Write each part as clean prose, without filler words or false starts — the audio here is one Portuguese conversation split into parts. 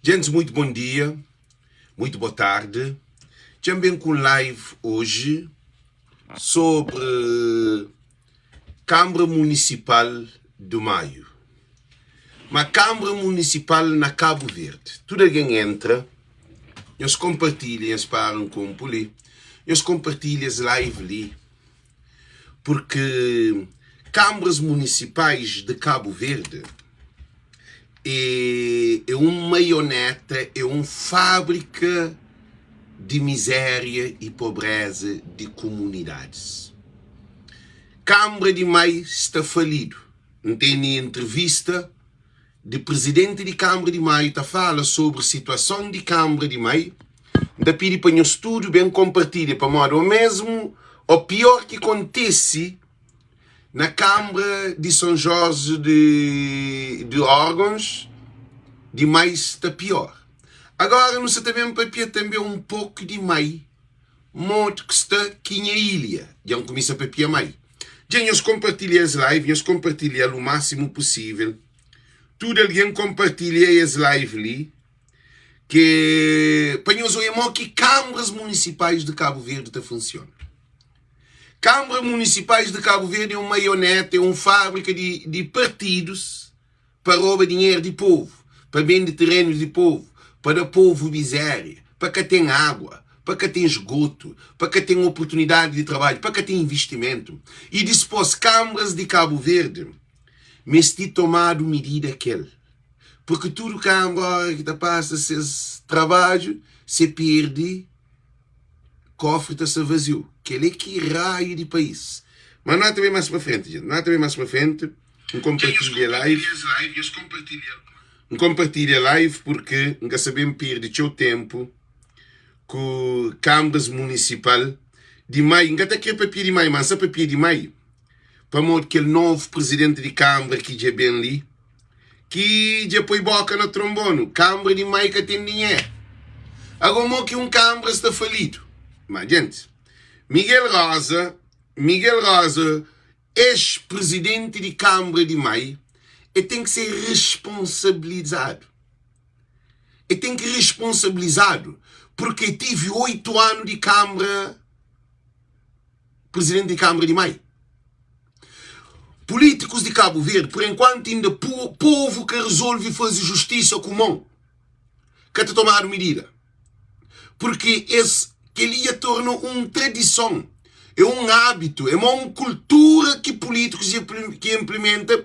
Gente, muito bom dia, muito boa tarde. Também com live hoje sobre Câmara Municipal de Maio. Uma Câmara Municipal na Cabo Verde. Tudo alguém entra, eles compartilham, eles param com o poli, eles compartilham as live ali. Porque câmaras municipais de Cabo Verde é uma maioneta, é uma fábrica de miséria e pobreza de comunidades. Câmara de Maio está falido. Não tem nem entrevista de presidente de Câmara de Maio que fala sobre a situação de Câmara de Maio. Da pedi para o estudo bem compartilha para modo o mesmo ou pior que acontece na Câmara de São Jorge de Órgãos, de Maio está pior. Agora, nós também papia também um pouco de Maio, modo que está aqui na ilha. Já começa a papia Maio. Já nós compartilhamos as lives, nós compartilhamos o máximo possível. Tudo alguém compartilha as lives ali, que para nós olhamos que câmaras municipais de Cabo Verde funcionam. Câmaras Municipais de Cabo Verde é uma maioneta, é uma fábrica de partidos para roubar dinheiro de povo, para vender terrenos de povo, para o povo miséria, para que tem água, para que tem esgoto, para que tem oportunidade de trabalho, para que tem investimento. E dispôs câmaras de Cabo Verde, mas de tomado medida aquele. Porque tudo que agora que passa esse trabalho, se perde, cofre está vazio. Que ele é que raio de país. Mas não há também mais para frente, gente. Não há também mais para frente. Um compartilha live. Um compartilha live porque nunca sabemos perder o tempo com câmaras municipal de Maio. Nunca está aqui papel de Maio, mas é papel de Maio. Para modo que o novo presidente de Câmara que já bem ali, que já põe boca no trombone. Câmara de Maio que tem dinheiro. Agora que um Câmara está falido. Mas, gente, Miguel Rosa, ex-presidente de Câmara de Maio, ele tem que ser responsabilizado. Ele tem que ser responsabilizado, porque tive 8 anos de Câmara, presidente de Câmara de Maio. Políticos de Cabo Verde, por enquanto, ainda povo que resolve fazer justiça comum, que te tomaram medida. Porque que ele ia tornar uma tradição, é um hábito, é uma cultura que políticos que implementam,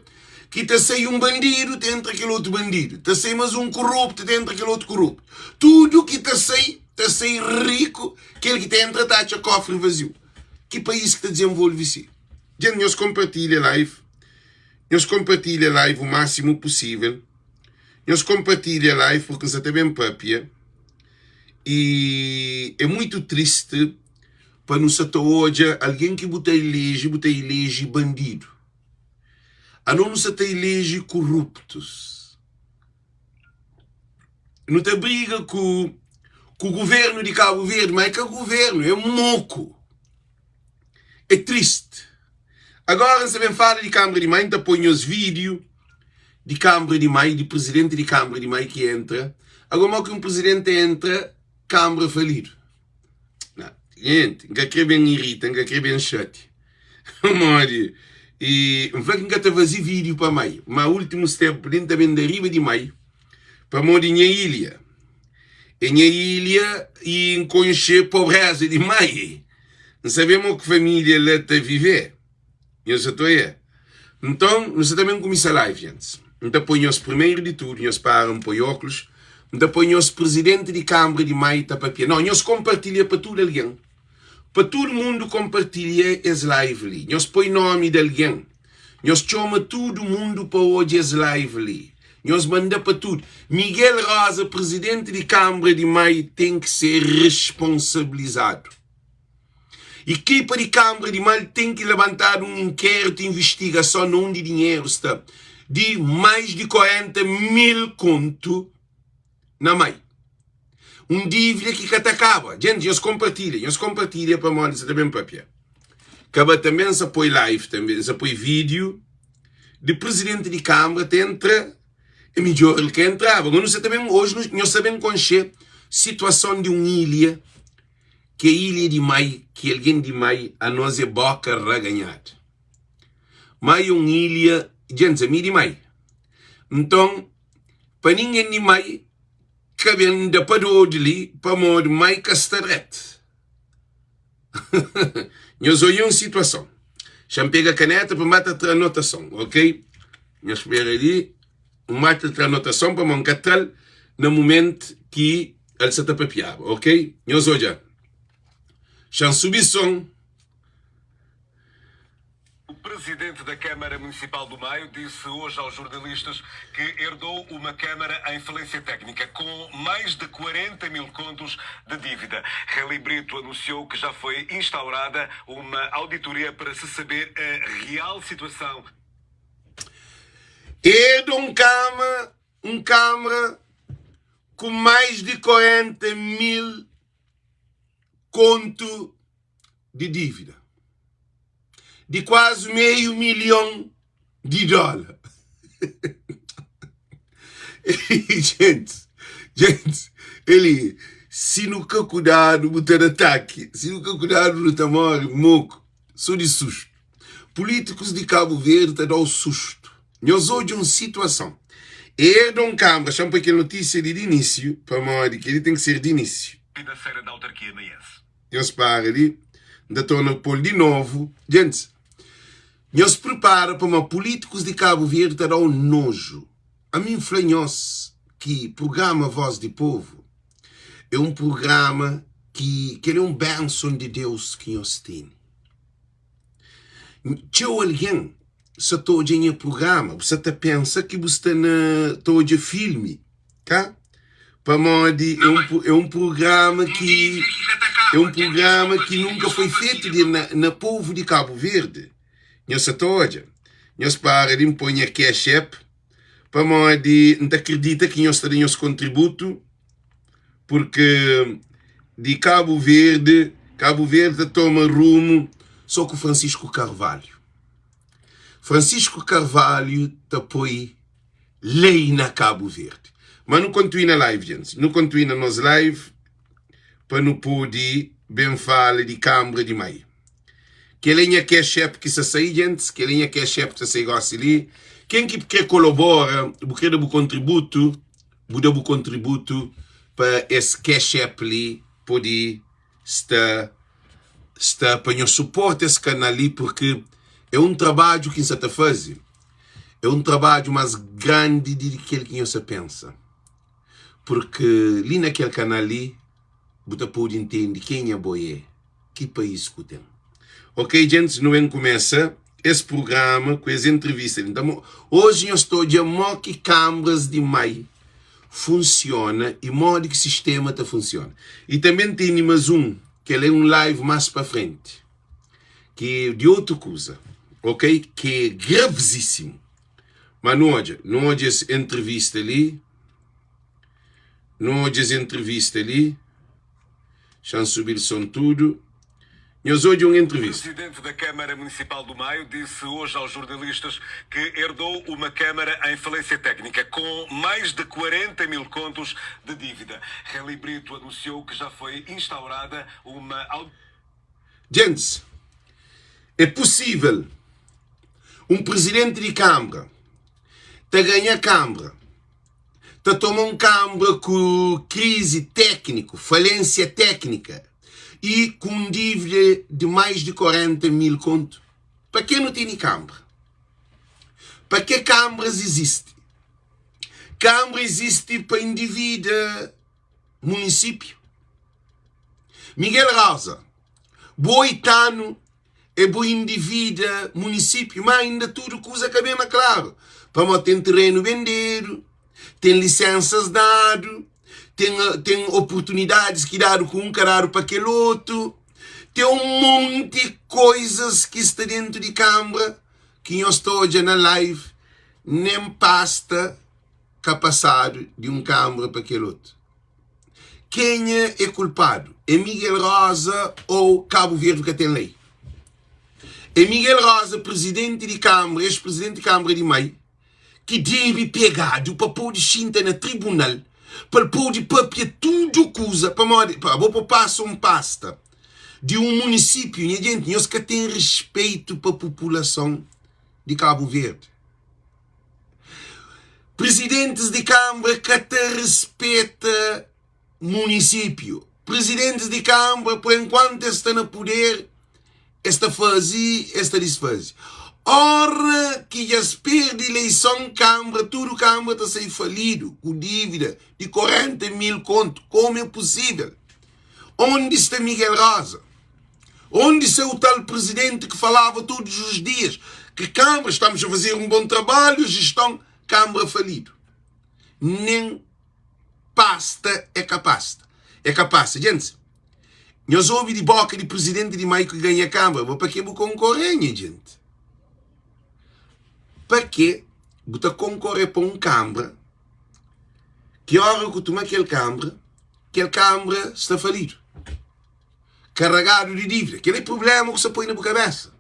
que está sem um bandido dentro daquele outro bandido, está sem mais um corrupto dentro daquele outro corrupto. Tudo que está sem rico, aquele que está a taxa cofre vazio. Que país que está desenvolve-se? Gente, nós compartilhamos a live o máximo possível. Nós compartilhamos a live porque você está bem papia. E é muito triste para nos até hoje alguém que bota elege bandido. A não nos até elege corruptos. Não te briga com o governo de Cabo Verde, mas é que o governo é moco. É triste. Agora você vem falar de Câmara de Maio, então põe os vídeos de Câmara de Maio, de presidente de Câmara de Maio que entra. Agora que um presidente entra, Câmara falido. Não, gente, não quer bem irrita, não quer bem chate. E não vai que fazer vídeo para Maio. Mas o último step dentro também da riba de Maio, para modo em ilha. Em ilha e conhecer pobreza de Maio. Não sabemos que família lá está a viver. Eu já estou aí. Então, nós também começamos a live, gente. Então, põe os primeiro de tudo, nós param põe óculos. Então, põe os presidente de Câmara de Maio tá papia. Não, nós compartilha para tudo alguém. Para todo mundo compartilha as live ali. Nós põe nome de alguém. Nós chama todo mundo para hoje as live ali. Nós manda para tudo. Miguel Rosa, presidente de Câmara de Maio, tem que ser responsabilizado. Equipa de Câmara de Maio tem que levantar um inquérito de investigação onde dinheiro está de mais de 40 mil conto na Maio. Um dívida que acaba. Gente, nós compartilha para nós também papia. Acaba também se apoia live, também se apoia vídeo de presidente de Câmara, entra é melhor ele que entrava. Hoje nós sabemos com a situação de uma ilha, que a ilha de Mai, que alguém de Mai, a nós é boca reganhada. Mai é uma ilha, gente, a mim de Mai. Então, para ninguém de Mai, cabendo da parou de ali, para modo Mai castarete. Nós olhamos a situação. Já pega a caneta para matar a anotação, ok? Nós espera ali, mata a anotação para mancatar no momento que ele se tapapiava, ok? Nós olhamos. Já subi som. O presidente da Câmara Municipal do Maio disse hoje aos jornalistas que herdou uma Câmara em falência técnica com mais de 40 mil contos de dívida. Reli Brito anunciou que já foi instaurada uma auditoria para se saber a real situação. Herdou uma Câmara com mais de 40 mil conto de dívida. De quase $500 mil. gente, ele, se nunca cuidado, botar ataque, se nunca cuidado, no tamor, moco, sou de susto. Políticos de Cabo Verde dão susto. Nós hoje uma situação. Herdam Câmara, chama para aquela notícia de início, para modo que ele tem que ser de início. Financeira da autarquia maiense. Nós para ali, ainda estou no polo de novo. Gente, nós prepara para uma políticos de Cabo Verde terá um nojo. A mim flanhou-se que o programa Voz do Povo é um programa que é um bênção de Deus que nós temos. Se alguém se todo em programa, você pensa que você está na todo filme, tá? Para modo é um programa que nunca foi feito na povo de Cabo Verde. Nós todos, nós para de impor aqui a chefe, para modo não acredita que nós teremos contributo, porque de Cabo Verde toma rumo só com Francisco Carvalho. Francisco Carvalho te apoia lei na Cabo Verde. Mas não continue na live, gente. Não continue na nossa live para não poder bem falar de Câmara de Maio. Que linha que é chefe que se sai, gente. Que linha que é chefe que se sai ali. Quem que quer colaborar, quer dar o contributo para esse que é chefe ali poder estar para nos suporte esse canal ali, porque é um trabalho que você está fazendo. É um trabalho mais grande do que aquele que você pensa. Porque ali naquele canal ali, você pode entender quem é boé, que país que tem. Ok, gente, não vem começar esse programa com as entrevistas. Então, hoje eu estou de modo que câmaras de Maio funciona e modo que o sistema está funciona. E também tem mais que é um live mais para frente, que é de outra coisa, ok? Que é gravíssimo. Mas não hoje essa entrevista ali, já subir o som tudo. Nós hoje uma entrevista. O presidente da Câmara Municipal do Maio disse hoje aos jornalistas que herdou uma Câmara em falência técnica com mais de 40 mil contos de dívida. Reli Brito anunciou que já foi instaurada uma... Gente, é possível um presidente de Câmara te ganhar Câmara, te tomar Câmara com crise técnica, falência técnica, e com dívida de mais de 40 mil contos. Para que não tem Câmara? Para que câmaras existem? Câmara existe para indivíduo, município. Miguel Rosa, boitano, é bom indivíduo, município, mas ainda tudo coisa que é bem claro. Para ter terreno vendido, tem licenças dado, tem oportunidades que daram com um caralho para aquele outro, tem um monte de coisas que está dentro de Câmara que eu estou já na live, nem pasta passado de um Câmara para aquele outro. Quem é culpado? É Miguel Rosa ou Cabo Verde que tem lei? É Miguel Rosa, presidente de Câmara, ex-presidente de Câmara de Maio, que deve pegado para poder sentar no tribunal, para poder papiar tudo coisa, para passar um pasta de um município, e a gente, nós que tem respeito para a população de Cabo Verde. Presidentes de Câmara que te respeita município. Presidentes de Câmara, por enquanto está no poder, esta fase, esta desfase. Ora que já perde eleição Câmara, tudo Câmara está sendo falido, com dívida de 40 mil conto. Como é possível? Onde está Miguel Rosa? Onde está o tal presidente que falava todos os dias que Câmara, estamos a fazer um bom trabalho, gestão, Câmara falido. Nem pasta é capaz. É capaz. Gente, nós ouvimos de boca de presidente de Maio que ganha a Câmara. Para que vou concorrer, gente? Para que vou concorrer para um Câmara que hora que toma aquele Câmara está falido. Carregado de dívida. Aquele é problema que você põe na cabeça.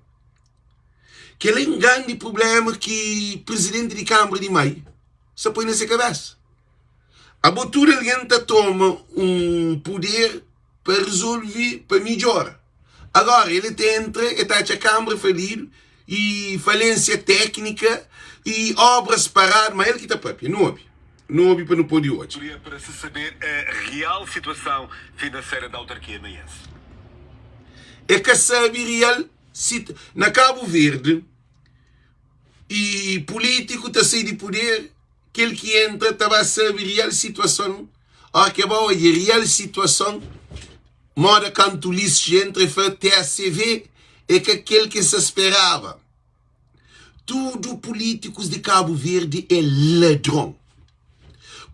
Aquele é um grande problema que o presidente de Câmara de Maio se põe na sua cabeça. A botura alguém toma um poder para resolver, para melhorar. Agora, ele entra, está a Câmara falido, e falência técnica, e obras paradas, mas ele que está próprio, não ouve para não pôr de hoje. Para se saber a real situação financeira da autarquia maiense. É que sabe real, na Cabo Verde, e político está saindo de poder, aquele que entra estava a saber real situação, que é boa, e real situação, moda quando o lixo entra e faz TACV, é que aquele que se esperava. Tudo políticos de Cabo Verde é ladrão.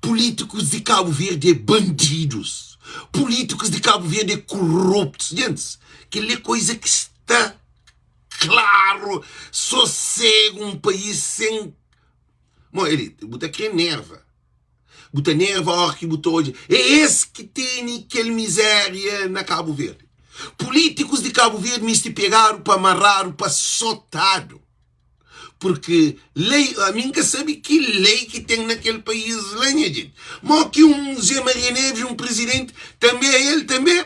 Políticos de Cabo Verde é bandidos. Políticos de Cabo Verde é corruptos. Gente, aquela coisa que está claro, sossego um país sem... Bom, ele bota que nerva. Bota nerva a hora que botou hoje. É esse que tem aquela miséria na Cabo Verde. Políticos de Cabo Verde me se pegaram para amarrar, para soltado. Porque lei, a mim que sabe que lei que tem naquele país, gente. Mas que um Zé Maria Neves, um presidente, também ele também,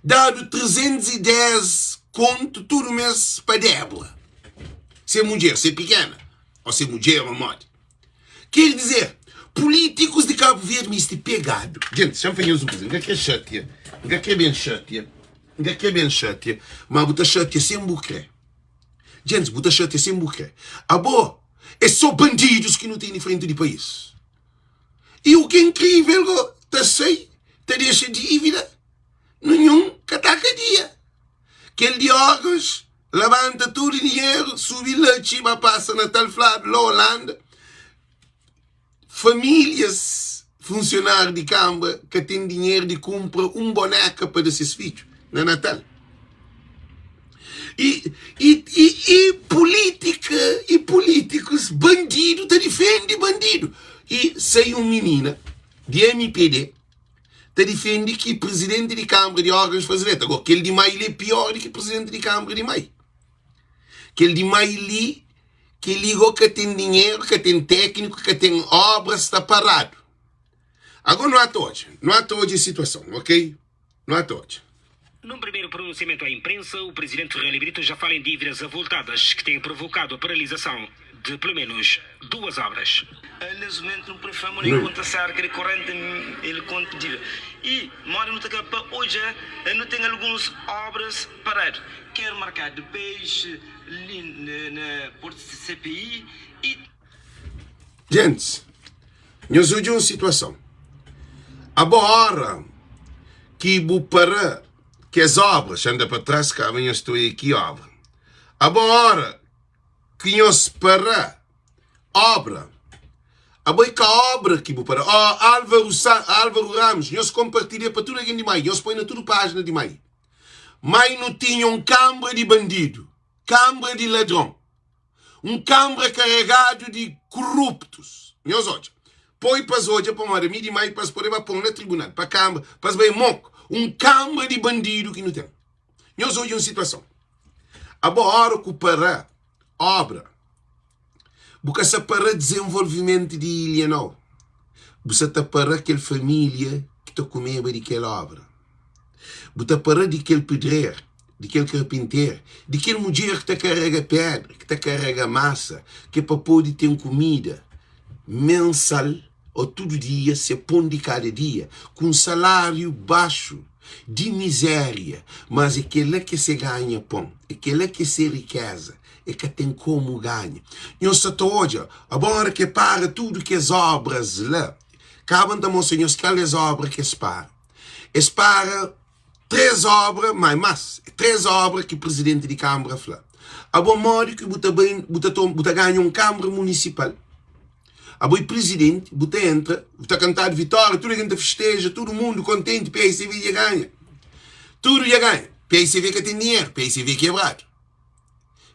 dado 310 conto todo mês para Débora. Se é mulher, se é pequena, ou se é mulher, uma moda. Quer dizer, políticos de Cabo Verde me se pegado. Gente, já me fez uma coisa, que é chateia, que é bem chateia. Que é bem chateia, mas botar chateia sem bucré. Gente, botar chateia sem bucré. Boa, é só bandidos que não têm frente do país. E o que é incrível, está sei, está deixa dívida, nenhum que está cada dia. Aquele de órgãos, levanta todo o dinheiro, sobe lá de cima, passa na tal flado, lá Holanda. Famílias, funcionários de Câmara, que têm dinheiro de comprar um boneca para esses filhos. Na Natal. E política, e políticos, bandido, te defende bandido. E sai uma menina de MPD, te defende que presidente de Câmara de órgãos faz direito. Agora, aquele de Maio é pior do que presidente de Câmara de Maio. Aquele de Maio que ligou que tem dinheiro, que tem técnico, que tem obras, está parado. Agora não há toda a situação, ok? Não há toda. Num primeiro pronunciamento à imprensa, o presidente Relly Brito já fala em dívidas avultadas que têm provocado a paralisação de pelo menos 2 obras. Nesse momento, no prefamo nem conta cerca de 40 mil conto de dívida. E, mora no Tacapa, hoje, não tem algumas obras paradas. Quero marcar de peixe, na Porto CPI e... Gente, nós hoje uma situação. A boa hora que vou parar que as obras andam para trás, que amanhã estou aqui, obra. A boa hora que nós parar obra. A boa que a obra que vou parar. Álvaro Ramos, nós compartilhamos para tudo aqui de Maio. Nós põe na tudo página de Maio. Maio não tinha um câmara de bandido, câmara de ladrão, um câmara carregado de corruptos. Nós hoje. Põe para as hoje, para a de Maio, para poder pôr na tribunal, para a câmara, para as bem moco. Um câmara de bandido que não tem. Nós hoje uma situação. A boa hora que parar obra. Porque se para desenvolvimento de ilha não. Você está para aquela família que está comendo daquela obra. Você está para daquele pedreiro, daquele carpinteiro, daquele mulher que está carrega pedra, que está carrega massa, que é para poder ter comida mensal ou todo dia, se pão de cada dia, com salário baixo, de miséria, mas aquele que se ganha pão, aquele que se riqueza, é que tem como ganha. E eu só hoje, agora que para tudo que as obras lá, acabam de mostrar aquelas obras que se para. Es para 3 obras, mais 3 obras que o presidente de Câmara falou. A bom modo que você ganha uma Câmara Municipal. A bom presidente, você entra, você cantar de vitória, tudo a gente festeja, todo mundo contente, PSV já ganha. Tudo já ganha. PSV que tem dinheiro, PSV quebrado.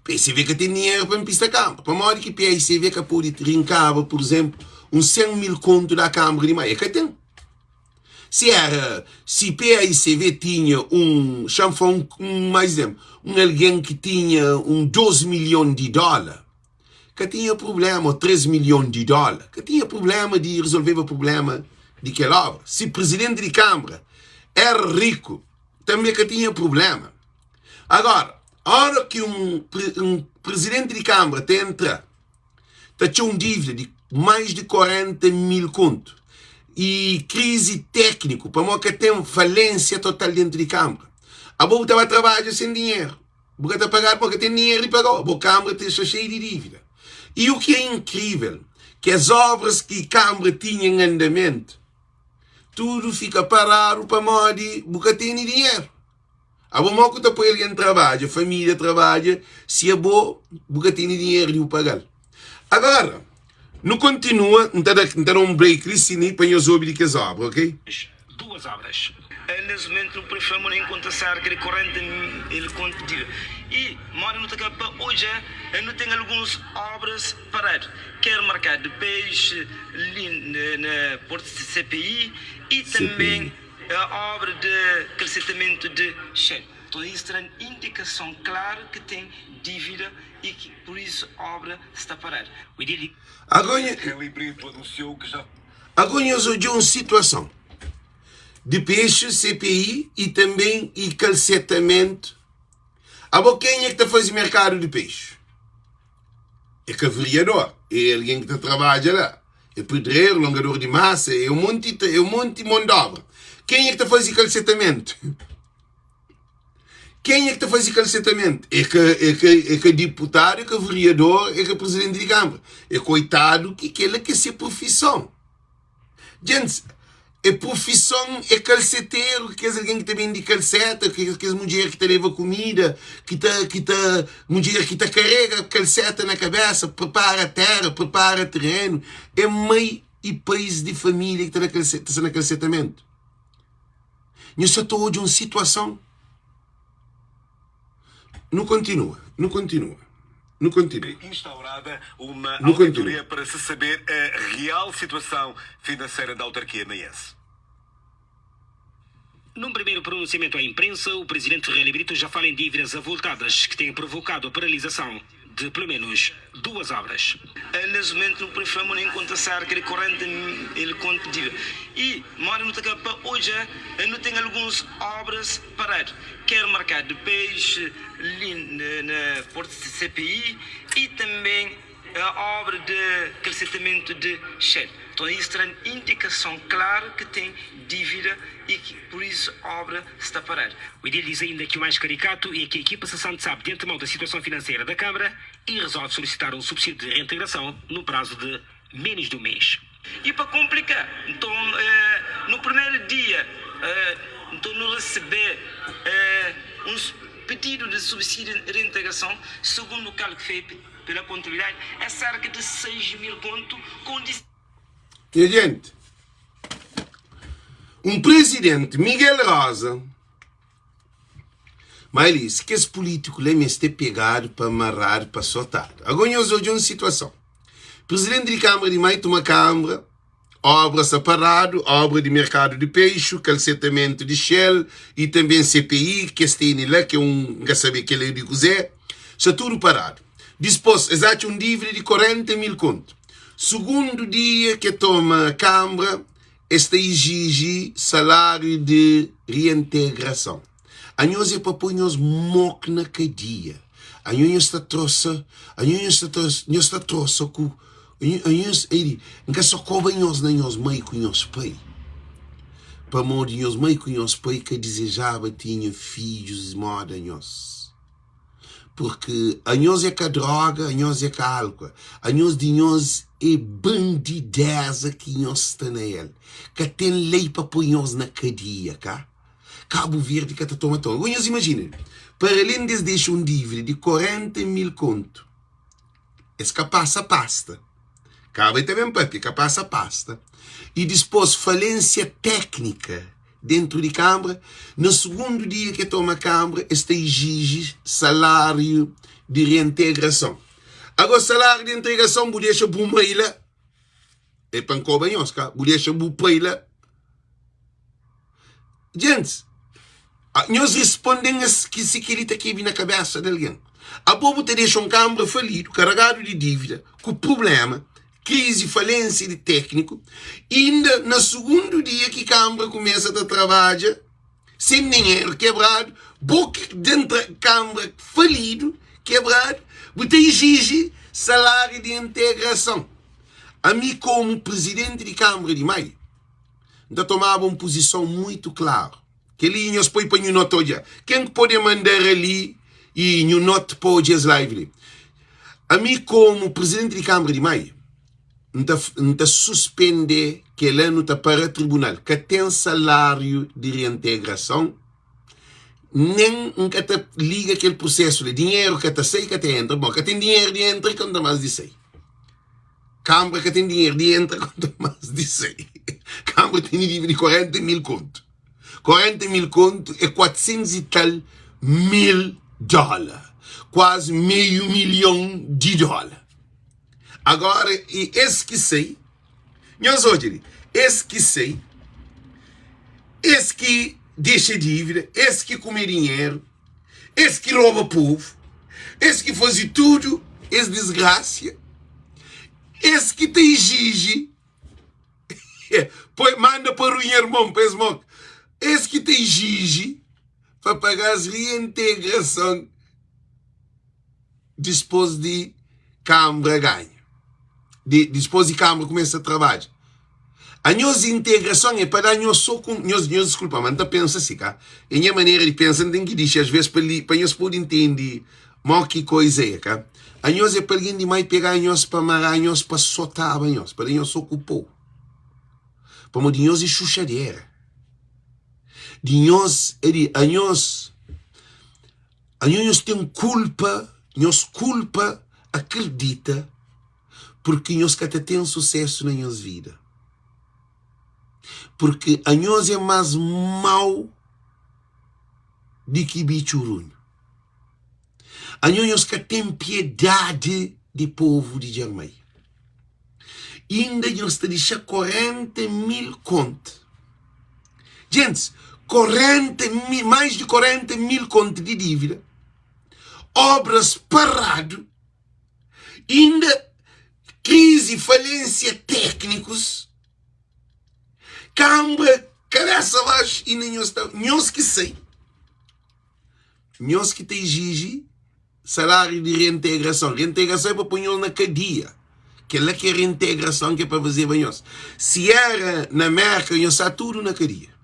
PSV que tem dinheiro para pista Câmara. Para modo que PSV que pode trincar, por exemplo, uns 100 mil contos da Câmara de Maia, que tem. Se PSV tinha mais exemplo, alguém que tinha 12 milhões de dólares, que tinha problema, ou 3 milhões de dólares, que tinha problema de resolver o problema de aquela obra. Se o presidente de Câmara era rico, também que tinha problema. Agora, a hora que um presidente de Câmara entra, tinha uma dívida de mais de 40 mil contos, e crise técnica, para que tem falência total dentro de Câmara. A boa estava trabalhando sem dinheiro. Porque está pagado porque tem dinheiro e pagou. A boa Câmara está cheia de dívida. E o que é incrível, que as obras que a Câmara tinha em andamento, tudo fica parado para modo porque tem dinheiro. A boa moca está para ele trabalha, a família trabalha, se é bom, porque tem dinheiro de o pagar. Agora, não continua, não está um break ali, para eu ouvir que as obras, ok? 2 obras. Nesse momento, o prefeito não encontra cerca de 40 mil conto de e mora no Tacapa hoje não tem algumas obras paradas. Quer marcar de peixe na Porto CPI e também a obra de crescimento de Shell. Então, isso é uma indicação clara que tem dívida e que, por isso, a obra está parada. Agora, Relibrito anunciou que já... agora eu de uma situação de peixe, CPI e também e calcetamento. Agora, quem é que está fazendo mercado de peixe? É que vereador, é alguém que trabalha lá. É pedreiro, longador de massa, é um monte de mão de obra. Quem é que está fazendo calcetamento? Quem é que está fazendo calcetamento? É que deputado, é que vereador, é que presidente de Câmara. É coitado que aquele que é profissão. Gente, a profissão é calceteiro, que é alguém que também de calceta, que é mulher que te leva comida, mulher que te carrega calceta na cabeça, prepara a terra, prepara terreno. É meio e país de família que está na calcetamento. Eu só estou de uma situação. Não continua. Instaurada uma auditoria para se saber a real situação financeira da autarquia maiense. Num primeiro pronunciamento à imprensa, o presidente Relly Brito já fala em dívidas avultadas que têm provocado a paralisação de pelo menos 2 obras. Nesse momento, o prefeito não encontra cerca de 40 mil conto de dívida. E mora no Tacapa hoje não tem algumas obras paradas. Quer marcar de peixe na Porto CPI e também a obra de crescimento de Shell. Então, isso é uma indicação clara que tem dívida e que, por isso, a obra está parada. O Edil diz ainda que o mais caricato é que a equipa se sabe de antemão da situação financeira da Câmara e resolve solicitar um subsídio de reintegração no prazo de menos de um mês. E para complicar, então, no primeiro dia, então, não receber uns pedidos de subsídio de reintegração, segundo o cálculo feito pela contabilidade, é cerca de 6 mil contos com... E, gente, um presidente, Miguel Rosa, mas ele disse que esse político lhe está pegado para amarrar, para soltar. Agora eu sou de uma situação. Presidente de Câmara de Maio toma Câmara, obra separado, obra de mercado de peixe, calcetamento de Shell e também CPI, que está lá, que é um, quer saber que ele é de José, está tudo parado. Dispôs, exato, um dívida de 40 mil conto. Segundo dia que toma a Câmara, está exige salário de reintegração. A nós é para pôr nós moco na cadeia. A nós está trouxa, com nós só cobre nós na nós meio com nós pai. Para morrer nós meio com nós pai que desejava tinha filhos moda nós. Porque a nós é que a droga, a nós é que a álcool. A nós de nós é bandideza que nós está na ele. Que tem lei para pôr nós na cadeia, cá? Cabo Verde que está tomando. Agora, imaginem, para além de deixar um dívida de 40 mil conto, é que passa pasta. Cabo também papi, que passa pasta. E dispôs falência técnica dentro de Câmara. No segundo dia que toma a Câmara, este exige salário de reintegração. Agora, salário de reintegração, vou deixar por maila. É para encobanhos, cá? Vou deixar por paila. Gente, nós respondemos que se queria que vir na cabeça de alguém. A povo te deixa um Câmara falido, carregado de dívida, com problema, crise, falência de técnico, e ainda no segundo dia que a Câmara começa a trabalhar, sem dinheiro, quebrado, boca dentro da Câmara falido, quebrado, você exige salário de integração. A mim, como presidente de Câmara de Maio, ainda tomava uma posição muito clara. Que ali nós põe para o note hoje. Quem pode mandar ali e o note pode as live. A mim, como presidente de Câmara de Maio, não suspender que ela não está para o tribunal, que tem salário de reintegração, nem que te liga aquele processo de dinheiro que te sai, que te entra. Bom, que tem dinheiro de entra, quanto mais de sai. Câmara que tem dinheiro de entra, quanto mais de sai. Câmara tem dívida de 40 mil conto. 40 mil conto é 400 e tal mil dólares. Quase meio milhão de dólares. Agora, e esse que sei, nós hoje, esse que sei, esse que deixa dívida, esse que come dinheiro, esse que rouba povo, esse que faz tudo, esse desgraça, esse que te exige, manda para o irmão, para esse moco, esse que te exige para pagar as reintegração depois de Câmara ganha. Depois de Câmara começa a trabalhar. A nossa integração é para nós só com... Desculpa, mas não pensa assim, cá. A minha maneira de pensar tem que dizer, às vezes, para nós poder entender mal que coisa é, cá. A nós é para alguém de mais pegar a nós para amarrar a nós, para soltar a nós, para nós só ocupar. Para nós é chuchadeira. De nós, a nós tem culpa, nós culpa, acredita, porque nós que até tem sucesso na nossa vida. Porque a nós é mais mau do que bichurunho. A nós que tem piedade de povo de Germânia. Ainda nós te deixa 40 mil contos. Gente, mais de 40 mil contos de dívida. Obras parado. Ainda crise, falência técnicos. Câmara, cabeça abaixo. E nem nós que sei. Nós que te exige salário de reintegração. Reintegração é para pôr na cadeia. Aquela que é reintegração que é para fazer bem nós. Se era na América, nós está tudo na cadeia.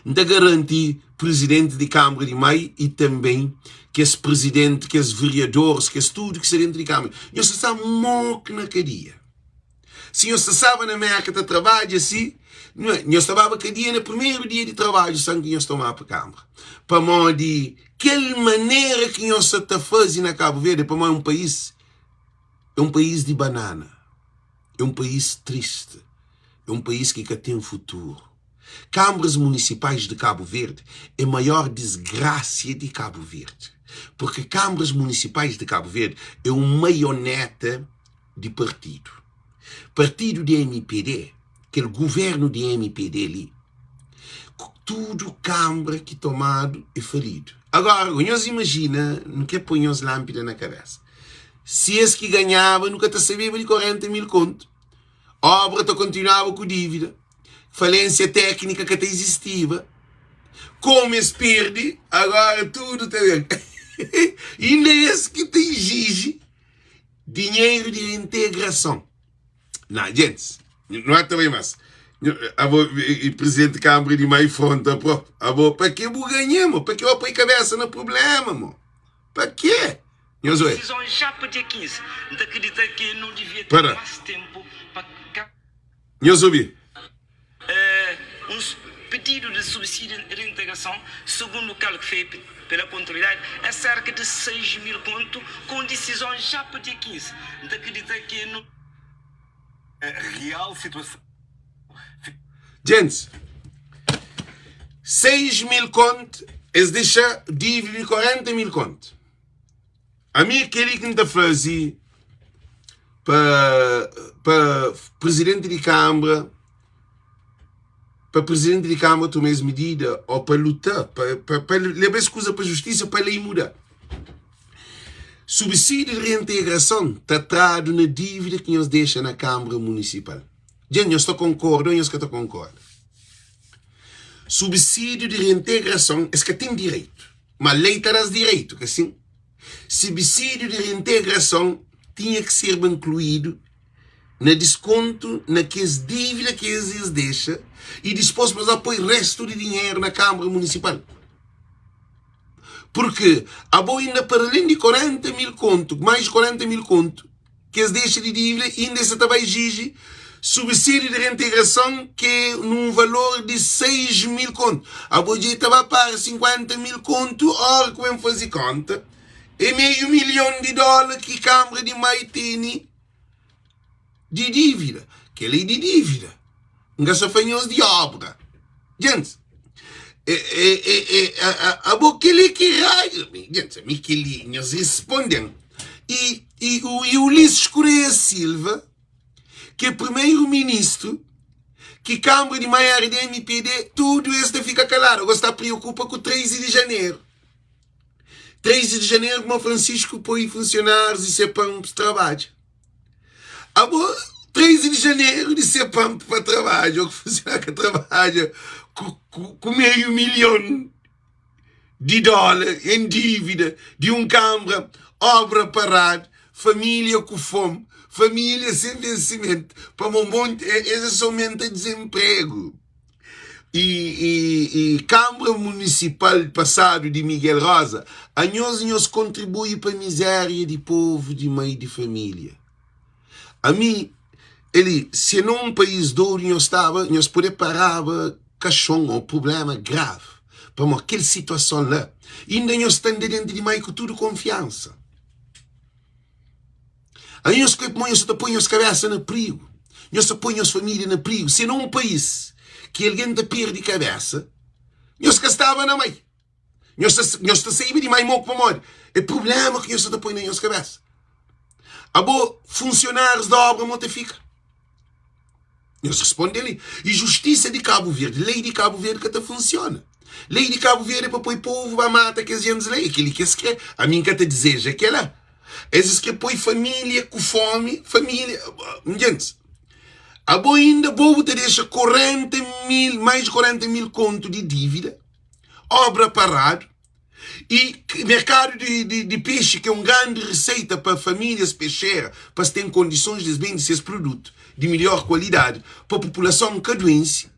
Não garantir presidente de Câmara de Maio e também que esse presidente, que esse vereadores, que esse tudo que está dentro de Câmara. Nós está moco na cadeia. Se nós estava na América de trabalho assim, nós estava na cadeia no primeiro dia de trabalho, sem que nós tomava para a Câmara. Para mim, de que maneira que nós está fazendo na Cabo Verde, para mim é um país de banana. É um país triste. É um país que tem futuro. Câmaras municipais de Cabo Verde é a maior desgraça de Cabo Verde. Porque câmaras municipais de Cabo Verde é uma maioneta de partido. Partido de MPD, aquele governo de MPD ali, tudo câmara que tomado é falido. Agora, nós imagina, não quer pôr as lâmpadas na cabeça. Se esse que ganhava, nunca te sabia de 40 mil conto. A obra te continuava com dívida. Falência técnica que até existia. Como esse perde, agora tudo está bem. E ainda esse que te exige dinheiro de integração. Não, gente, não é também mais. O presidente da Câmara de Maio fronta para que eu ganhamos? Para que eu apoio cabeça no problema, mo? Para quê? Decisão já para dia 15. Não acredita que não devia ter mais tempo para... Eu ouvi. Um pedido de subsídio de reintegração, segundo o cálculo feito pela contabilidade, é cerca de 6 mil conto, com decisões já para dia 15. Não acredita que não... A real situação... Gente, 6 mil conto, eles deixam dívida de 40 mil conto. A mim queria que não fazer para presidente de Câmara, tomar as medidas, ou para lutar, para levar escusa para a justiça, para a lei mudar. Subsídio de reintegração está tratado na dívida que nos deixa na Câmara Municipal. Gente, eu estou concordando, eu estou concordando. Subsídio de reintegração, é que tem direito. Mas a lei traz direito, que assim. Subsídio de reintegração tinha que ser incluído na desconto naquelas dívidas que eles deixam e depois para apoiar o resto de dinheiro na Câmara Municipal. Porque a boa ainda para além de 40 mil conto, mais de 40 mil conto, que eles deixam de dívida, ainda se também exige subsídio de reintegração que é num valor de 6 mil conto. A boa já estava para 50 mil conto, ora que vamos fazer conta, é $500 mil que a Câmara de Maio tem de dívida. Que é lei de dívida. Não só fanhos de obra. Gente, a boca ele que raio. Gente, Miquelinhos respondem. E o Ulisses Correia Silva, que é primeiro-ministro, que Câmara de Maio e da MPD, tudo isso fica calado. Agora está preocupado com o 13 de janeiro. 13 de janeiro, como Francisco põe funcionários e CEPAM para trabalho. 13 de janeiro de CEPAM para trabalho, ou que funcionário que trabalha com $500 mil em dívida de Câmara, obra parada, família com fome, família sem vencimento, para um monte, esse somente desemprego. E Câmara Municipal passado de Miguel Rosa, a nós contribui para a miséria de povo, de mãe de família. A mim, se num país de ouro nós estava, nós poderíamos parar caixão ou problema grave, para aquela situação lá. E ainda nós estamos dentro de mais com tudo confiança. Aí nós põe as cabeças no perigo, nós põe as famílias no perigo. Se num país que alguém te perde cabeça, nós que estava na mãe. Nós saímos de mais moco para morrer. É problema que nós te põe na nossa cabeça. A boa, funcionários da obra não te fica. Nós respondemos ali. E justiça de Cabo Verde, lei de Cabo Verde que te funciona. Lei de Cabo Verde é para pôr povo para matar que a gente lê. Aquele que se quer. A mim que te deseja que ela. Esses que põe família com fome, família. Gente. A boa ainda, boa te deixa 40 mil, mais de 40 mil conto de dívida, obra parada, e mercado de peixe, que é uma grande receita para famílias peixeiras, para se ter condições de vender esses produtos de melhor qualidade, para a população com doença.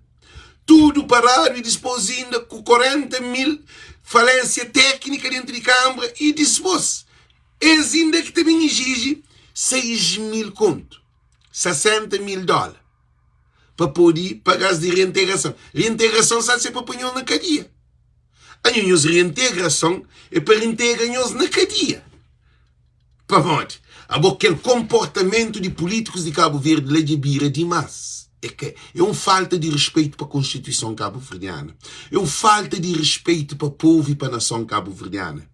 Tudo parado e depois ainda com 40 mil falência técnica dentro de Câmara e depois. Eles ainda que também exigem 6 mil conto. $60 mil para poder pagar as de reintegração. Reintegração sabe ser para pôr na cadeia. A reintegração é para reintegrar na cadeia. Para onde? Aquele comportamento de políticos de Cabo Verde lá de bira demais. É uma falta de respeito para a Constituição cabo-verdiana. É uma falta de respeito para o povo e para a nação cabo-verdiana.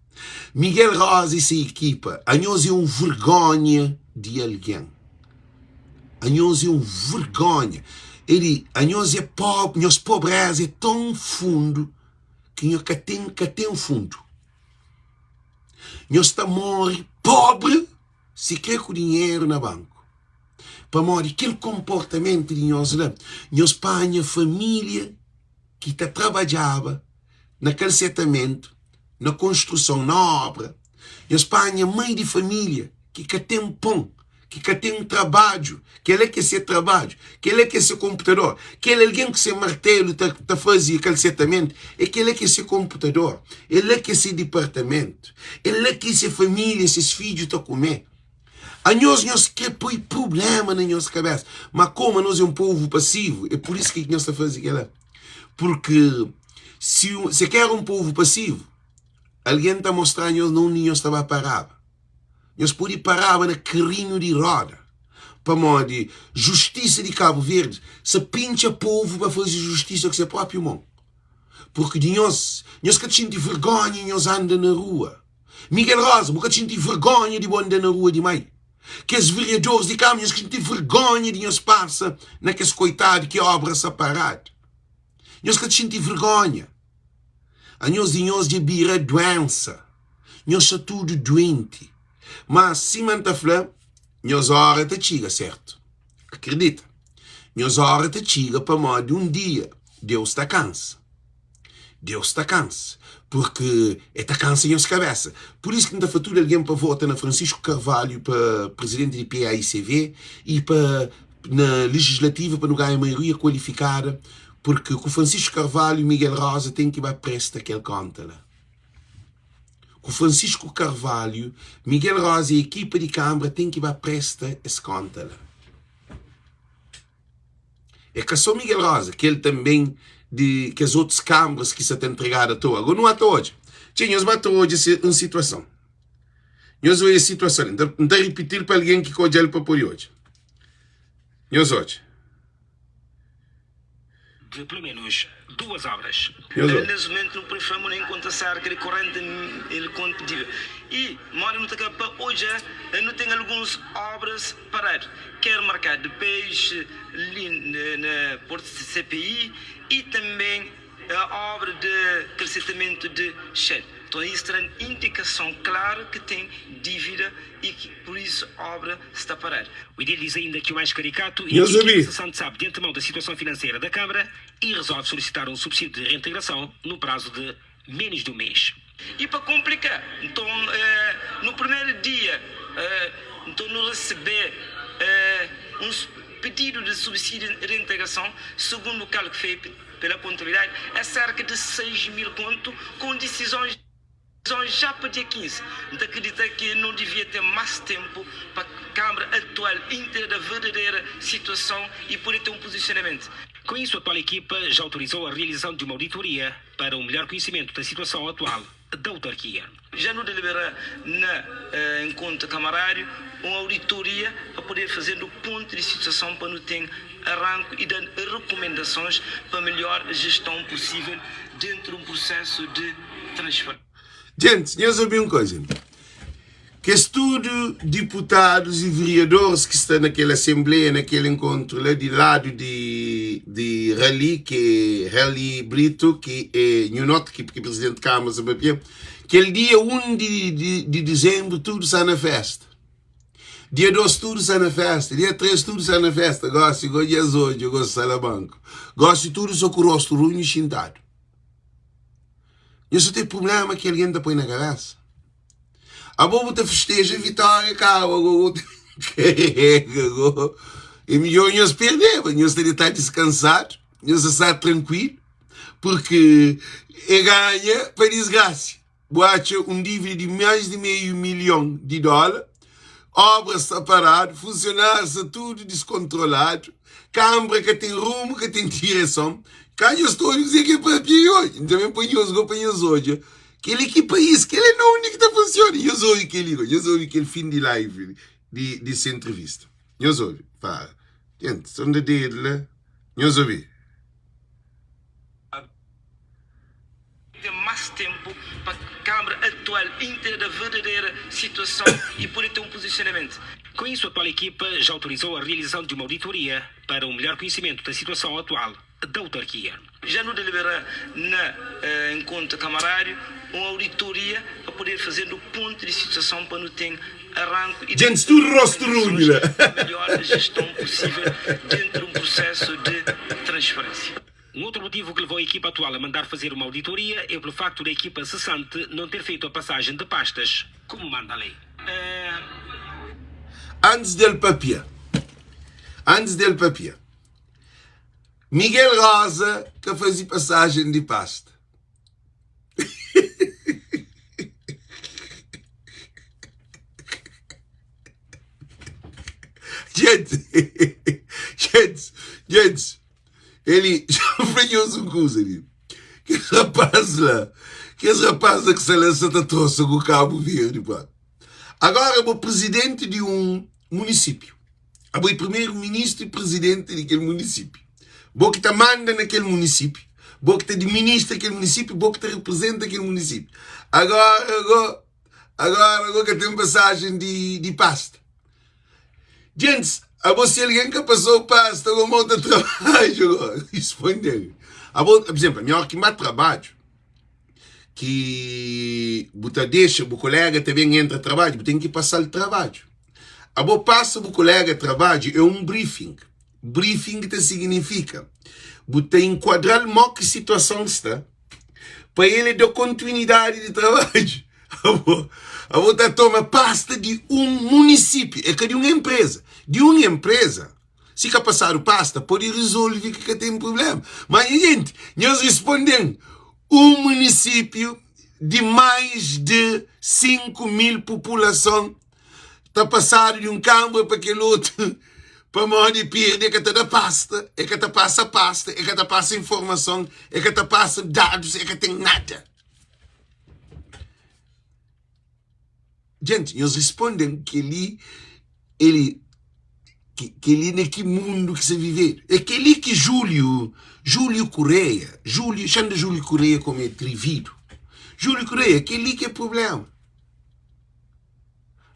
Miguel Rosa e sua equipa, a nós é uma vergonha de alguém. A nós é uma vergonha. A nós é pobre, nossa pobreza é tão fundo que nós tem um fundo. Nós estamos morre pobre se quer com dinheiro na banco, para morrer aquele comportamento de nós lá, nós pai, a família que trabalhava naquele setamento, na construção, na obra, nós pai, a mãe de família que tem um pão, que tem um trabalho, que ele quer ser trabalho, que ele quer ser computador, que ele alguém que ser martelo tá fazia aquele setamento, é que ele quer ser computador, ele quer ser departamento, ele quer ser família, esses filhos tá comer. A nós quer pôr problema na nossa cabeça, mas como nós é um povo passivo, é por isso que nós está fazendo aquilo. Porque se quer um povo passivo, alguém está mostrando nós não nós estava parado. Nós podíamos parar na carrinho de roda. Para modo de justiça de Cabo Verde, se pincha povo para fazer justiça com seu próprio mão. Porque de nós que sentimos vergonha e nós andamos na rua. Miguel Rosa, porque sentimos vergonha de andar na rua demais. Que os vereadores de Cabo, nós que sentimos vergonha de nós passar naqueles coitados que obra separado. Nós que sentimos vergonha. A nós de bira doença. Nós somos tudo doente. Mas se manta flã, nós hora te chega, certo? Acredita? Nós hora te chega para modo um dia Deus está cansa. Deus está cansa. Porque está cansa em nossa cabeça. Por isso que não está fatura alguém para votar na Francisco Carvalho para presidente do PAICV e para na legislativa para não ganhar a maioria qualificada. Porque com o Francisco Carvalho e Miguel Rosa tem que ir presto aquele conta lá. O Francisco Carvalho, Miguel Rosa e a equipa de Câmara têm que ir presta esse conta lá. É que só Miguel Rosa, que ele também, que as outras câmaras que se têm entregado a toa. Agora não há hoje. Nós vamos hoje uma situação. Nós vamos a situação. Não está repetir para alguém que pode ele para por hoje. Nós hoje. De pelo menos 2 obras. Nesse momento, no prefeito nem conta cerca de 40 ele conta pedido. E, mora no Tacapa, hoje, não tem algumas obras paradas. Quer marcar de peixe, na Porto CPI e também a obra de crescimento de Shell. Então, isso é uma indicação clara que tem dívida e que, por isso, a obra está parada. O Edil diz ainda que o mais caricato e que se sabe de antemão da situação financeira da Câmara e resolve solicitar um subsídio de reintegração no prazo de menos de um mês. E para complicar, então, no primeiro dia, então, não receber uns pedidos de subsídio de reintegração, segundo o cálculo feito pela contabilidade, é cerca de 6 mil conto com decisões já para dia 15. Então acredita que não devia ter mais tempo para a Câmara atual inteira da verdadeira situação e poder ter um posicionamento. Com isso, a atual equipa já autorizou a realização de uma auditoria para um melhor conhecimento da situação atual da autarquia. Já não delibera na encontro camarário uma auditoria para poder fazer o ponto de situação para não ter arranque e dar recomendações para a melhor gestão possível dentro de um processo de transferência. Gente, eu sabia uma coisa. Que estudo deputados e vereadores que estão naquela assembleia, naquele encontro lá de lado de Rally, que é Rally Brito, que é Nunot, que é presidente de Câmara, que ele dia 1 de dezembro tudo está na festa. Dia 2 tudo está na festa. Dia 3 tudo está na festa. Gosto de hoje, eu gosto de Salabanco. Gosto de tudo só com o rosto ruim e chintado. Eu só tenho problema que alguém te põe na cabeça. A boba te festeja a vitória, cara. E melhor nós perder, nós temos de estar descansado, nós estar tranquilo, porque é ganha para desgraça. Boate dívida de mais de $500 milhões, obras está parado, funcionários tudo descontrolado, Câmara que tem rumo, que tem direção. Cá eu estou a dizer que é para hoje. Também põe-os hoje. Que ele que país, que ele não é o único que está funcionando. Eu sou o que ele digo. Eu sou aquele fim de live, de entrevista. Eu sou, pá. Gente, são de dedo, né? Eu sou. Ter mais tempo para a Câmara atual inteira da verdadeira situação e poder ter um posicionamento. Com isso, a atual equipa já autorizou a realização de uma auditoria para um melhor conhecimento da situação atual da autarquia. Já não delibera na encontro camarário uma auditoria para poder fazer o ponto de situação para não ter arranco e Gente, tudo rosto-runho, né? a melhor gestão possível dentro de um processo de transferência. Um outro motivo que levou a equipa atual a mandar fazer uma auditoria é pelo facto da equipa cessante não ter feito a passagem de pastas, como manda a lei. Antes dele papia. Miguel Rosa que fazia passagem de pasta. Gente, ele já fez uma coisa ali. Que esse rapaz lá que se lança da troça com o Cabo Verde, pá. Agora é o presidente de um município. É o primeiro-ministro e presidente daquele município. Bom que te manda naquele município. Bom que te administra aquele município. Bom que te representa aquele município. Agora que tem passagem de pasta. Gente, a você alguém que passou pasta com um monte de trabalho agora. Respondeu. Por exemplo, a minha que mais trabalho. Que você deixa o colega também entra trabalho. Tem que passar o trabalho. Passa o colega trabalho é um briefing. Briefing que significa você enquadrar mal que situação está para ele dar continuidade de trabalho. Você toma pasta de um município, é que de uma empresa. De uma empresa, se quer passar o pasta, pode resolver que tem problema. Mas, gente, nós respondemos, um município de mais de 5.000 população está passando de um campo para aquele outro, para morrer de perder, que te dá pasta, é que te passa pasta, é que te passa informação, é que te passa dados, é que tem nada. Gente, nós respondemos que ele naquele mundo que se vive. É aquele que Júlio Correia, chama Júlio Correia como é atrevido. Júlio Correia, aquele que é problema.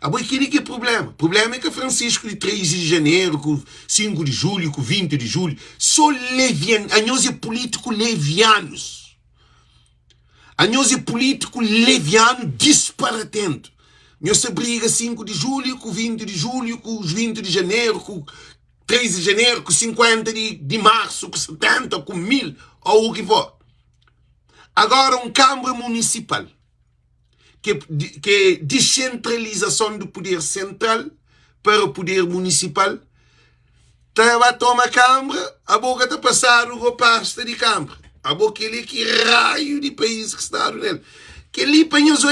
Aquele que é problema. O problema é que Francisco de 3 de janeiro, com 5 de julho, com 20 de julho, só levianos. A nós é político levianos. A nós é político leviano disparatento. Nós se briga 5 de julho, com 20 de julho, com 20 de janeiro, com 3 de janeiro, com 50 de março, com 70, com 1000, ou o que for. Agora, Câmara Municipal, que é descentralização do poder central para o poder municipal, vai tomar a Câmara, a boca está passar o pasta de Câmara. A boca ele que raio de país que está nele. Que ali panhas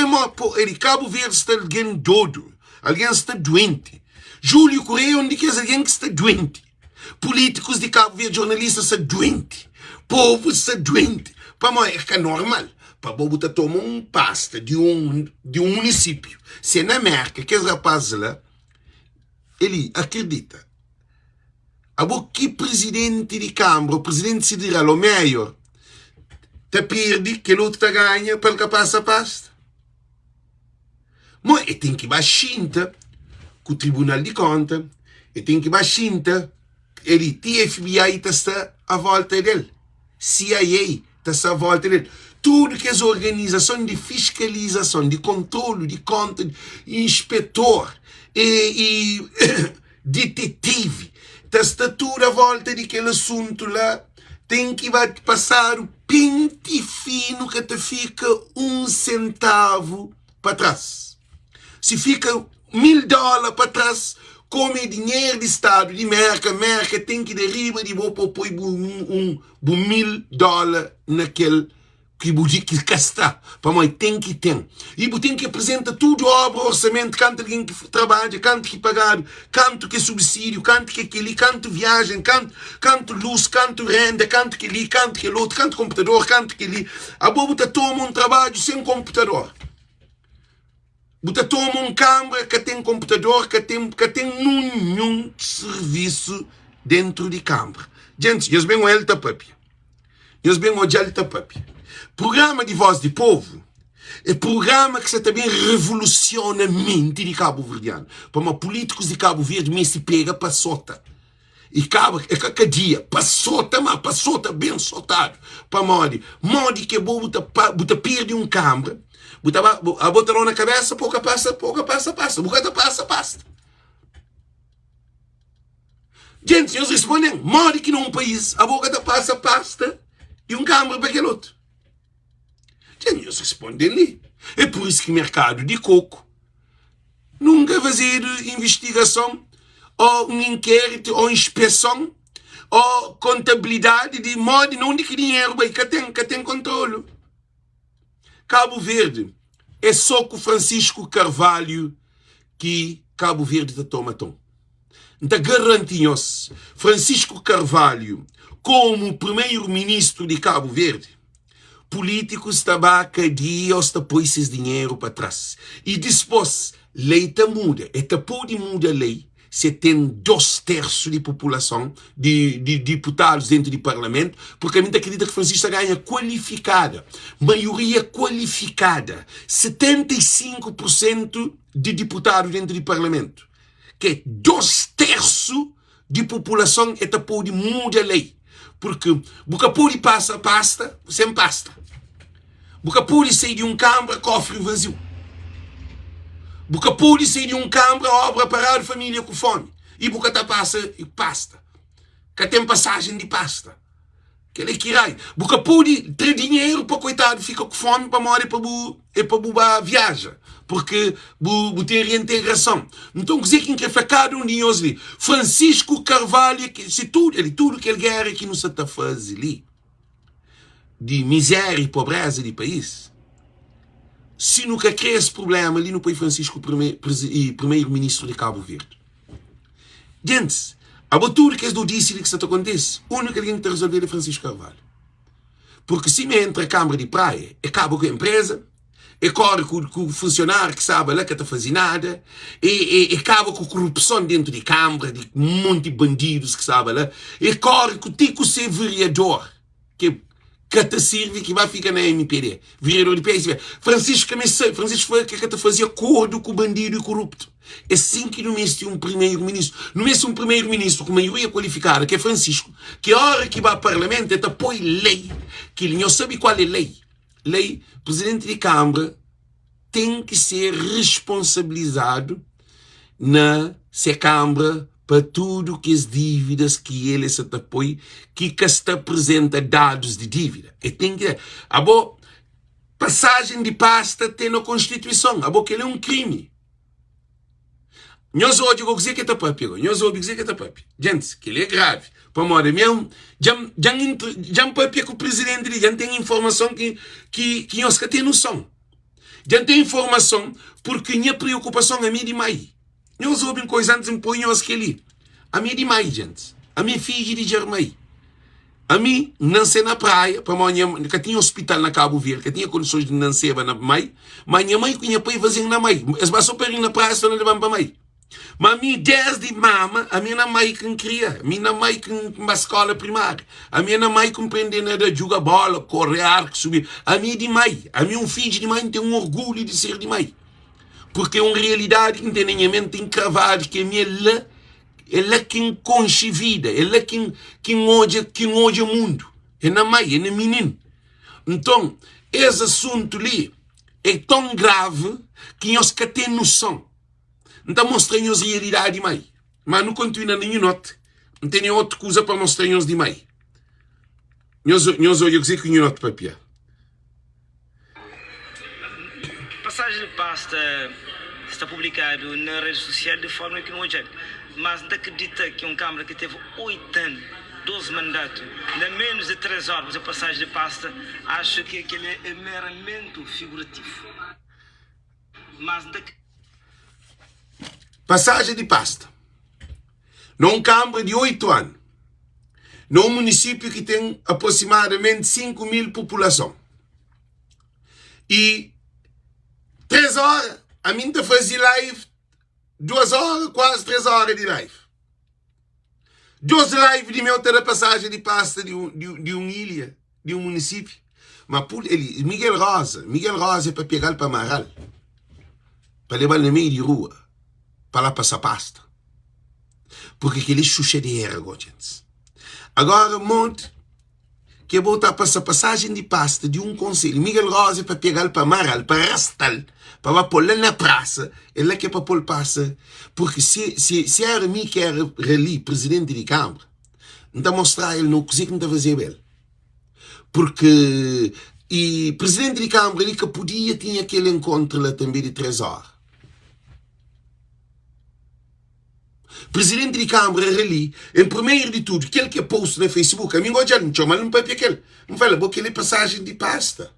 ele Cabo Verde está alguém doido, alguém está doente. Júlio Correia onde que é alguém que está doente. Políticos de Cabo Verde, jornalistas estão doentes. Povo está doente. Para mim é que é normal. Para bobo tá tomar um pasta de um município. Se é na América que esse rapaz lá, ele acredita. Que presidente de Câmara, o presidente federal, o maior, te perde que o outro te ganha para que passa a pasta. Mas tem que baixinta com o Tribunal de Contas, tem que baixinta, ele TFBI está à volta dele, CIA está à volta dele. Tudo que as organizações de fiscalização, de controle, de conta, inspetor e detetive, está tudo à volta daquele assunto lá. Tem que vai passar o pente fino que te fica 1 centavo para trás. Se fica $1.000 para trás, como é dinheiro de Estado, de merca tem que derribar de boa para pôr $1.000 naquele que está. Para mim, tem que ter. E tem que apresentar tudo, obra, orçamento, quanto alguém que trabalha, quanto que pagar, quanto que subsídio, quanto que aquele, quanto viagem, quanto luz, quanto renda, quanto que ali, quanto que outro, quanto computador, quanto que ali. A boa toma um trabalho sem computador. Você toma um câmara que tem computador, que tem nenhum serviço dentro de câmara. Gente, nós bem o Elta Papi. Nós bem o Jalta Papi. Programa de Voz de Povo é programa que também revoluciona a mente de Cabo Verdeano. Para políticos de Cabo Verde, me se pega para sota. E acaba, cada dia, passou bem soltado. Para Modi que é bom, buta perde um câmara, a botar na cabeça, pouca passa, bocata passa. Gente, eles respondem, Modi que num país, a bocata pasta, e um câmara para aquele outro. Gente, eles respondem ali. É por isso que o mercado de coco nunca fazer investigação, ou um inquérito, ou inspeção, ou contabilidade de modo não de que dinheiro, que tem controle. Cabo Verde é só com Francisco Carvalho que Cabo Verde está tomatão. Então garantimos Francisco Carvalho como primeiro-ministro de Cabo Verde. Políticos cada dia põem esse dinheiro para trás. E depois, lei muda. E pode mudar a lei se tem 2/3 de população, de deputados dentro do parlamento, porque a gente acredita que Francisco ganha qualificada. Maioria qualificada. 75% de deputados dentro do parlamento. Que é 2/3 de população e pode mudar a lei. Porque boca pode pasta, sem pasta. Boca pode sair de um câmara, cofre vazio. Boca pode sair de um câmara, obra parada, família com fome. E boca passa e pasta. Que tem passagem de pasta. Que ele quirai. Boca pode ter dinheiro para coitado, fica com fome para morar e para viaja. Porque tem reintegração. Então, dizer que é facado um dia ali. Francisco Carvalho, tudo que ele quer aqui no Santa Faz ali, de miséria e pobreza do país, se nunca cria esse problema ali no país Francisco primeiro-ministro de Cabo Verde. Gente, a tudo que eu disse que isso acontece, o único que tem que resolver é Francisco Carvalho. Porque se me entra a Câmara de Praia, acaba com a empresa, e corre com o funcionário que sabe lá que está fazendo nada, e acaba com a corrupção dentro de Câmara, de um monte de bandidos que sabe lá, e corre com o tico ser vereador, que te serve que vai ficar na MPD, vereador de PS. Francisco foi que fazia acordo com o bandido e corrupto. É assim que não mexe um primeiro-ministro. Não mexe um primeiro-ministro com maioria qualificada, que é Francisco, que a hora que vai ao Parlamento, ele põe lei, que ele não sabe qual é a lei. Lei, presidente de Câmara tem que ser responsabilizado na sua Câmara para tudo que as dívidas que ele se apoia, que está apresenta dados de dívida. E tem que a boa passagem de pasta tem na Constituição, a boa que ele é um crime. Nós hoje vou dizer que está papi, gente, que ele é grave. Para morar mesmo, já papi com o presidente, já tem informação que nós que tem noção. Já tem informação porque minha preocupação é minha demais. Nós ouvimos coisas antes de pôr nós que ali. A minha demais, gente. A minha filha de Germay. A mim, nasci na praia, para manhã, que tinha hospital na Cabo Verde, que tinha condições de nascer na mãe, mas minha mãe conhecia pai fazendo na mãe. Eles passam para ir na praia, só não levam para mãe. Mas a minha desde mama, a minha mãe que cria, a minha mãe que uma escola primária, a minha mãe que aprende a jogar bola, correr, arco, subir. A minha de mãe, a minha filho de mãe tem um orgulho de ser de mãe. Porque é uma realidade que tem na minha mente encravada, que a minha é lá quem conche vida, é lá quem odia o mundo. É na mãe, é na menina. Então, esse assunto ali é tão grave que nós que temos noção. Então mostra-nos a realidade de mãe. Mas não continua nenhum note. Não tem nenhuma outra coisa para mostrar-nos de mãe. Nós olhamos dizer que nenhum note para piar. Passagem de pasta está publicado na rede social de forma que não é. Mas não acredita que um Câmara que teve 8 anos, 12 mandatos, em menos de 3 horas a passagem de pasta, acho que aquele é meramente figurativo. Mas não passagem de pasta. Num Câmara de 8 anos. Num município que tem aproximadamente 5.000 população. E 3 horas, a mim te fazia live, 2 horas, quase 3 horas de live. 2 lives de meu ter a passagem de pasta de uma ilha, de um município. Mas ele, Miguel Rosa é para pegar para Amaral. Para levar no meio de rua. Para lá passar pasta. Porque aquele xuxa de era, gente. Agora, monte que voltar para essa passagem de pasta de um conselho. Miguel Rosa para pegar para Amaral, para arrastar, para pôr lá na praça. Ele é que é para pôr passa. Porque se era mim que era ali, presidente de Câmara, não mostrar ele não consegue não fazer bem. Porque e presidente de Câmara ali que podia tinha aquele encontro lá também de 3 horas. Presidente de Câmara ali, em primeiro de tudo, aquele que é posto no Facebook, a mim gosta de chamar um papel aquele. Não fala, porque ele é passagem de pasta.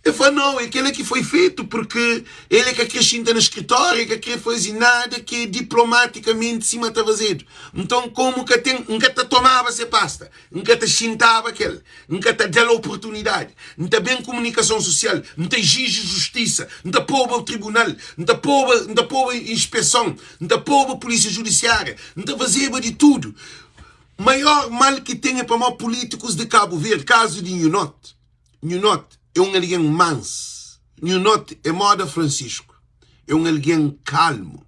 Eu falo, não, é aquele que foi feito porque ele é que acrescenta no escritório, que quer fazer nada que diplomaticamente cima está fazendo. Então, como que nunca te tomava essa pasta, nunca te xintava aquele, nunca te dava oportunidade, não te bem comunicação social, não te exige justiça, não te poupa o tribunal, não te poupa inspeção, não te poupa polícia judiciária, não te fazia de tudo. O maior mal que tem é para nós políticos de Cabo Verde, caso de Nunot. É um alguém manso. Nunot é moda Francisco. É um alguém calmo.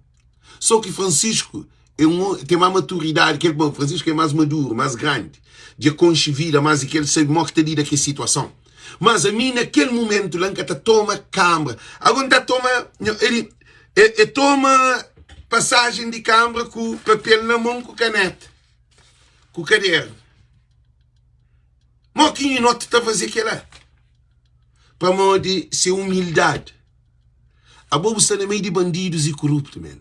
Só que Francisco tem uma maturidade. Francisco é mais maduro, mais grande. De conchivida, mas que ele sabe mais que lida com a situação. Mas a mim, naquele momento, lá que toma câmara. Agora toma. Ele toma passagem de câmara com papel na mão, com caneta. Com caderno. Mas que Nunot está a fazer aquilo lá? Para modo de ser humildade. A bobo está no meio de bandidos e corruptos, man.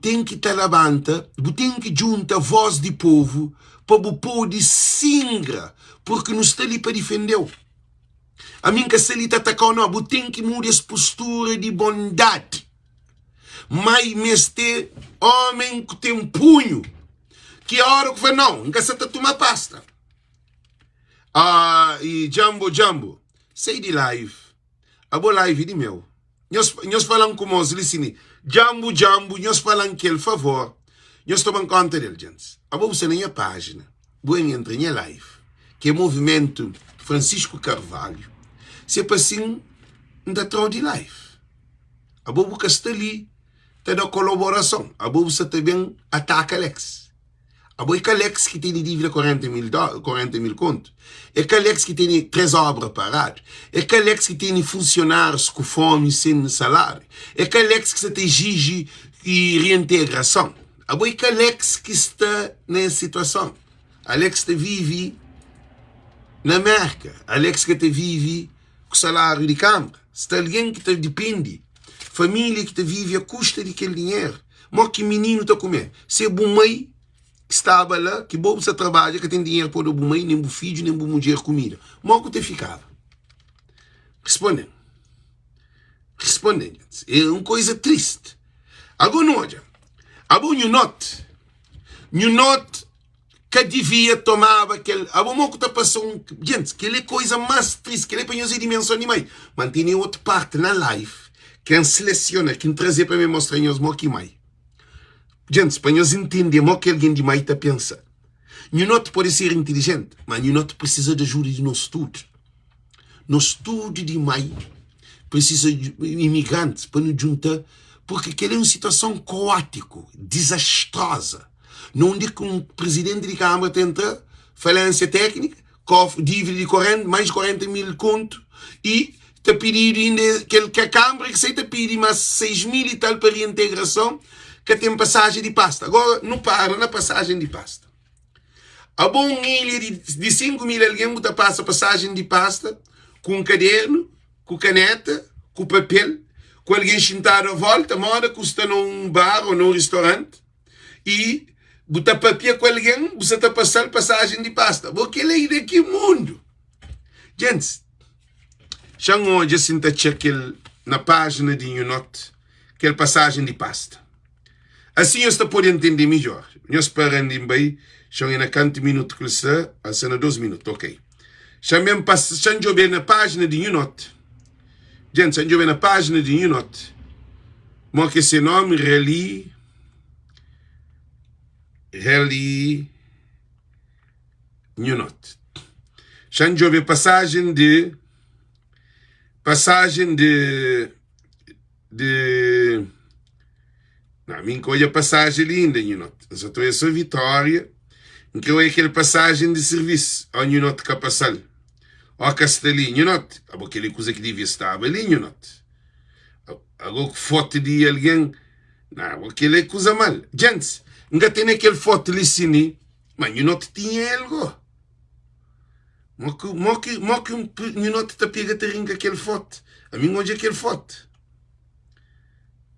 Tem que te levanta, tem que junta a voz do povo para o povo de singra, porque não está ali para defender. A mim que se ele está atacando, não, tem que mudar essa postura de bondade. Mas este homem que tem um punho, que a hora que vai, não se está tomar pasta. E Jambo. Sei de live. A boa live de meu. Nós falamos com os listening. Jambo, nós falamos que ele favor. Nós tomamos conta dele, gente. A boa você nem a página. Boa entra em live. Que é movimento Francisco Carvalho. Se é para assim, ainda troca de live. A boa que está ali, está da colaboração. A boa você também ataca Alex. A boa que Alex que tem de dívida 40 mil conto. É que Alex que tem 3 obras paradas. É que Alex que tem funcionários com fome sem salário. É que Alex que te exige reintegração. A boa que Alex que está nessa situação. Alex que vive na América. Alex que te vive com salário de câmara. Está alguém que te depende. Família que te vive a custa daquele dinheiro. Mas que menino está a comer. Se é bom mãe que estava lá, que bom você trabalha, que tem dinheiro para o mãe, nem o filho, nem o mulher comida. Mal que te ficava. Respondendo. É uma coisa triste. Agora não olha. Agora Nunot que devia tomar aquele. Agora mal que te passou gente, que é coisa mais triste, que é para nós a dimensão de mais. Mas tem outra parte na live, que seleciona, que trazer para me mostrar nós mal que mais. Gente, para nós entendermos o que alguém de mais está pensando. Nunot pode ser inteligente, mas Nunot precisa de ajuda de nós tudo. Nós tudo de mais precisa de imigrantes para nos juntar, porque aquela é uma situação caótica, desastrosa. Não digo que um presidente de Câmara tenta falência técnica, dívida de mais de 40 mil conto, e está pedindo ainda que a Câmara que aceita pedir mais 6 mil e tal para reintegração, que tem passagem de pasta. Agora, não para na passagem de pasta. A bom ilha de 5 mil alguém que passa passagem de pasta com um caderno, com caneta, com papel, com alguém sentado à volta, moda custa num bar ou num restaurante, e botar papel com alguém, você está passando passagem de pasta. Porque ele é daqui mundo. Gente, já hoje assim está na página de Nunot, aquela passagem de pasta. Assim você pode entender melhor. Nós paramos bem, já na quantos minutos que está, assim na 12 minutos, ok. Já mesmo já bem na página de Nunot. Gente, já bem na página de Nunot. Mas que esse nome, Reli Nunot. Já bem passagem de Não, mim coisa passagem linda, eu só estou a sua vitória, que é aquele passagem de serviço, ao Nhinot que passar, ao Castelinho, Nhinot, aquele coisa que devia estar ali, Nhinot. Agora que foto de alguém, não, aquele é coisa mal. Gente, nunca tem aquele foto ali, sim, mas Nhinot tinha algo. Mo que Nhinot está pegando a ringa aquele foto. A mim hoje é aquele foto.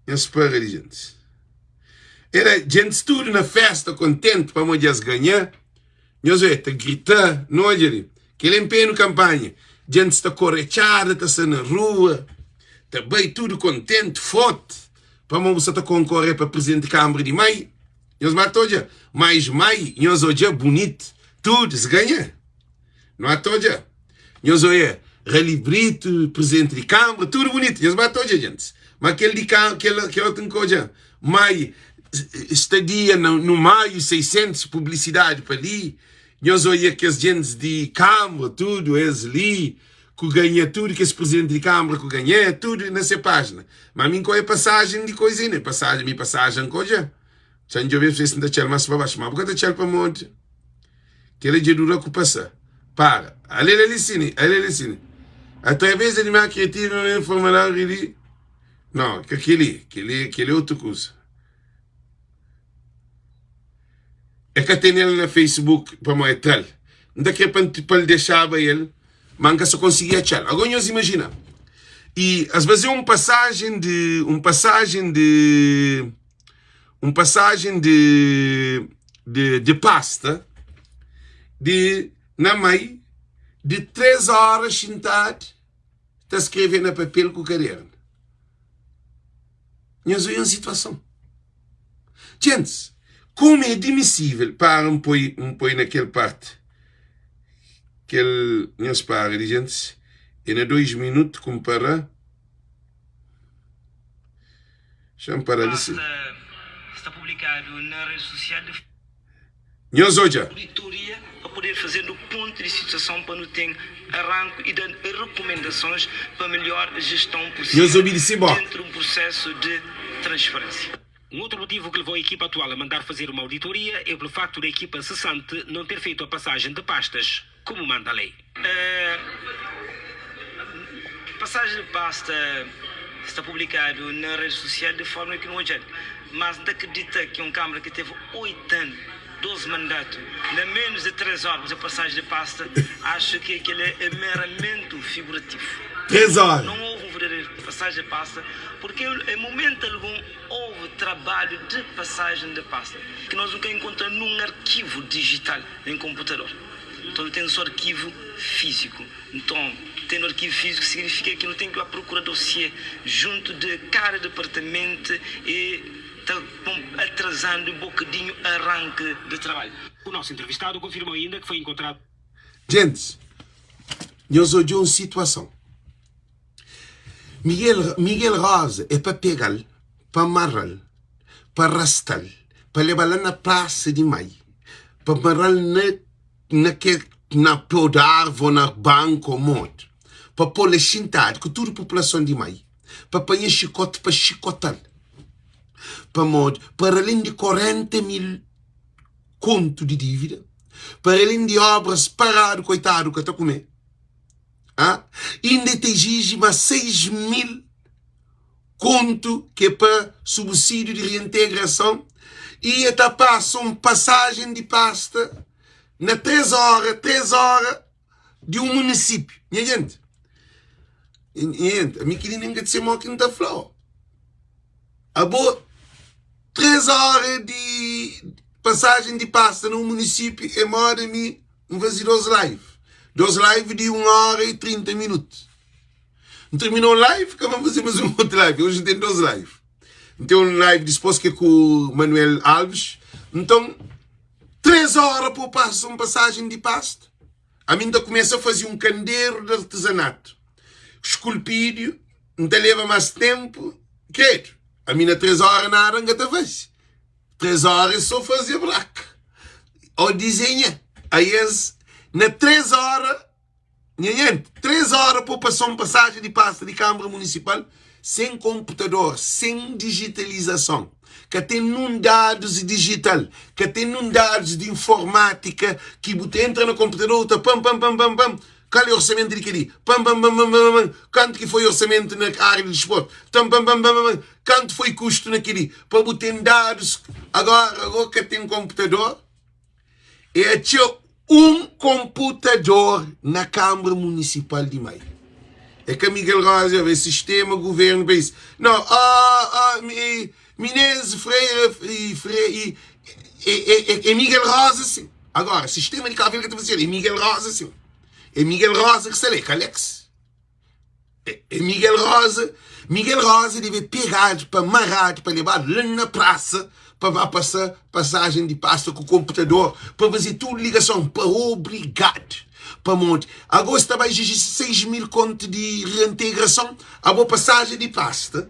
Eu espero ali, gente. Era gente tudo na festa, contente para nós ganhar. Nós está gritar, não olha ali. Que ele empenha campanha. Gente está correchada, está na rua. Está bem tudo contente, foto. Para nós estar concorrer para presidente da Câmara de Maio. Nós matou já. Mais Maio, nós hoje é bonito. Tudo se ganha. Não é toda. Nós hoje relibrito, presidente de Câmara, tudo bonito. Nós matou já, gente. Mas aquele de Câmara, aquele outro coisa. Maio. Estadia no Maio, 600 publicidade para ali. Nós olhamos que as gentes de Câmara, tudo, eles ali, que ganha tudo, que esse presidente de Câmara que ganha, tudo nessa página. Mas a mim qual é a passagem de coisinha? Passagem, coisa. Já não vi se não está mais para baixo, mas porque está para monte. Que ele é dura que passa. Para. Ali sim. Através de uma criativa, um formulário ali. Não, aquele é outra coisa. É que tem ele no Facebook para mostrar. Não é que para deixar ele, mas só conseguia achar. Agora nós imaginamos. E às vezes uma passagem de pasta na mãe de 3 horas sentado está escrevendo no papel com o caderno. Nós vemos uma situação. Gente, como é admissível para põe naquela parte que ele nos para, gente, e na 2 minutos compara. Chama para ali. Está publicado na rede social de nós hoje. auditoria para poder fazer do ponto de situação para não ter arranco e dar recomendações para melhor gestão possível dentro de um processo de transparência. Um outro motivo que levou a equipa atual a mandar fazer uma auditoria é pelo facto da equipa cessante não ter feito a passagem de pastas, como manda a lei. Passagem de pasta está publicado na rede social de forma que não é, mas não acredita que uma Câmara que teve 8 anos, 12 mandatos, na menos de 3 horas a passagem de pasta, acho que aquele é meramente figurativo. 3 horas. Não houve um verdadeiro passagem de pasta, porque em momento algum houve trabalho de passagem de pasta, que nós nunca encontramos num arquivo digital em computador. Então tem só arquivo físico. Então, tendo arquivo físico significa que não tem que ir à procura dossiê junto de cada departamento e está atrasando um bocadinho o arranque de trabalho. O nosso entrevistado confirmou ainda que foi encontrado. Gente, nós olhamos uma situação. Miguel Rosa é para pegá-lo, para amarrá-lo, para arrastá-lo, para levá-lo na praça de Maio, para amarrá-lo na pé da árvore, na banco ou moto, para pôr-lhe sentado com toda a população de Maio, para apanhar chicote para chicotá-lo, para além de 40 mil conto de dívida, para além de obras paradas, coitado, que está a comer. Ainda te exige mais 6 mil conto que é para subsídio de reintegração e até passa uma passagem de pasta na 3 horas de um município. Minha gente, a minha querida nunca te chamou aqui no da Flor. A boa 3 horas de passagem de pasta num município é mora me fazer 2 lives. 2 lives de 1 hora e 30 minutos. Não terminou a live, vamos fazer mais uma outra live. Hoje tem 2 lives. Tem um live disposto que é com o Manuel Alves. Então, 3 horas para passar uma passagem de pasta. A mim ainda começa a fazer um candeeiro de artesanato. Esculpídio, ainda leva mais tempo. Quero. A mim na 3 horas na aranga da vez. 3 horas só fazia black. Ou desenha. Aí na 3 horas, 3 horas para passar uma passagem de pasta de Câmara Municipal, sem computador, sem digitalização, que tem num dados digital, que tem num dados de informática, que você entra no computador, tá, pam, pam, pam, pam, pam, qual é o orçamento daquele? Pam, pam, pam, pam, pam, pam, quanto que foi o orçamento na área de desporto? Pam, pam, pam, pam, pam, quanto foi custo naquele? Para você ter dados, agora que tem um computador, tinha um computador na Câmara Municipal de Maio. É que Miguel Rosa, o sistema, governo, país. Não, Menezes, Freire e Miguel Rosa, sim. Agora, sistema de Cabo Verde que está fazendo, é Miguel Rosa, sim. É Miguel Rosa que se lê, Alex. É Miguel Rosa. Miguel Rosa deve pegar, para amarrar, para levar lá na praça, para passar passagem de pasta com o computador, para fazer tudo ligação, para obrigar. Para monte. Agora está a exigir 6.000 contos de reintegração, a boa passagem de pasta.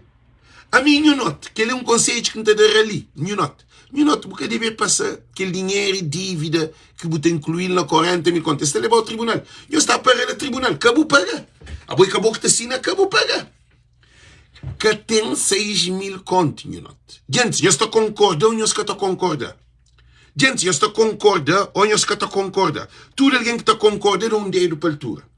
A mim, eu noto que ele é um conceito que não está a dar ali. Eu noto porque deve passar aquele dinheiro e dívida que você incluir na 40.000 contos. Você leva ao tribunal. Eu estou a pagar no tribunal. Acabou pagar. Acabou que te assina, acabou pagar. Que tem 6.000 contos, eu noto. Gente, eu estou concordando, eu estou concordando. Gente, eu estou concordando ou eu estou concordando. Tudo alguém que está concordando é um dedo para a altura.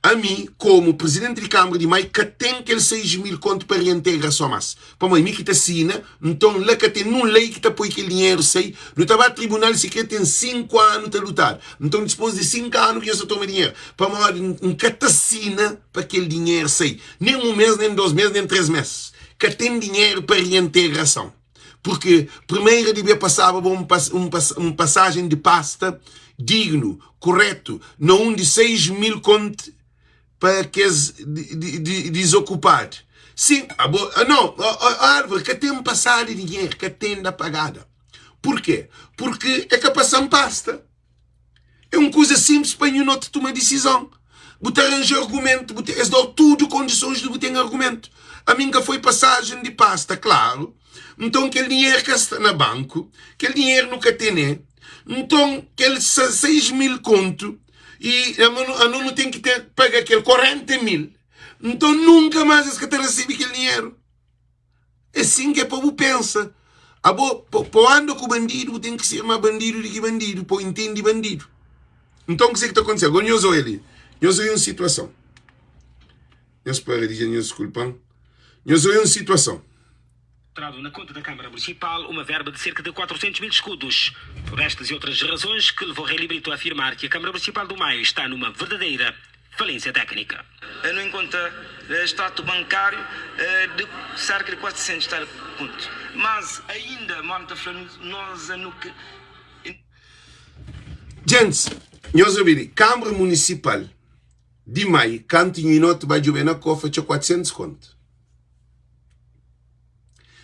A mim, como presidente de Câmara de Maio, que tem aqueles 6.000 contos para reintegração mais. Para mim, que te assina, então lá que tem uma lei que te põe aquele dinheiro, sei, no trabalho tribunal, se que tem 5 anos para lutar. Então, depois de 5 anos, que eu só toma dinheiro. Para mim, que te assina para aquele dinheiro, sei. Nem 1 mês, nem 2 meses, nem 3 meses. Que tem dinheiro para reintegração. Porque primeiro devia passar uma passagem de pasta digno, correto, não de 6.000 contos para aqueles desocupados. Sim, não, a árvore que tem passado de dinheiro, que tem da pagada. Por quê? Porque é que passam pasta. É uma coisa simples para não tomar decisão. Você arranja argumento, você dá tudo condições de você ter argumento. A minha foi passagem de pasta, claro. Então, aquele dinheiro que está no banco, aquele dinheiro nunca tem, então, aqueles 6.000 contos, e a não tem que pagar aquele 40.000, então nunca mais é que te recebe aquele dinheiro. É assim que é para você pensa. Para andar com bandido, tem que ser mais bandido do que bandido, para entender bandido. Então, o que está acontecendo? Agora, eu sou ele. Eu sou em uma situação. Eu espero dizer, desculpa. Eu sou em uma situação. Na conta da Câmara Municipal uma verba de cerca de 400.000 escudos. Por estas e outras razões que levou Rei Brito a afirmar que a Câmara Municipal do Maio está numa verdadeira falência técnica. Não encontra extrato bancário de cerca de 400 contos. Mas ainda, nós no que... Gente, nós ouvimos, Câmara Municipal de Maio, cantinho e nota vai jogar na cofre, tinha 400 contos.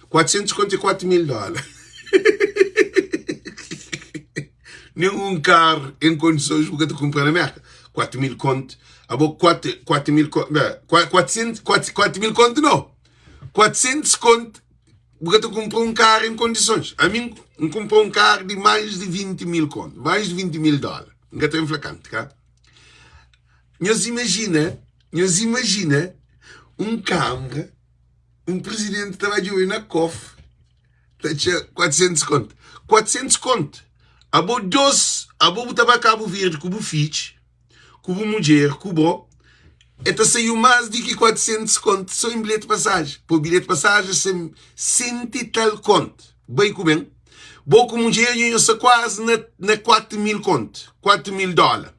400 conto é $4.000. Nenhum carro em condições de comprar na merda. 4.000 conto. 4.000 conto. 4.000 conto não. 400 conto. Você comprar um carro em condições. A mim, comprou um carro de mais de 20.000 conto. Mais de $20.000. Não estou inflacante, cá. Nós imagina um câmara. Um presidente estava a jogar na COF, tinha 400 conto. 400 conto. A boa estava a Cabo Verde, com o Fitch, com a mulher, com o bro. Então saiu mais do que 400 conto, só em bilhete de passagem. Por bilhete de passagem, 100 e tal conto. Bem com bem. Boa com a mulher, eu sou quase na 4.000 conto. $4.000.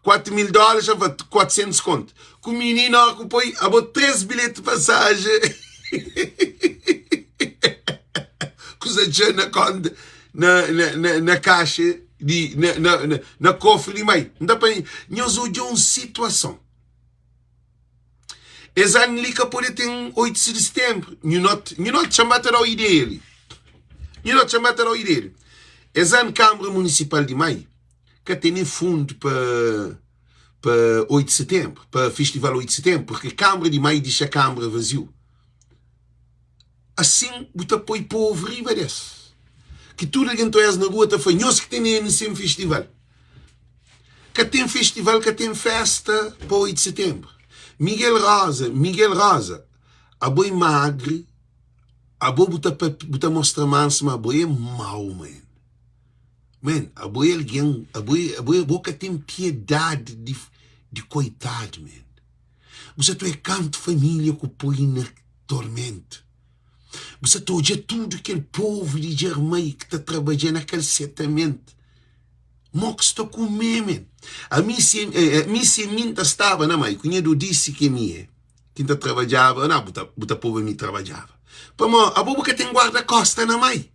$4.000 já vai 400 conto. Com o menino ocupou a 13 bilhetes de passagem. Coisa de na caixa, na cofre de meio. Não dá para. Nós hoje uma situação. Esse ano ali que pode ter 8 de setembro. Não chamar a ideia ali. Não chamar a ideia. Esse ano Câmara Municipal de Maio que tem fundo para 8 de setembro, para Festival 8 de setembro, porque a Câmara de Maio deixa a Câmara vazio. Assim, você põe povo riba desse. Que tudo alguém que na rua está foi nós que tem nesse festival. Que tem festival, que tem festa para 8 de setembro. Miguel Rosa, a boi magre, a boi buta mostra manso, mas a boi é mau, man. Man, a boi é alguém, a boca tem piedade de coitado, man. Você tu é canto família que põe na tormento. Você tu hoje tudo aquele povo de Germânia que está trabalhando naquele setamento. Mox estou com meme. A mim se minta estava na mãe, cunhado disse que minha. Quem trabalhava, não, buta povo me trabalhava. Pamo, a boca tem guarda-costa na mãe.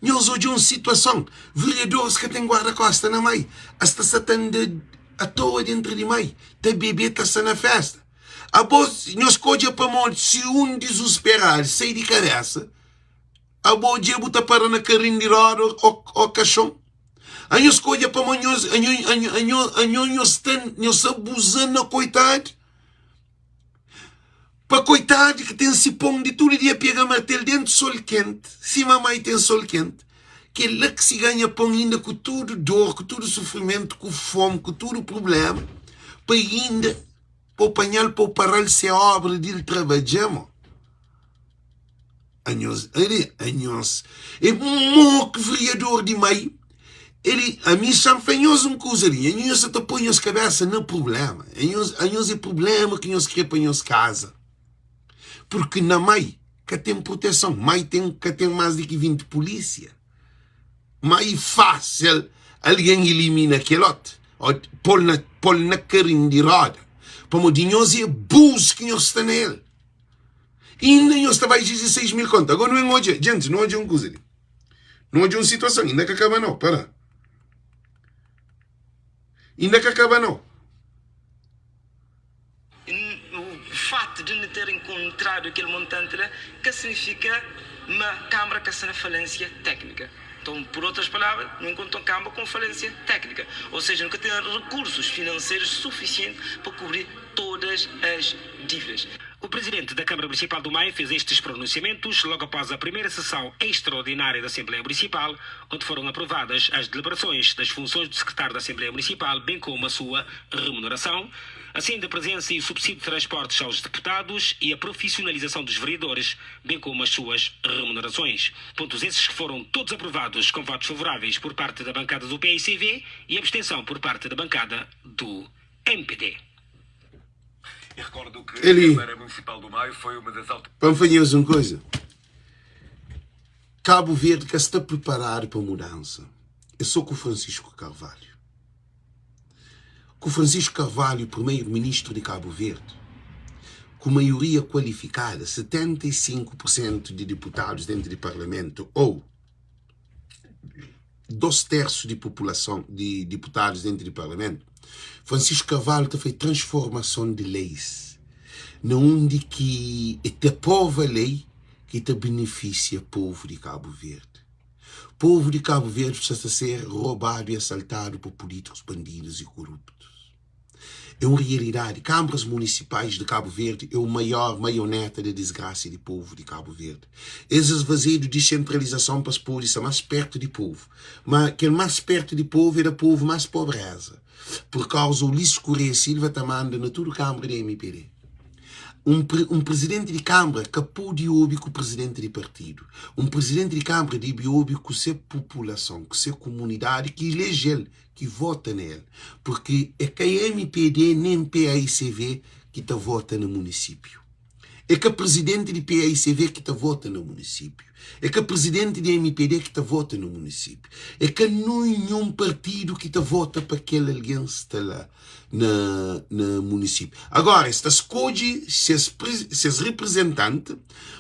Nós hoje uma situação, vereadores que tem guarda-costa na mãe. Hasta se atende à toa dentro de mãe. Te bebê está na festa. A voz, nós coja para morrer, se um desesperar, sai de cabeça, a boa dia buta para na carrinha de roda ou caixão. A nós coja para morrer, nós abusando, coitado. Para coitado que tem cipão de tudo dia pega martelo dentro do sol quente. Se mamãe tem sol quente. Que é lá que se ganha pão ainda com tudo dor, com tudo sofrimento, com fome, com tudo problema. Para ainda, para apanhar, para parar se a obra de trabalhamos. Anhos. É um que vereador de meio. Ele, a mim, chanfanhoso um coisarinho. Anhos até põe as cabeças no problema. Anhos é problema que nós queremos casa. Porque na mãe que tem proteção, mãe que tem mais de 20 polícia. Mãe fácil, alguém elimina aquele lote. Pôr na carrinha de roda. Para o nós é bus que nós está nele. E ainda nós está mais 16 mil contas. Agora não é hoje, gente, não é uma coisa. Não é uma situação, ainda que acaba não, para. Ainda que acaba não. O fato de não ter encontrado aquele montante, que significa uma Câmara que está na falência técnica. Então, por outras palavras, não encontra uma Câmara com falência técnica. Ou seja, nunca tem recursos financeiros suficientes para cobrir todas as dívidas. O presidente da Câmara Municipal do Maio fez estes pronunciamentos logo após a primeira sessão extraordinária da Assembleia Municipal, onde foram aprovadas as deliberações das funções do secretário da Assembleia Municipal, bem como a sua remuneração, assim da presença e subsídio de transportes aos deputados e a profissionalização dos vereadores, bem como as suas remunerações. Pontos esses que foram todos aprovados com votos favoráveis por parte da bancada do PICV e abstenção por parte da bancada do MPD. E recordo que Ele... a Câmara Municipal do Maio foi uma das altas... Vamos fazer uma coisa. Cabo Verde que está preparado para a mudança. Eu sou com o Francisco Carvalho. Com o Francisco Carvalho, primeiro-ministro de Cabo Verde, com maioria qualificada, 75% de deputados dentro do Parlamento, ou 2/3 de população de deputados dentro do Parlamento, Francisco Carvalho tem feito transformação de leis, onde que é a povo lei que te beneficia o povo de Cabo Verde. O povo de Cabo Verde precisa ser roubado e assaltado por políticos, bandidos e corruptos. É uma realidade. Câmaras municipais de Cabo Verde é o maior maioneta da desgraça do povo de Cabo Verde. Esse esvazio de descentralização para as polícias mais perto do povo. Mas que mais perto do povo é o povo mais pobreza. Por causa do Ulisses Correia Silva está mandando na toda a Câmara da MPD. Um presidente de Câmara que pode ouvir com o presidente de partido. Um presidente de Câmara de ouvir com a sua população, com a sua comunidade que elege ele, que vota nele. Porque é que a MPD nem PAICV que está vota no município. É que a presidente de PAICV que está vota no município. É que a presidente da MPD que está vota no município. É que não há nenhum partido que está vota para aquele alguém está lá no município. Agora, estas escolhe seus representantes,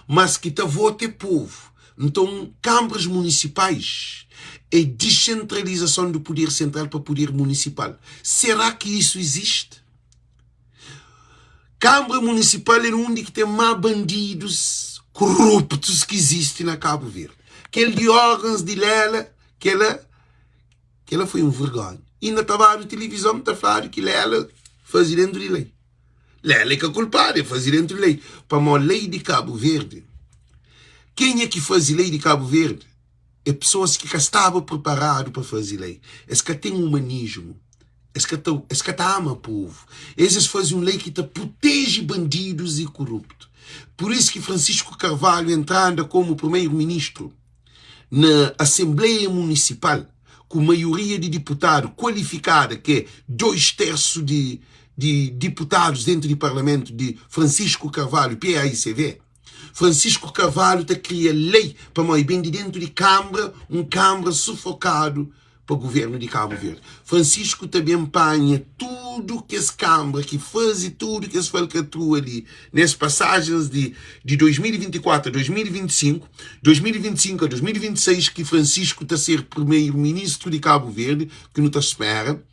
mas que está vota é povo. Então, câmaras municipais é descentralização do poder central para o poder municipal. Será que isso existe? Câmara Municipal é onde que tem mais bandidos corruptos que existem na Cabo Verde. Aquele de órgãos de Lela, que ela foi um vergonha. Ainda estava na televisão, está falando que Lela fazia dentro de lei. Lela é que é culpada, fazia dentro de lei. Para uma lei de Cabo Verde. Quem é que faz lei de Cabo Verde? É pessoas que estavam preparadas para fazer lei. É que tem humanismo. esse que tá ama povo. Esses fazem uma lei que protege bandidos e corruptos. Por isso que Francisco Carvalho entrando como primeiro-ministro na Assembleia Municipal, com maioria de deputados qualificada, que é 2/3 de deputados dentro do Parlamento de Francisco Carvalho, PAICV. Francisco Carvalho cria lei para mais bem de dentro de Câmara, Câmara sufocado para o governo de Cabo Verde. Francisco também empanha tudo que esse Câmara, que faz tudo que esse falcatrua ali, nas passagens de 2024 a 2025, 2025 a 2026, que Francisco está a ser primeiro-ministro de Cabo Verde, que não está à espera.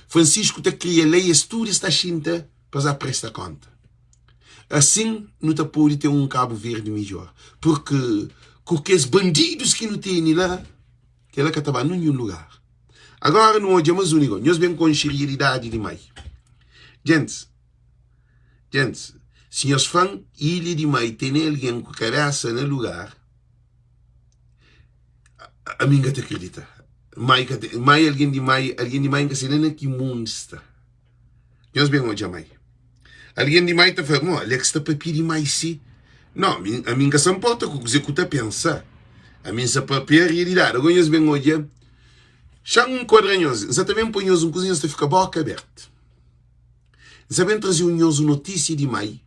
Francisco está a criar leis, tudo está chinta para prestar conta. Assim, não está pode ter Cabo Verde melhor. Porque os bandidos que não tem lá, que ela que estava em nenhum lugar. Agora, não é mais único. Nós vemos com seriedade demais. Gente, se nós fãs ilha demais tem alguém com cabeça no lugar, a mim não te acredita. Mais alguém demais que se não é que mundo está. Nós vemos hoje mais. Alguém demais está falando, olha que está papel demais sim. Não, a mim não se importa com o que você pensa. A mim se papel é realidade. Agora nós vemos hoje. Já quadranhoso, exatamente põe nós cozinha se fica boca aberta. Exatamente trazer nós notícia de mai.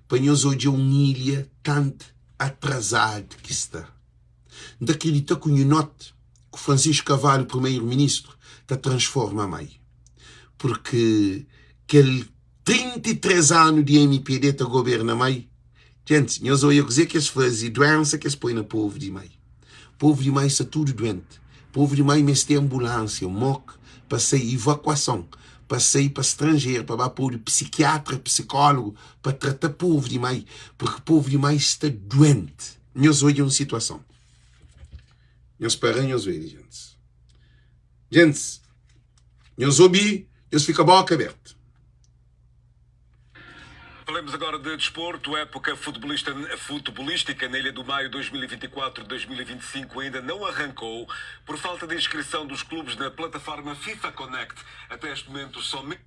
Põe nós hoje ilha tanto atrasada que está. Não acredita que o note que Francisco Carvalho, primeiro-ministro, está transforma mai. Porque aquele 33 anos de MPD está governa mai. Gente, nós ouvimos dizer que eles fazem doença que eles põem no povo de mai. O povo de mai está tudo doente. O povo de mai mestre ambulância, moc, passei evacuação, passei para estrangeiro, para pôr psiquiatra, psicólogo, para tratar o povo de mai, porque o povo de mai está doente. Nós olhamos uma situação. Nós paramos, gente. Gente, nós ouvimos, nós ficamos a boca aberta. Falemos agora de desporto. Época futebolística na Ilha do Maio 2024-2025 ainda não arrancou por falta de inscrição dos clubes na plataforma FIFA Connect. Até este momento somente...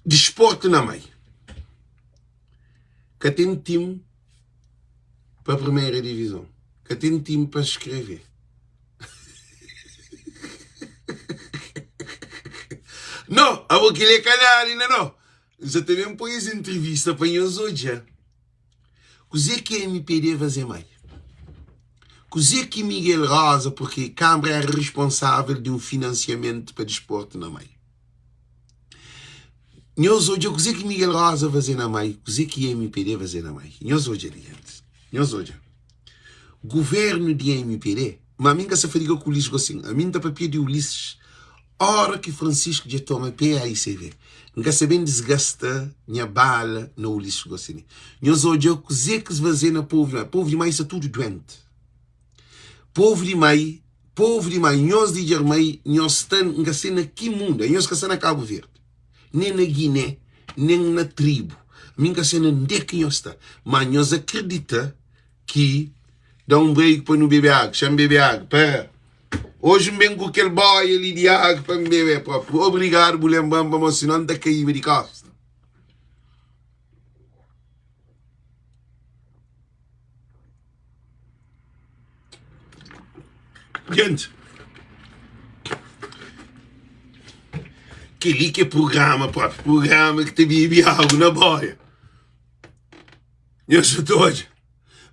Desporto na Maio. Que tem time para a primeira divisão. Que tem time para escrever. Não, a aquele canal ainda não. Já também põe essa entrevista para nós hoje. Così que a MPD vai fazer mais. Così que Miguel Rosa, porque a Câmara é responsável de financiamento para desporto na Maio. Nós hoje, così que Miguel Rosa vai fazer na Maio, così que a MPD vai fazer na Maio. Nós hoje, gente. Nós hoje. Governo de MPD, mas a mim que se fariga com o Ulisses assim, a mim está para pedir Ulisses. Hora que Francisco já toma PAICV, nunca se bem desgasta minha bala no Ulisses Gossini. Nós hoje o que se fazer na povo de mais está tudo doente. Povo de mais, nós de Germai, nós estamos na que mundo, nós estamos na Cabo Verde, nem na Guiné, nem na tribo, minha cena onde que nós está, mas nós acredita que dá break para não beber água, chama beber água, para. Hoje venho com aquele boy ali de água para me beber próprio. Obrigado, Bulembamba, mas senão não está caindo de costa. Gente, aquele que é programa próprio, programa que te bebe água na boia. Eu sou hoje.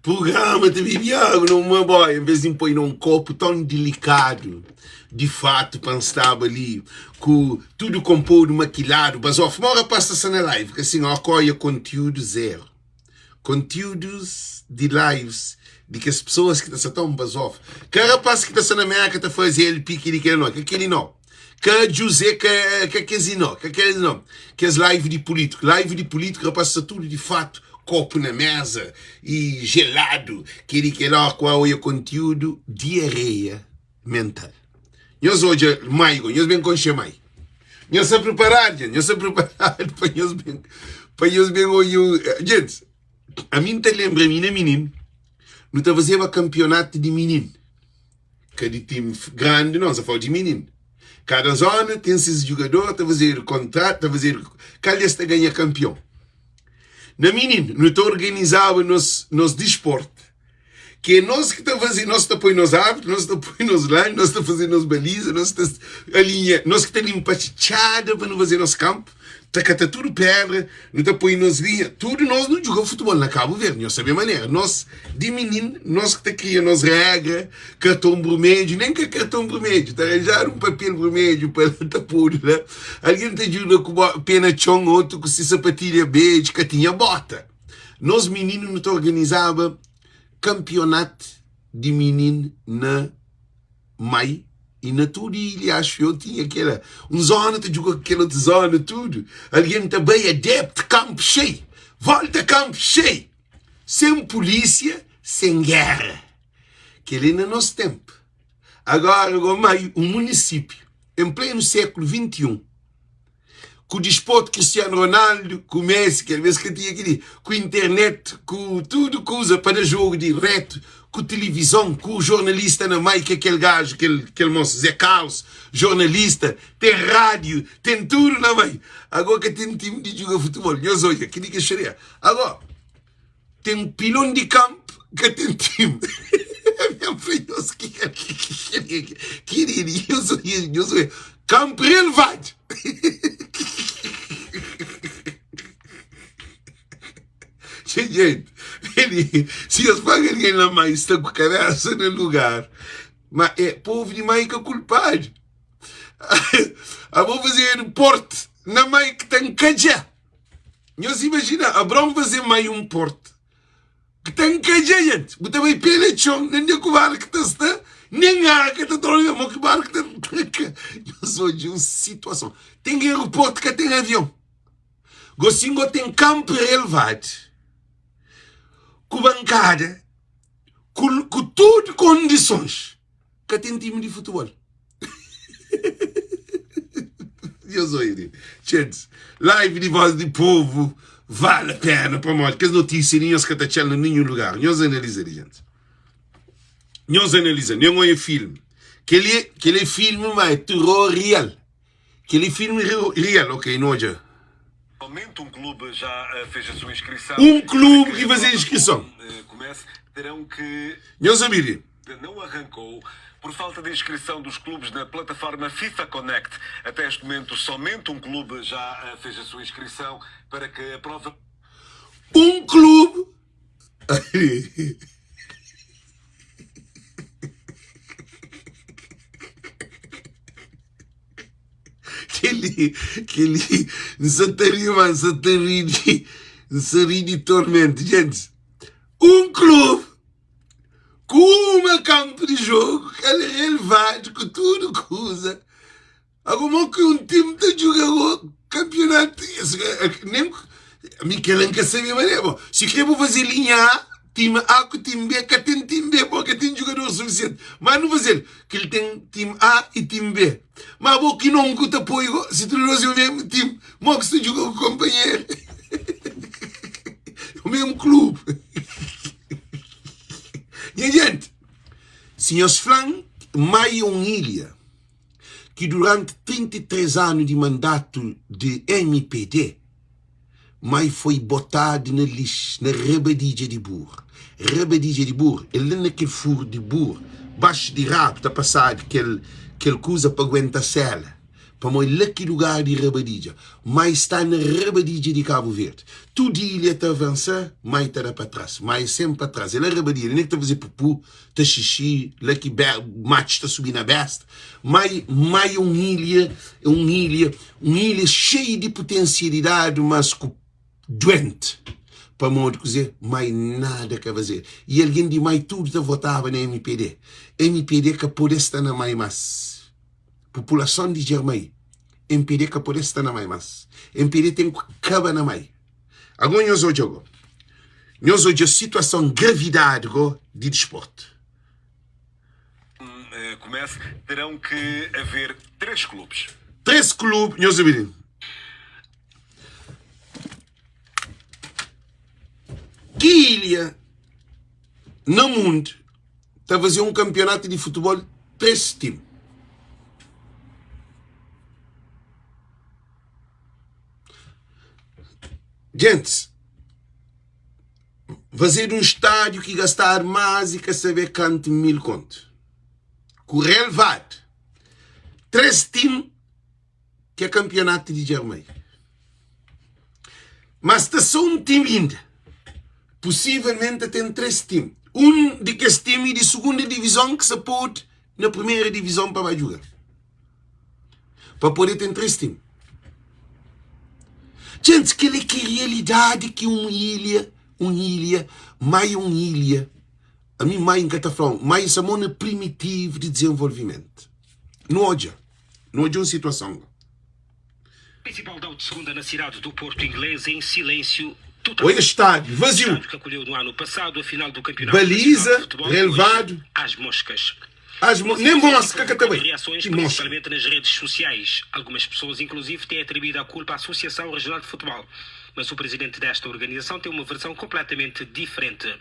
Programa de beber água numa boia, em vez de pôr num copo tão delicado, de fato, pensava ali, com tudo composto, maquilado, mas ó, mora passa-se na live, porque assim, ó, acolhe conteúdo zero. Conteúdos de lives, de que as pessoas que estão basof. Que rapaz que está na América está fazendo ele pique de aquele não, que aquele não. Que José, que aquele não, que aquele não. Que as lives de político, rapaz, tudo de fato, copo na mesa e gelado, que lá qual é o conteúdo, diarreia mental. Nós hoje, maio, nós bem com chamai. Nós estamos preparados, para nós bem hoje. Gente, a mim te lembra, menino, não está fazendo campeonato de menino. de time grande, nós a falar de menino. Cada zona tem esses jogadores a fazer contrato, a fazer... Cada está a ganhar campeão. Na menino, não está organizado nos desporto. Que é nós que está fazendo, nós está põe nos árbitros, nós está põe nos lances, nós está fazendo nos balizas, nós está alinha, nós que está limpando chada para não fazer nosso campo. Está tudo pedra, não está põe nos linhas, tudo nós não jogamos futebol na Cabo Verde, nós sabemos a maneira. Nós, de menino, nós que está criando as regras, cartão vermelho, nem que é cartão vermelho, está arranjar papel vermelho para estar puro, né? Alguém está jogando com pena chão, outro com sapatilha beige, que tinha bota. Nós, meninos, não está organizava campeonato de menino na Mai. E na tua ilha, acho eu, tinha aquela... zona, tu jogou aquela zona, tudo. Alguém também adepto, campo cheio. Volta campo cheio. Sem polícia, sem guerra. Que ele no nosso tempo. Agora, um município, em pleno século XXI, com o desporto Cristiano Ronaldo, com o Messi, que às vezes que tinha aquele, com a internet, com tudo que usa para jogo direto, com televisão, com o jornalista na mãe, que é aquele gajo, aquele moço, Zé Carlos, jornalista, tem rádio, tem tudo na mãe. Agora que tem um time de jogar futebol, eu olha, que diga xeria. Agora, tem um pilão de campo que tem time. Minha filha, eu sou campo relevado. Gente, se eles pagam alguém lá mais, está com cabeça no lugar, mas é povo de mãe que é culpado. Vou fazer aeroporto na mãe que tem cajá. Você imagina, Abraão fazer mãe um porto que tem cajá, gente. Você vai pela chão, nem de covar que está, nem a que está dormindo, mas que barco está. Eu sou de uma situação. Tem aeroporto que tem avião. Gocingo tem campo relevado. Com bancada, com tudo condições, que tem time de futebol. Eu sou ele. Gente, live de voz de povo, vale a pena para nós. Que as notícias que estão em nenhum lugar. Nós analisamos, gente. Nós analisamos, não é filme. Aquele filme é terror real. Aquele filme real, ok, não é? Somente um clube já fez a sua inscrição. Um clube que fez a inscrição. Comece, terão que... Não sabia. Não arrancou por falta de inscrição dos clubes na plataforma FIFA Connect. Até este momento, somente um clube já fez a sua inscrição para que a prova... Um clube... Aquele Santarini de tormento, gente. Um clube com uma campo de jogo que é relevado, com tudo que usa. Agora que um time de jogador campeonato. Nem Miquel nunca sabia, mas é bom. Se queremos fazer linha A, time A com time B, que tem time B, porque tem jogador suficiente. Mas não fazer que ele tem time A e time B. Mas vou que não te apoio, se tu não és o mesmo time, mas que se joga com o companheiro. O mesmo clube. E gente, senhores Flan, Maion Ilha, que durante 33 anos de mandato de MPD, mas foi botado na lixo, na rabadija de burro. Rabadija de burro, ele naquele furo de burro, baixo de rabo, está passado aquele coisa para aguentar cela. Para morrer naquele lugar de rabadija. Mas está na rabadija de Cabo Verde. Tudo ele está avançar, mas está para trás. Mas sempre para trás. Ele é rabadija, ele nem está a fazer pupu, está xixi, lá que macho está subindo a besta. Mas é uma ilha cheia de potencialidade, mas doente. Para modo dizer, mais nada que fazer. E alguém de mais tudo votava na MPD. MPD que pode estar na mais mas. População de Germãe. MPD que pode estar na mais. MPD tem que acabar na mais. Agora nós hoje. Nós hoje a situação gravidade de desporto. Comece, terão que haver 3 clubes. 3 clubes, nós sabemos. Que ilha no mundo está a fazer um campeonato de futebol 3 times. Gente, fazer um estádio que gastar mais e que saber quanto mil conto. Com relevado. 3 times que é campeonato de Germânia. Mas está só um time ainda. Possivelmente tem 3 times. Um de que time de segunda divisão que se pode na primeira divisão para jogar. Para poder ter 3 times. Gente, que realidade que ilha, mais ilha, a mim mais em Catafrão, mais a primitivo de desenvolvimento. Não é uma situação. Principal da segunda na cidade do Porto Inglês em silêncio total. Olha o estádio, vazio. O estádio que acolheu no ano passado a final do campeonato Baliza, de futebol, relevado. às moscas. Nem mosca que também. Reações principalmente nas redes sociais. Algumas pessoas, inclusive, têm atribuído a culpa à Associação Regional de Futebol. Mas o presidente desta organização tem uma versão completamente diferente.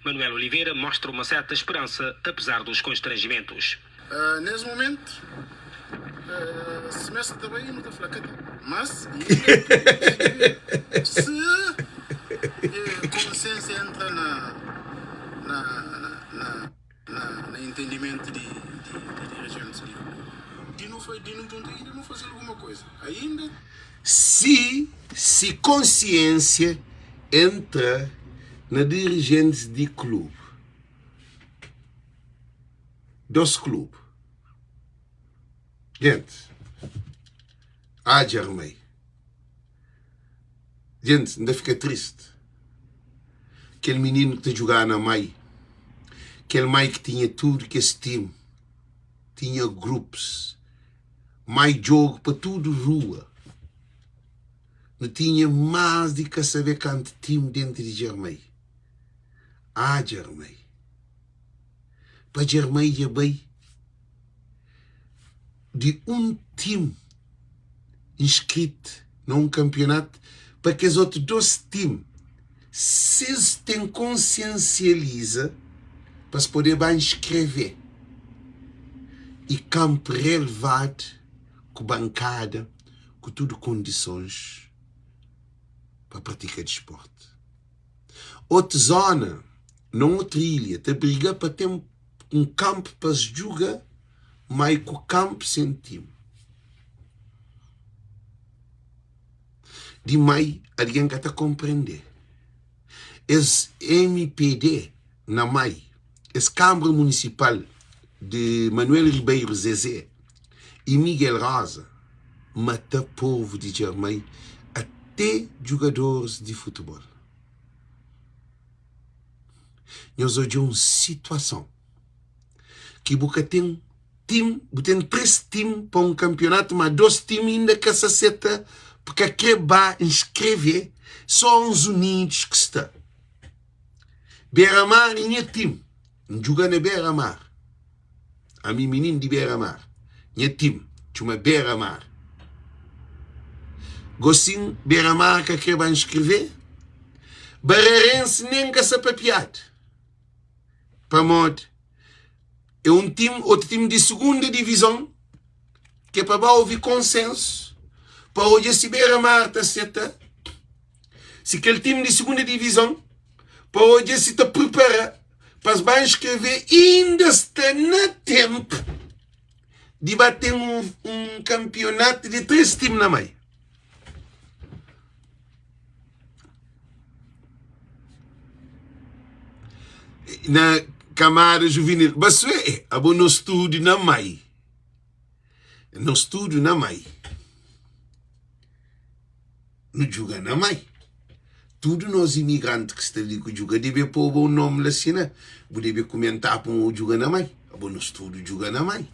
Manuel Oliveira mostra uma certa esperança, apesar dos constrangimentos. Nesse momento, semestre também não está flacando. Mas, se consciência entra na entendimento de dirigentes, de não fazer alguma coisa. Ainda. Se consciência entra na dirigentes de clube, dos clubes, gente, Germei, gente, ainda fica triste. Aquele menino que está jogando na Mai, aquele Mai que tinha tudo que esse time, tinha grupos, mais jogo para tudo rua. Não tinha mais de que saber quanto time dentro de Germei. Germei. Para Germei é bem de um time inscrito num campeonato para que os outros 2 times se tem consciencializa para se poder bem inscrever. E campo relevado, com bancada, com tudo condições para praticar desporto. Outra zona, não outra ilha, te briga para ter um campo para se jogar, mas com o campo sem time. De mais, alguém que está a compreender. Esse MPD, na MAI, essa Câmara Municipal de Manuel Ribeiro Zezé e Miguel Rosa, mata povo de Germei, até jogadores de futebol. Nós hoje uma situação que você tem time, tem 3 times para um campeonato, mas 2 times ainda que se aceita porque acabar inscrever só uns unidos que está. Beira-Mar e é time. Não joga na Beira-Mar. A mim menino de Beira-Mar. É time. Chama Beira-Mar. Gostinho, Beira-Mar que acaba inscrever. Barreirense nem que se papiado. Para modo. É um time, outro time de segunda divisão, que é para ouvir consenso. Para hoje se Beira-Mar está certa. Se aquele time de segunda divisão, para hoje se está prepara para se bem inscrever, ainda está na tempo de bater um campeonato de 3 times na meia. Na camada juvenil, mas é no estúdio na MAI. No estúdio na MAI. Não joga na MAI. Tudo nós imigrantes que estão ali que jogam, deve pôr o nome lá assim, né? Deve comentar para o jogar na MAI. No estúdio joga na MAI.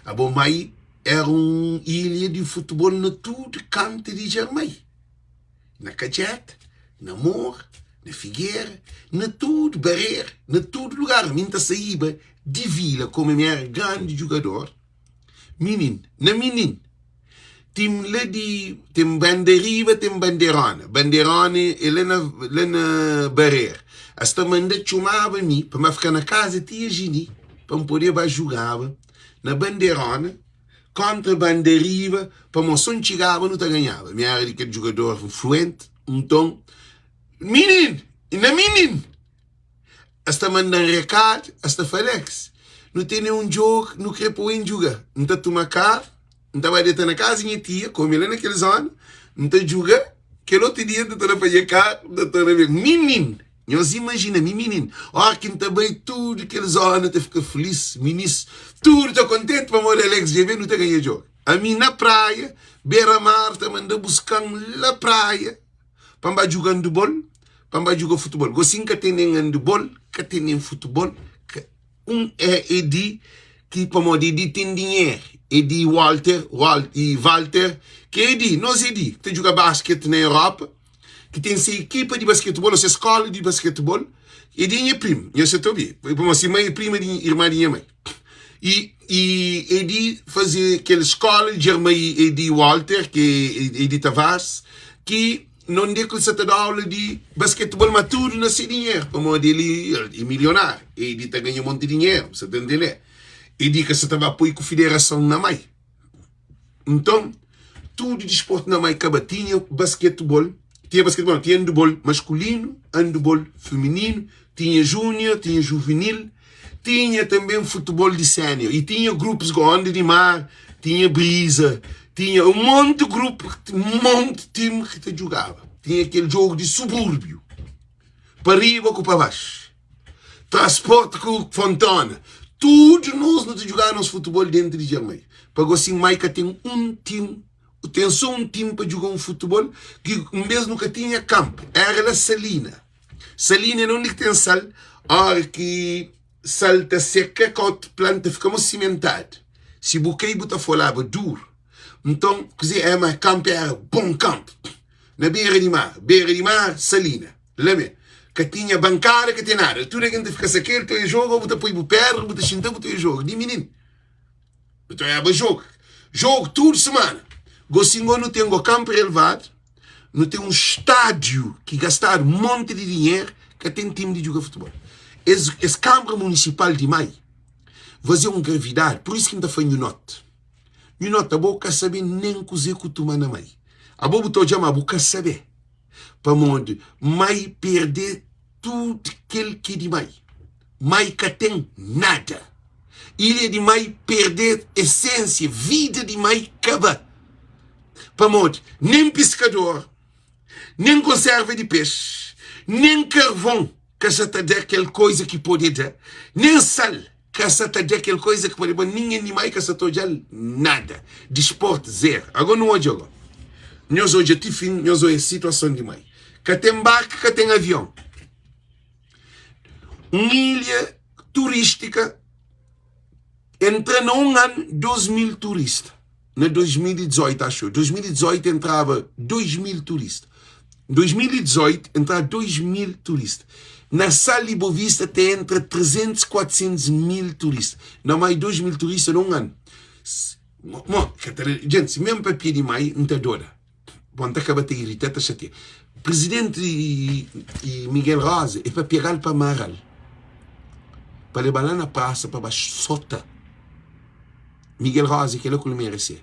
A MAI era uma ilha de futebol na tudo canto de Germei. Na Cajete, na Mor, na Figueira, na tudo Barreira, na todo lugar. Minta saíba de vila como era grande jogador. Menino, na menino. Tem banderiva, tem bandeirona. Bandeirona é lá na Barreira. Esta manda chamava-me para me ficar na casa tia Gini. para poder jogar na bandeirona, contra a bandeiriva, para moção chegava, não te ganhava. Minha era de jogador fluente, então, menino, hasta mandam recado, hasta falex. Não tem nenhum jogo, não quer pôr em jogar. Não está tomar cá, não está deitar na casa minha tia, como ele naqueles anos, não está jogar, que outro dia não está a fazer cá, não está a ver. Menino, nós imagina, menino, quem também tudo aqueles anos, te fica feliz, ministro, tudo está contente para morrer Alex GB, não está ganhando jogo. A mim na praia, beira-mar, está mandando buscar na praia, para jogando bola, para jogar futebol. Gostinho que tem nem handball, que tem nem futebol, é Edi, que para Edi tem dinheiro. Edi Walter, que Edi, nós Edi, que joga basquete na Europa, que tem essa equipa de basquetebol, essa escola de basquetebol, Edi é primo, eu sei também, como assim, mãe é prima de irmã de minha mãe. E Edi fazia aquela escola de irmã Edi Walter, que é Edi Tavares, que não deu que você te dá aula de basquetebol, mas tudo não sei dinheiro. Como ele é milionário. Ele está ganhando um monte de dinheiro. Você entende? Ele que você estava apoio com a federação na mãe. Então, tudo de esporte na mãe acaba. Tinha basquetebol, tinha handball masculino, handball feminino, tinha júnior, tinha juvenil, tinha também futebol de sénior. E tinha grupos grandes de mar, tinha brisa, tinha um monte de grupo, um monte de time que te jogava. Tinha aquele jogo de subúrbio. Para arriba com para baixo. Transporte com fontana. Tudo nós não te jogávamos futebol dentro de Germânia. Para assim, Maica tem um time. Tem só um time para jogar um futebol que mesmo nunca tinha campo. Era a Salina. Salina não é que tem sal. Hora que sal está seca, quando a planta fica cimentada. Se buquei, bota folava duro. Então, quer dizer, mas campo era bom campo. Na beira de mar, Salina. Lembra? Que tinha bancária, que tinha nada. Tudo é que fica aquele, tu é jogo, bota põe o perro, bota xinta, bota jogo. De menino. Então é jogo. Jogo toda semana. Gocingo não tem um campo relevado, não tem um estádio que gastar um monte de dinheiro, que tem time de jogar futebol. Esse Câmara Municipal de Maio, fazer uma gravidade, por isso que ainda foi no norte. E não tá boca saber nem cozer que tu manda mai. A bobo tô já boca saber. Para onde mai perder tudo aquele que de mai. Mai que tem nada. Ilha de mai perder essência, vida de mai acaba. Para onde nem pescador, nem conserva de peixe, nem carvão, que já tá daquela coisa que pode dar, nem sal. Que essa tá aquela coisa que pode ser ninguém nem mais que essa já nada. Desporto zero. Agora não é jogo. Nós hoje é fim, nós hoje é situação demais. Que tem barco, que tem avião. Uma ilha turística entra num ano 2.000 turistas. Na 2018, acho. 2018 entrava 2.000 turistas. 2018 entrava 2.000 turistas. Na Sala de Boa Vista tem entre 300 e 400 mil turistas. Não mais 2.000 turistas num ano. Gente, mesmo para pedir mais, não tem dor. Quando acaba de irritar, está chateado. Presidente e Miguel Rosa é para pegar para Amaral. Para levar lá na praça, para baixo, sota. Miguel Rosa, que é o que ele merece.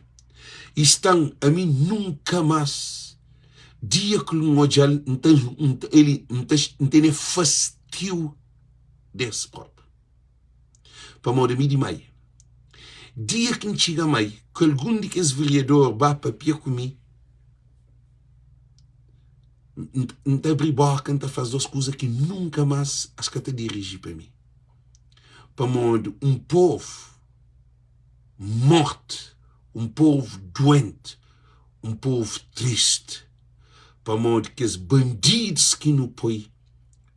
Estão, a mim, nunca mais. Dia que ele não tem fastio desse próprio. Para morrer de maio. Dia que chega maio, que algum de que esse vereador vá para pia comigo, não te abre boca, não te faz duas coisas que nunca mais as que te dirigir para mim. Para morrer um povo morto, um povo doente, um povo triste. Para modo que os bandidos que não põe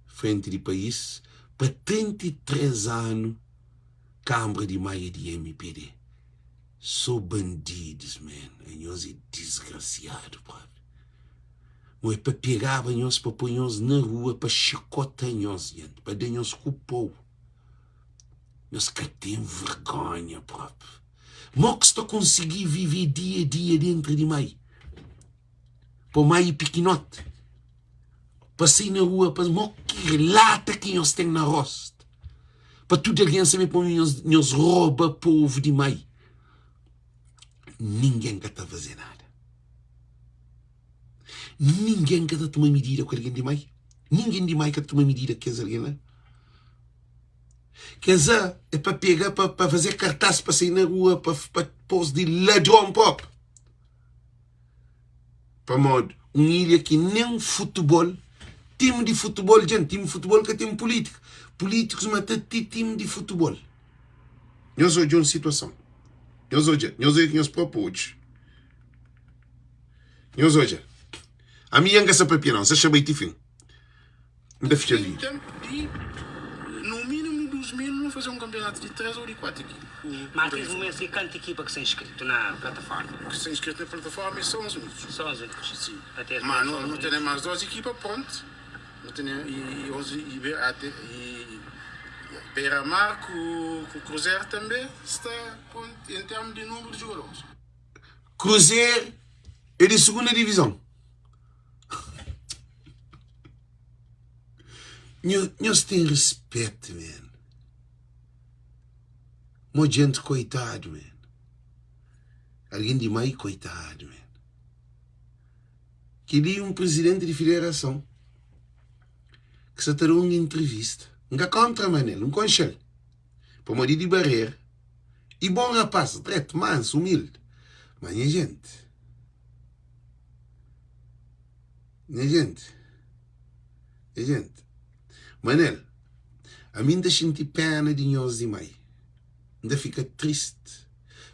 frente do país, para 33 anos, Câmara de Maio de MPD. São bandidos, man. Nós é desgraciado, brother. Não é para pegar nós, para pôr nós na rua, para chicotar nós, para dar nós com o povo. Nós que tem vergonha, brother. Mas que estou a conseguir viver dia a dia dentro de Maio. Para mais pequenote. Passei na rua, para que lata que nós temos na rosto. Para tudo alguém saber para nós rouba povo de mai. Ninguém quer fazer nada. Ninguém quer tomar medida com alguém de mai. Ninguém de mai quer tomar medida com alguém lá. Quer dizer, é para pegar, para fazer cartaz, para sair na rua, para pôr de ladrão próprio. Para modo, ilha que nem futebol, time de futebol, gente, time de futebol que tem política. Políticos matam time de futebol. Nós hoje uma situação. Nós hoje que nós propomos. Nós hoje. A minha anga sabe não, se chama Itifim. Ainda fica ali. No mínimo dos mínimos fazer um campeonato de 3 ou de 4 equipes. Mas tem momentos de quanta equipa que se inscrito na plataforma? Que se inscreve na plataforma e são os únicos. Só os únicos. Sim. Até Mas não tem mais 12 equipas, pronto. Não tem e Beira-Mar com o Cruzeiro também está pronto em termos de número de jogadores. Cruzeiro é de segunda divisão. Nós temos respeito, man. Uma gente coitado, man. Alguém de mais coitado, man. Queria um presidente de federação que se terá uma entrevista. Nunca contra, Manel, um conchel. Para morir de barreira. E bom rapaz, reto, manso, humilde. Mas, minha gente. Manel, a mim ainda senti pena de nós demais. Ainda fica triste.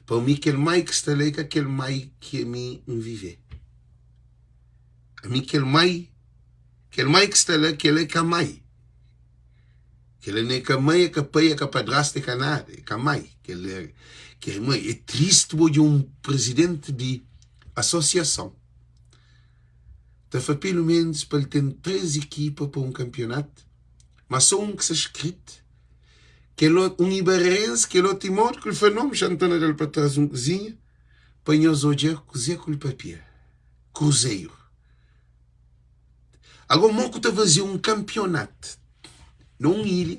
Para mim, aquele mai que está ali, aquele mai que a mim vive. A mim, aquele mai que está ali, aquele é que a mai. Aquele não é que a mãe, é que a pai, é que a padrasta, é que a nada. É que a mãe. Que é mãe. É triste de um presidente de associação. Então, pelo menos, para ele ter 3 equipas para um campeonato. Mas só um que se inscrito. Que é um ibarense, que é o Timor, que ele foi nome, chantando ele para trás uma cozinha. Para nós hoje, cozinha com o papel. Cruzeiro. Agora, o que está fazendo um campeonato. Não ilha.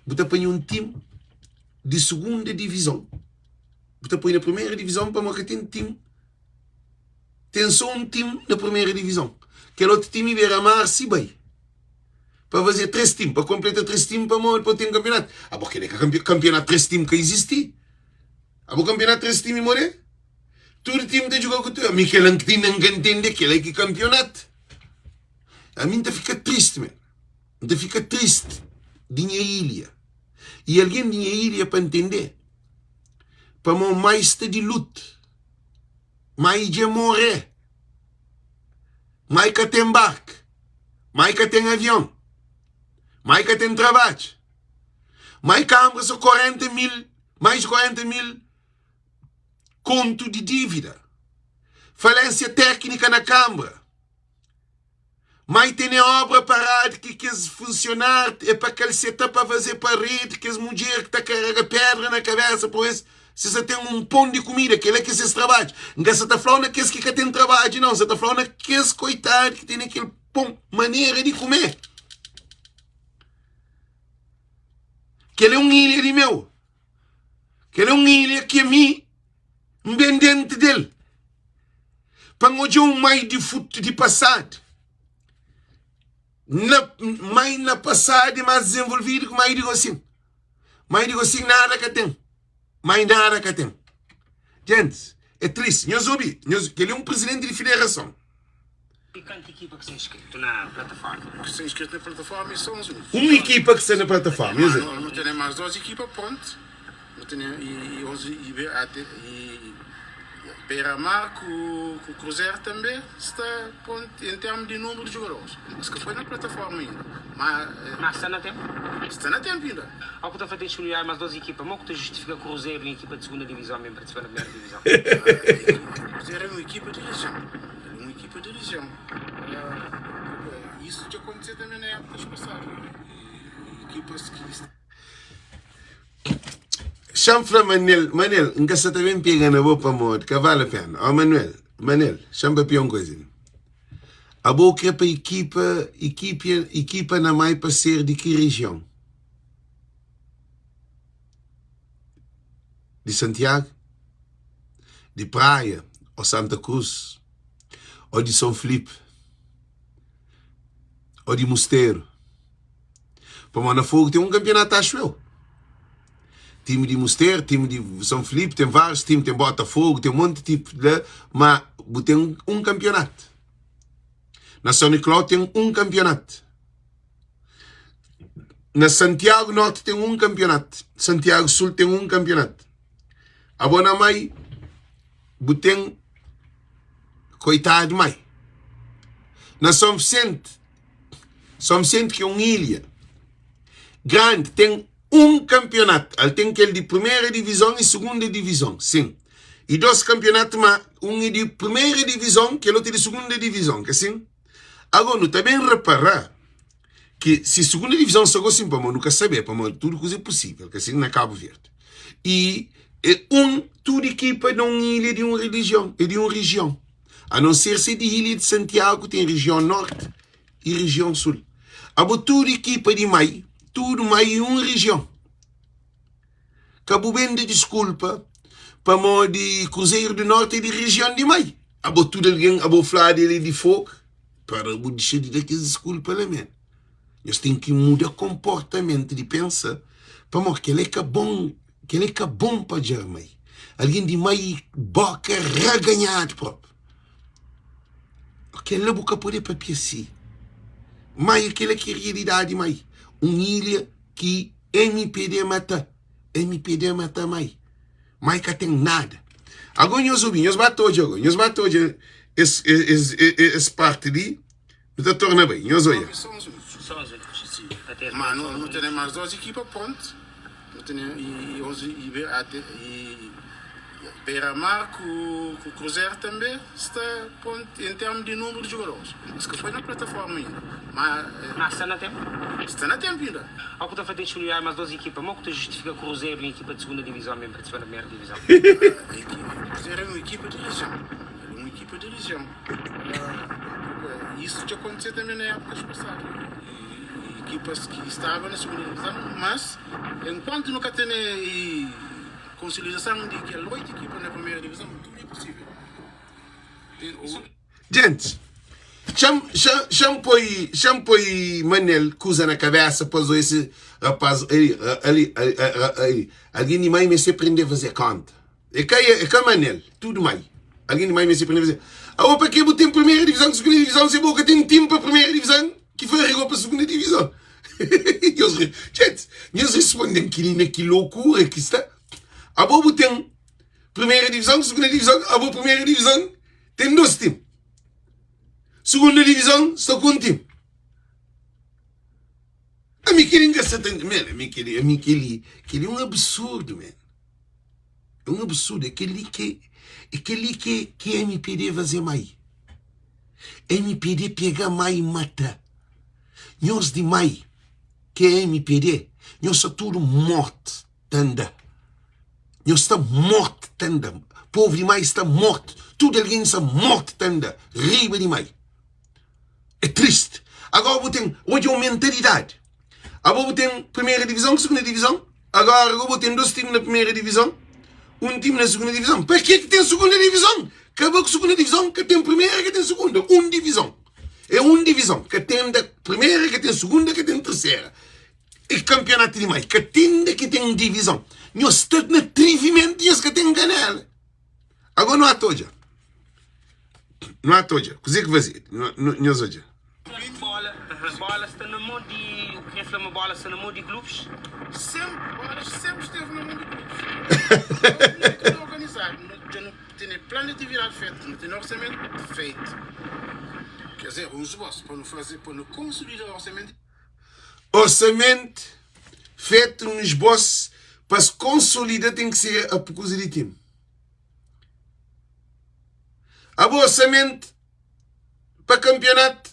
Você põe um time de segunda divisão. Você põe na primeira divisão para marcar um time. Tem só um time na primeira divisão. Aquele outro time Beira-Mar se bem. Para fazer 3 times, para completar 3 times para ter um campeonato. Ah, porque é campeonato 3 times que existe. Ah, o campeonato 3 times morrer. Todo time de jogar com tu. A mim que ele não entende que ele é que campeonato. A mim ainda fica triste, man. Ainda fica triste. Dinha ilha. E alguém dinha ilha para entender. Para mim mais está de luta. Mais de morrer. Mais que tem barco. Mais que tem avião. Mais que tem trabalho. Mais que há só 40 mil, mais de 40 mil conto de dívida. Falência técnica na Câmara. Mas tem a obra parada que quer funcionar, é para que ele se está para fazer parede, que as mulheres que está carregando pedra na cabeça, por isso, se você tem um pão de comida, que ele é que se trabalha. Não você está falando que esse que tem trabalho, não, você está falando que esse coitado que tem aquele pão, maneira de comer. Que ele é um ilha de meu. Que ele é um ilha que a mim, um bem dentro dele. Para hoje um mais de futuro de passado. Mais na passada, mais desenvolvido que mais digo assim. Mais digo assim, nada que tem. Mais nada que tem. Gente, é triste. Nós ouvi, que ele é um presidente de federação. E quanta equipa que se inscrito na plataforma? Que se inscreve na plataforma e são os únicos. Uma equipa que está na plataforma. Não tem mais 12 equipas, pronto. Não tem Beira-Mar com o Cruzeiro também está pronto em termos de número de jogadores. Mas que foi na plataforma ainda. Mas está na tempo? Está na tempo ainda. Ao que está feito escolher mais 12 equipas, como que justifica Cruzeiro em equipa de segunda divisão mesmo participar na primeira divisão? O Cruzeiro é uma equipa de região. É uma equipa de região. Isso já aconteceu também na época passada. Equipas que... Chama Manel, nunca se também pega na boa para morrer, que vale a pena. Oh, Manel, chama para uma coisa. A boa que é para equipa na mais para ser de que região? de Santiago, de Praia, ou Santa Cruz, ou de São Felipe, ou de Mosteiro. Para Botafogo tem um campeonato, acho eu. Time de Mosteiro, time de São Felipe, tem vários times, tem Botafogo, tem um monte de tipo, mas tem um campeonato. Na São Nicolau tem um campeonato. Na Santiago Norte tem um campeonato. Santiago Sul tem um campeonato. A Bonamai, tem coitado mais. Na São Vicente que é uma ilha grande, tem um campeonato. Ele tem aquele de primeira divisão e segunda divisão, sim. E dois campeonatos, mas um é de primeira divisão, que é outro de segunda divisão, que assim. Agora, não também reparar que se segunda divisão só assim, para nunca saber, para tudo coisa é possível, que assim na Cabo Verde. E tudo equipa de uma ilha, de uma religião, e de uma região. A não ser se de ilha de Santiago tem região norte e região sul. Agora, tudo equipa de meio, tudo meio uma região. Cabo Verde, desculpa, para de Cruzeiro do Norte e de região de meio. Agora, tudo alguém, agora falar dele de fogo, para o deixar de dar desculpa lá, man. Nós temos que mudar comportamento de pensar para que ele é bom para Germay. Alguém de meio boca reganhado próprio. Aquela boca pode para assim. Mas aquela que é realidade, mais. Uma ilha que MPD mata. MPD mata mais. Mas que tem nada. Agora nós ouvimos, nós batemos essa parte ali, não torna bem, nós olhamos. São os únicos. Mas não tem mais duas equipas, pronto. Não tem, e Beira-Mar com o Cruzeiro também está pronto em termos de número de jogadores. Mas que foi na plataforma ainda. Mas está na tempo? Está na tempo ainda. Ao que tu fazes escolher mais duas equipas, como que tu justifica Cruzeiro em equipa de segunda divisão mesmo participar da primeira divisão? O Cruzeiro é uma equipa de região. É uma equipa de região. Isso já aconteceu também na época passada. Equipas que estavam na segunda divisão, mas enquanto nunca tem consolidação de que a 8 equipas na primeira divisão, tudo é possível. Gente, shampoo Manel coisa na cabeça, pôs esse rapaz ali, alguém de mais me se aprender a fazer conta. É que Manel, tudo mais. Alguém de mais me se aprender a fazer. Ah, para que eu tenho primeira divisão, segunda divisão, se boca tem um time para a primeira divisão, que foi rigor para a segunda divisão. Gente, nós respondemos que loucura que está. A bobo tem primeira divisão, segunda divisão, a bobo primeira divisão tem 2 times. Segunda divisão, só com um time. A mim querem gastar tanto, man, a mim que ele é um absurdo, man. É um absurdo, aquele que MPD fazer mais. MPD pega mais e mata. Nós de mais, que é MPD, nós só tudo morto, tanda. Nós estamos mortos, tanda. Povo demais está morto. Tudo alguém está morto, tanda. Riba demais. É triste. Agora hoje é uma mentalidade. Agora tem primeira divisão, segunda divisão. Agora tem 2 times na primeira divisão, um time na segunda divisão. Para que tem segunda divisão? Acabou com a segunda divisão, que tem primeira, que tem segunda. Uma divisão. É uma divisão. Que tem da primeira, que tem segunda, que tem terceira. E campeonato demais. Que tem divisão. Nós estamos no atrevimento nós que tem canal. Agora não há toja. Não há toja. Coisa que fazer. Nós hoje. Bola está na mão de... O que reflama a bola está na mão de clubes? Sempre esteve na mão de clubes. Não tem organizado. Não tem plano de atividade feito. Não tem orçamento feito. Quer dizer, um esboço para não consolidar o orçamento. Orçamento feito no esboço para se consolidar tem que ser a coisa de time. A boa orçamento para campeonato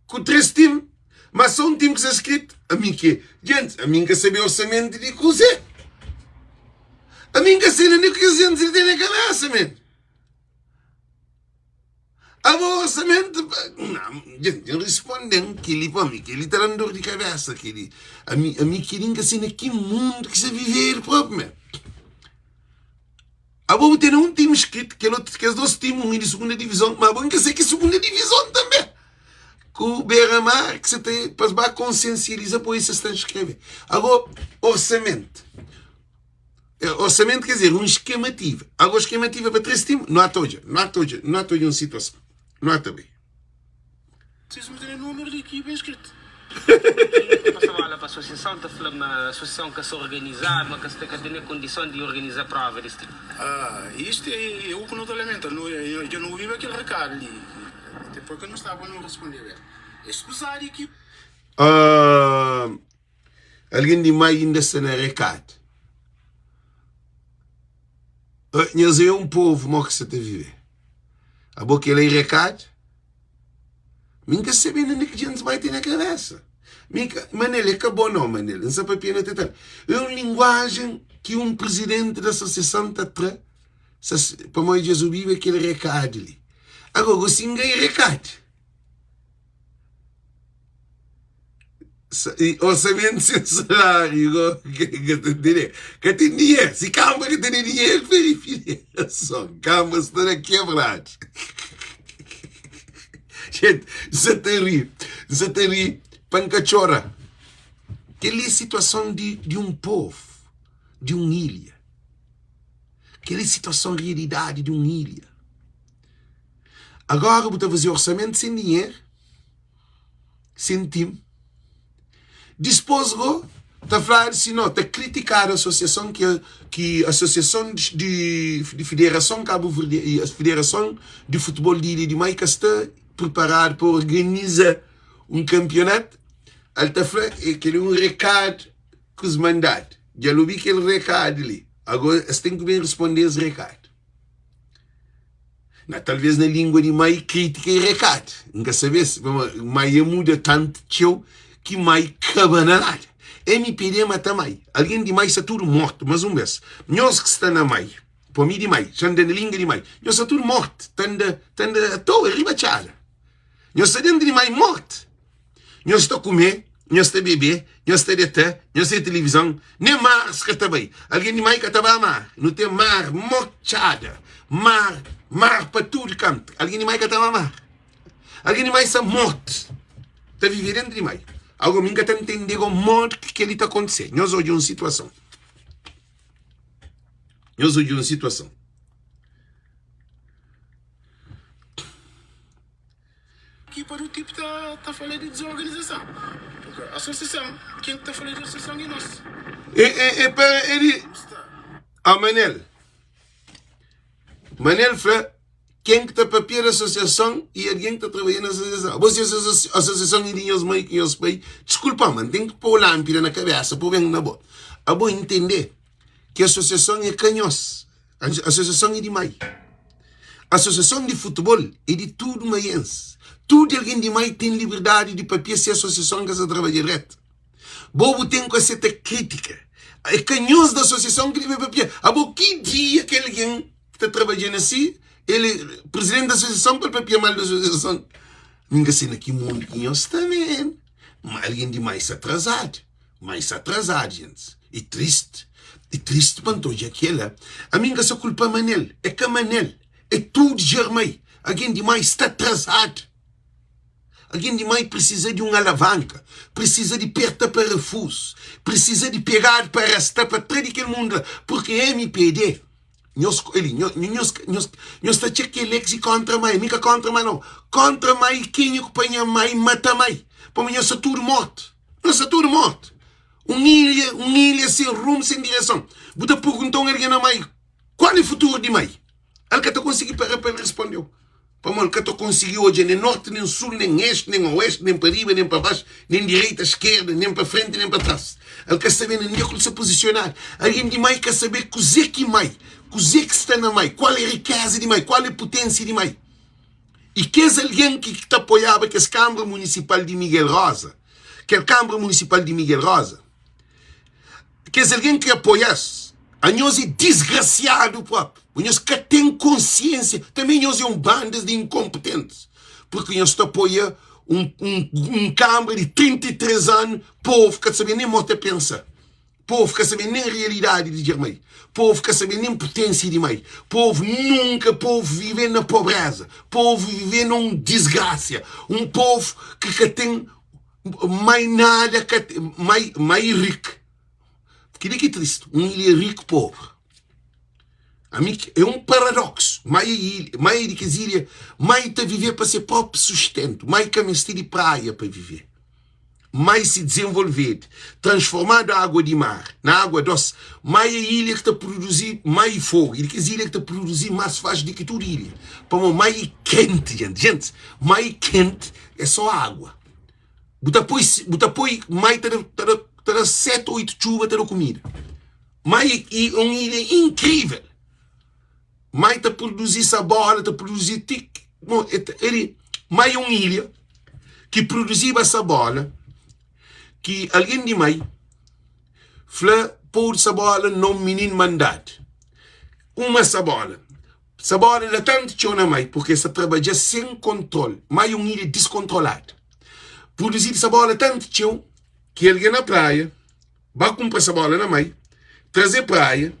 com 3 times, mas só um time que está escrito. A mim que, gente, a mim que saber orçamento de Cruzeiro. A mim que sei nem o que a gente tem na cabeça, man. A boa orçamento, não, gente, eu respondo que ele para mim, que ele está dando dor de cabeça, que ele, a mim que ninguém sei naquele mundo que se viver próprio, man. Agora tem um time escrito que é os dois times de segunda divisão, mas bom que sei que segunda divisão também. Com o Beira-Mar, que você tem para consciencializar por isso está a escrever. Agora, orçamento. Orçamento quer dizer, esquemativo. Agora, esquemativo para 3 times, não há toja uma situação. Não há também. Preciso meter o número de equipa inscrito. Passava lá para a associação, está falando na associação que se organizar, mas que tem condição de organizar prova desse tipo. Isto é o que não te lamento. Eu não ouvi aquele recado ali. Depois que eu não estava, não responder. É escusar a equipe. Alguém de mais ainda está na recado. Nós é um povo mal que você está a viver. A boca ele é recado. Minha sabendo onde que a gente vai ter na cabeça. Manel, acabou não, Manel. Não sabe para tentar. É uma linguagem que um presidente da associação está atrás. Para nós, Jesus vive aquele recado ali. Agora, se ninguém recado. Orçamento sem salário. Que tem dinheiro. Se calma que tem dinheiro, verifica. Só calma, se está quebrado. Gente, Zatari, pancachora. Aquela é a situação de um povo, de uma ilha. Aquela é a situação, a realidade de uma ilha. Agora, vou fazer orçamento sem dinheiro, sem time. Depois, está a falar assim, não, está a criticar a associação, que a Associação de Federação Cabo Verde e a Federação de Futebol de Ilha de Maica está preparar para organizar um campeonato. Ele está falando que é um recado que os mandados. Já ouvi aquele recado ali. Agora, você tem que bem responder esse recado. Talvez na língua de mais crítica e recado. Nunca sabes, mas muda tanto que mais cabanalada. MPD mata mais. Alguém de mais está tudo morto, mas vez. Nós que estamos na mais. Para mim de mais. Já na língua de mais. Nós está tudo morto. Tanda à toa, ribachada. Nós está dentro de mais morto. Nós está a comer, nós está a beber, nós está a deitar, nós está a televisão. Nem mar se está bem. Alguém de mais que está a mar. Não tem mar, morchada. Mar para tudo canto. Alguém de mais que está a mar. Alguém de mais está morto. Está a viver dentro de mais. Algo que está a entender o modo que ele está acontecendo. Nós hoje uma situação. Aqui para o tipo está falando de desorganização. Porque a associação, quem está falando de associação é nós. É para ele. Manel fala, quem está para a associação e alguém que está trabalhando na associação. Você a associação de dinheiros mãe que os pai. Desculpa, mano, tem que pôr lâmpada na cabeça, pôr bem na boca. É bom entender que a associação é canhosa. A associação é de mãe. A associação de futebol é de tudo maiense. Tudo alguém de mãe tem liberdade de papel se a associação que se trabalha direto. Bobo tem que ser crítica. É canhoso da associação que deve papel. A bom que dia que alguém que está trabalhando assim, ele, presidente da associação, para papel mal da associação. Ninguém sei aqui muito canhoso também. Mas alguém de mais atrasado. Gente. E triste. Para hoje aquela. A minha só culpa é Manel. É que Manel. É tudo germei. Alguém de mais está atrasado. Alguém de mais precisa de uma alavanca. Precisa de perto para refuso. Precisa de pegar para arrastar para todo aquele mundo. Porque MPD. Nós está a que ele contra mais. Nunca contra mais não. Contra mais quem acompanha mais mata mais. Para mim, nós está tudo morto. Uma ilha sem rumo, sem direção. Você perguntou a alguém a mais. Qual é o futuro de mais? Ele que está conseguindo para ele respondeu. Para mim, ele que está conseguindo hoje, nem norte, nem sul, nem este, nem oeste, nem para riba, nem para baixo, nem direita, esquerda, nem para frente, nem para trás. Ele quer saber onde é que se posicionar. Alguém de mais quer saber que é que mais, que está na mais, qual é a riqueza de mais, qual é a potência de mais. E que é alguém que está apoiando que a Câmara Municipal de Miguel Rosa, que é a Câmara Municipal de Miguel Rosa, que é alguém que apoia-se. A nós é desgraciado próprio. Nós que tem consciência. Também nós é um bando de incompetentes. Porque nós apoia um câmara de 33 anos, povo que sabia nem morte a pensar. Povo quer saber nem realidade de meio. Povo quer saber nem potência de meio. Povo nunca viver na pobreza. Povo viver numa desgraça. Um povo que tem mais nada, mais rico. Que é triste. Ilha rico pobre. É um paradoxo. Mais de que ilha, mais está a viver para ser próprio sustento. Mais que a de praia para viver. Mais se desenvolver, transformar a água de mar na água doce, mais a ilha que está a produzir mais fogo, e que a ilha que está a produzir mais faz do que toda ilha. Para mais quente, gente, mais quente é só água. Depois mais terá 7 ou 8 chuvas terá comida. Mais é uma ilha incrível. Mais está a produzir sabor, está a produzir tic. Mais uma ilha que produzia essa bola. Que alguém de mãe fala por essa bola não menino mandado. Uma sabola. Sabola é tanto que na mãe, porque essa trabalha sem controle. Mas um ilha descontrolado. Produzir essa bola tanto que alguém na praia vai comprar essa bola na mãe, trazer praia,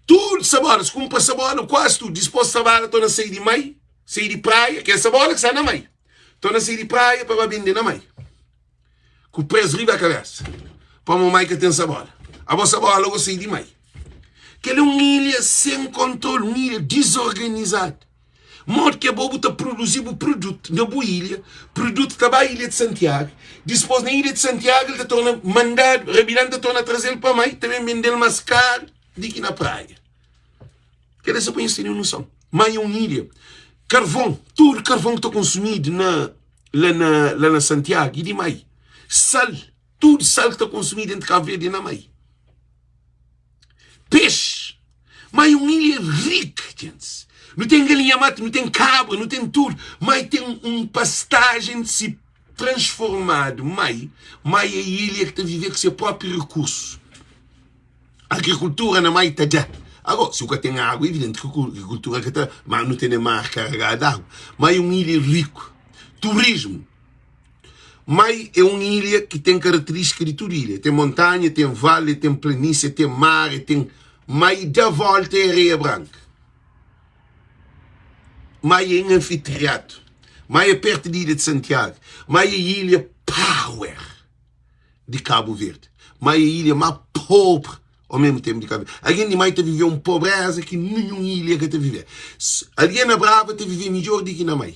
tudo essa bola, se compra essa bola, quase tudo, disposto a bola, estou na sair de mãe, sair de praia, que é essa bola que está na mãe. Estou na sair de praia para vender na mãe. Com o preço riba a cabeça. Para a mamãe que tem essa bola. A vossa bola logo sai de meio. Que é uma ilha sem controle, uma ilha desorganizada. Modo que a bobo está produzindo o produto na boa ilha, produto está para a ilha de Santiago, depois na ilha de Santiago ele está a mandar, rebirando está a trazer para a mãe, também vender mais caro do que na praia. Que essa põe isso em noção. Mas é uma ilha. Carvão, todo carvão que está consumido lá na Santiago e de meio. Sal, tudo sal que está consumido entre Cabo Verde e na meio. Peixe, mas é uma ilha rica, gente. Não tem galinha mata, não tem cabra, não tem tudo, mas tem pastagem de se transformado, mas a ilha que está a viver com seu próprio recurso. A agricultura na meio está. Agora, se o que tem água, é evidente que a agricultura que está, mas não tem mar carregado de água. Mas é uma ilha rica. Turismo. Mas é uma ilha que tem característica de toda ilha. Tem montanha, tem vale, tem planície, tem mar, tem... Mas da volta é areia branca. Mas é em anfiteatro. Mas é perto da ilha de Santiago. Mas é a ilha power de Cabo Verde. Mas é a ilha mais pobre ao mesmo tempo de Cabo Verde. Alguém de mais está a viver uma pobreza que nenhuma ilha que está a viver. Alguém na Brava está a viver melhor do que na Mai.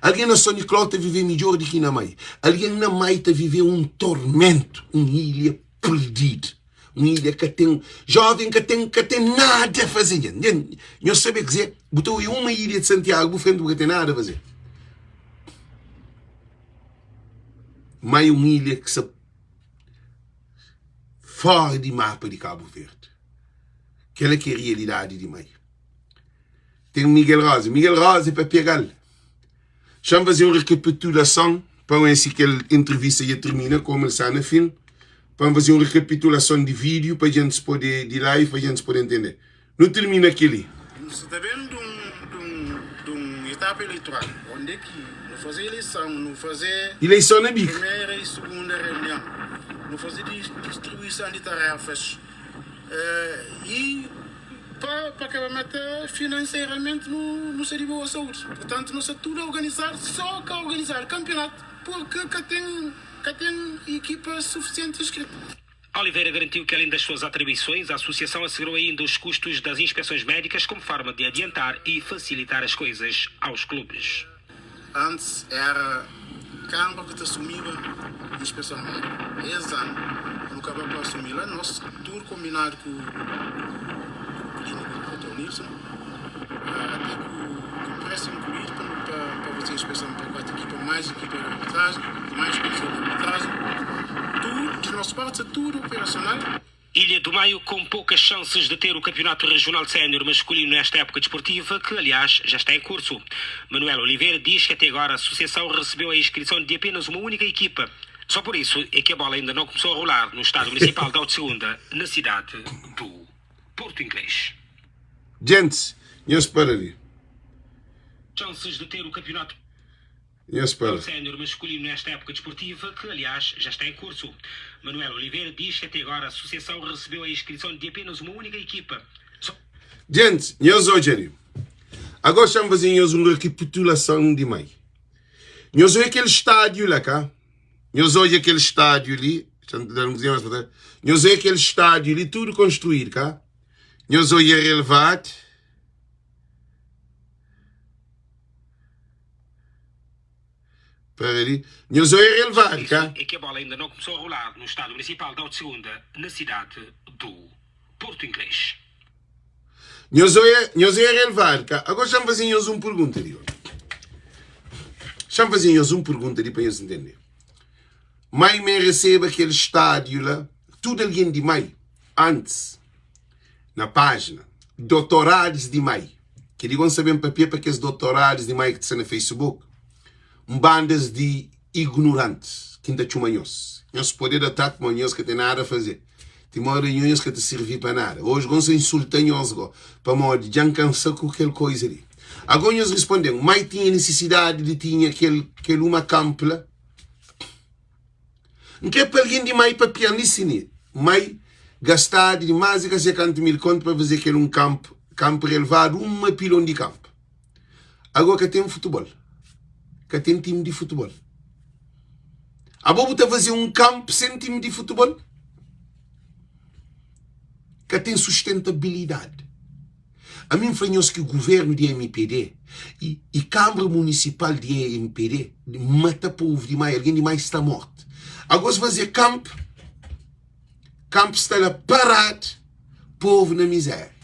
Alguém na São Nicolau está a viver melhor do que na Mai. Alguém na Mai está a viver um tormento. Uma ilha perdida. Uma ilha que tem jovem que tem nada a fazer. Eu sabia dizer, botou em uma ilha de Santiago, frente do que tem nada a fazer. Mas uma ilha que se fora de mapa de Cabo Verde. Aquela que é a realidade de meio. Tem o Miguel Rosa. Miguel Rosa é para pegá-lo. Deixa-me fazer uma recapitulação para ver se aquela entrevista já termina, como ele está no filme. Para fazer uma recapitulação de vídeo para a gente poder, de live, para a gente poder entender. Não termina aquele. Você está vendo de uma etapa eleitoral, onde é que não fazer eleição, não fazer eleição na bica. Primeira e segunda reunião, não fazer distribuição de tarefas e para acabar financeiramente não seria boa saúde. Portanto, não se tudo organizar, só que organizar campeonato, porque tem equipas suficientes inscritas. Oliveira garantiu que, além das suas atribuições, a associação assegurou ainda os custos das inspeções médicas como forma de adiantar e facilitar as coisas aos clubes. Antes era Câmara que te assumia a inspeção médica. Esse ano, nunca vai para assumir lá, nós tudo combinado com o clínico do Dr. Nilson, até que o preço incluído para fazer a inspeção para 4 equipas, mais equipa de arbitragem, mais pessoas de arbitragem, tudo, de nossa parte, tudo operacional. Ilha do Maio com poucas chances de ter o Campeonato Regional Sénior masculino nesta época desportiva, que aliás já está em curso. Manuel Oliveira diz que até agora a associação recebeu a inscrição de apenas uma única equipa. Só por isso é que a bola ainda não começou a rolar no estádio municipal de Alto Segunda, na cidade do Porto Inglês. Gente, eu espero ali. Chances de ter o campeonato. O sénior masculino nesta época desportiva, que aliás já está em curso. Manuel Oliveira diz que até agora a associação recebeu a inscrição de apenas uma única equipa. Gente, nós hoje, agora estamos fazendo uma recapitulação de maio. Nós olhamos aquele estádio lá, cá. Nós olhamos aquele estádio ali. Nós olhamos aquele estádio ali, tudo construído, cá. Nós olhamos relevado. Para ali. Nós olhamos relevado, cá. É que a bola ainda não começou a rolar no estádio municipal da Segunda, na cidade do Porto Inglês. Nós olhamos relevado, cá. Agora estamos fazendo uma pergunta ali. Estamos fazendo uma pergunta ali para eles entender. Mai me recebe aquele estádio lá, tudo alguém de Mai, antes, na página, doutorados de Mai, que digam saber para aqueles doutorados de Mai que estão no Facebook, bandas de ignorantes, que ainda chumanhos. Nós podemos dar com manhãs que tem nada a fazer. Tem uma reuniões que te serve para nada. Hoje vamos insultar nós para modo de cansar com aquela coisa ali. Agora nós respondemos, Mai tinha necessidade de ter aquele uma campo lá. Não quer para alguém de Mai para pianissini. Mai gastar de mais de 50.000 contos para fazer aquele campo relevado, uma pilão de campo. Agora que tem futebol. Que tem time de futebol. A bobo está fazer campo sem time de futebol. Que tem sustentabilidade. A mim foi que o governo de MPD e Câmara Municipal de MPD mata povo de Mai, alguém de Mai está morto. Agora se fazer campo está lá parado, povo na miséria.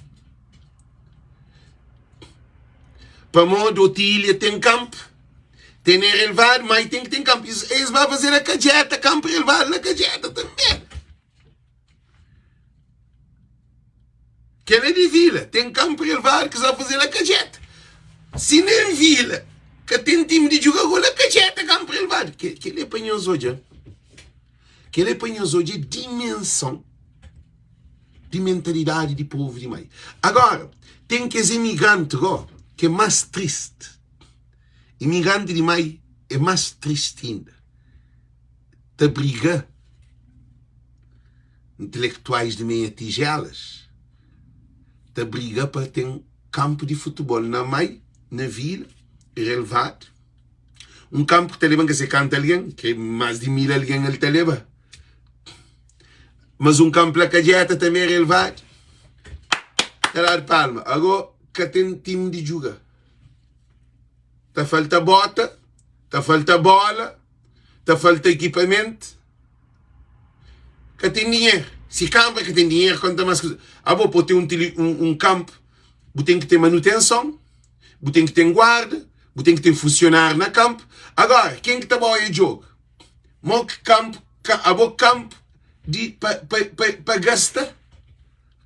Para modo Otília tem campo, tem relevado, mas tem que ter campo. Eles vão fazer a cajeta, campo relevado na cajeta também. Que é de vila, tem campo relevado que vai fazer a cajeta. Se nem vila, que tem time de jogador na cajeta, campo relevado. Que ele apanhou hoje, que ele apanhou hoje dimensão de mentalidade de povo de Mai. Agora, tem que ser imigrante, que é mais triste. Imigrante de Mai é mais triste ainda. Está briga intelectuais de meia tigelas. Está briga para ter campo de futebol na Mai, na vila, relevado. Campo que te leva que se canta alguém, que é mais de 1000 alguém ele te leva. Mas campo lá cajeta também é relevado. Está de palma. Agora, que tem time de jogar. Está falta bota, está falta bola, está falta equipamento. Que tem dinheiro. Se campo que tem dinheiro, conta mais coisas. Agora, para ter campo, você tem que ter manutenção, você tem que ter guarda, você tem que ter funcionário na campo. Agora, quem que está bom em jogo? Moque campo, para gastar,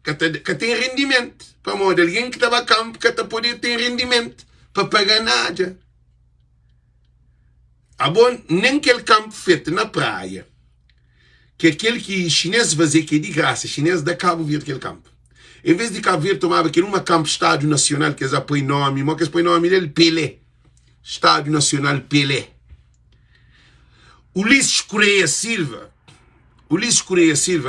que tem rendimento. Para modo alguém que estava a campo, que poder ter rendimento, para pagar nada. Nem aquele campo feito na praia, que aquele que chinês fazia que é de graça, chinês da Cabo Verde aquele campo. Em vez de Cabo Verde tomava aquele campo Estádio Nacional, que eles apoiam nome, mas que eles põem nome dele, Pelé. Estádio Nacional Pelé. Ulisses Correia Silva,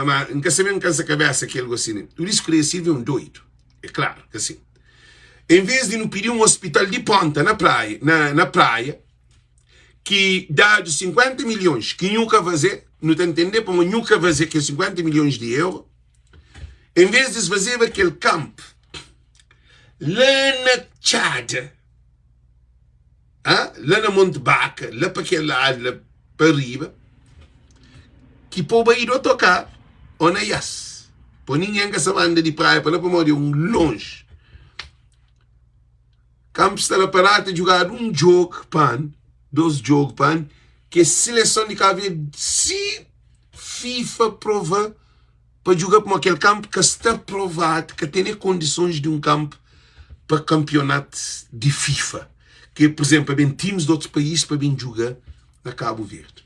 mas nunca sabemos que essa cabeça aquele assim. Ulisses Correia Silva é um doido. É claro que assim. Em vez de nos pedir um hospital de ponta na praia, que dá 50 milhões, que nunca fazer, não está entendendo, como nunca fazer que 50 milhões de euros, em vez de fazer aquele campo lá na Tchada, lá na Monte Baca, lá para aquele lado, lá para arriba, que pode ir a tocar, ou na Yas. Por ninguém que se manda de praia para lá para morrer longe. Campo está lá parado a jogar jogo, dois jogos, que a seleção de Cabo Verde, se FIFA prova para jogar para aquele campo que está provado, que tem condições de campo para campeonato de FIFA. Que, por exemplo, bem times de outros países para bem jogar na Cabo Verde.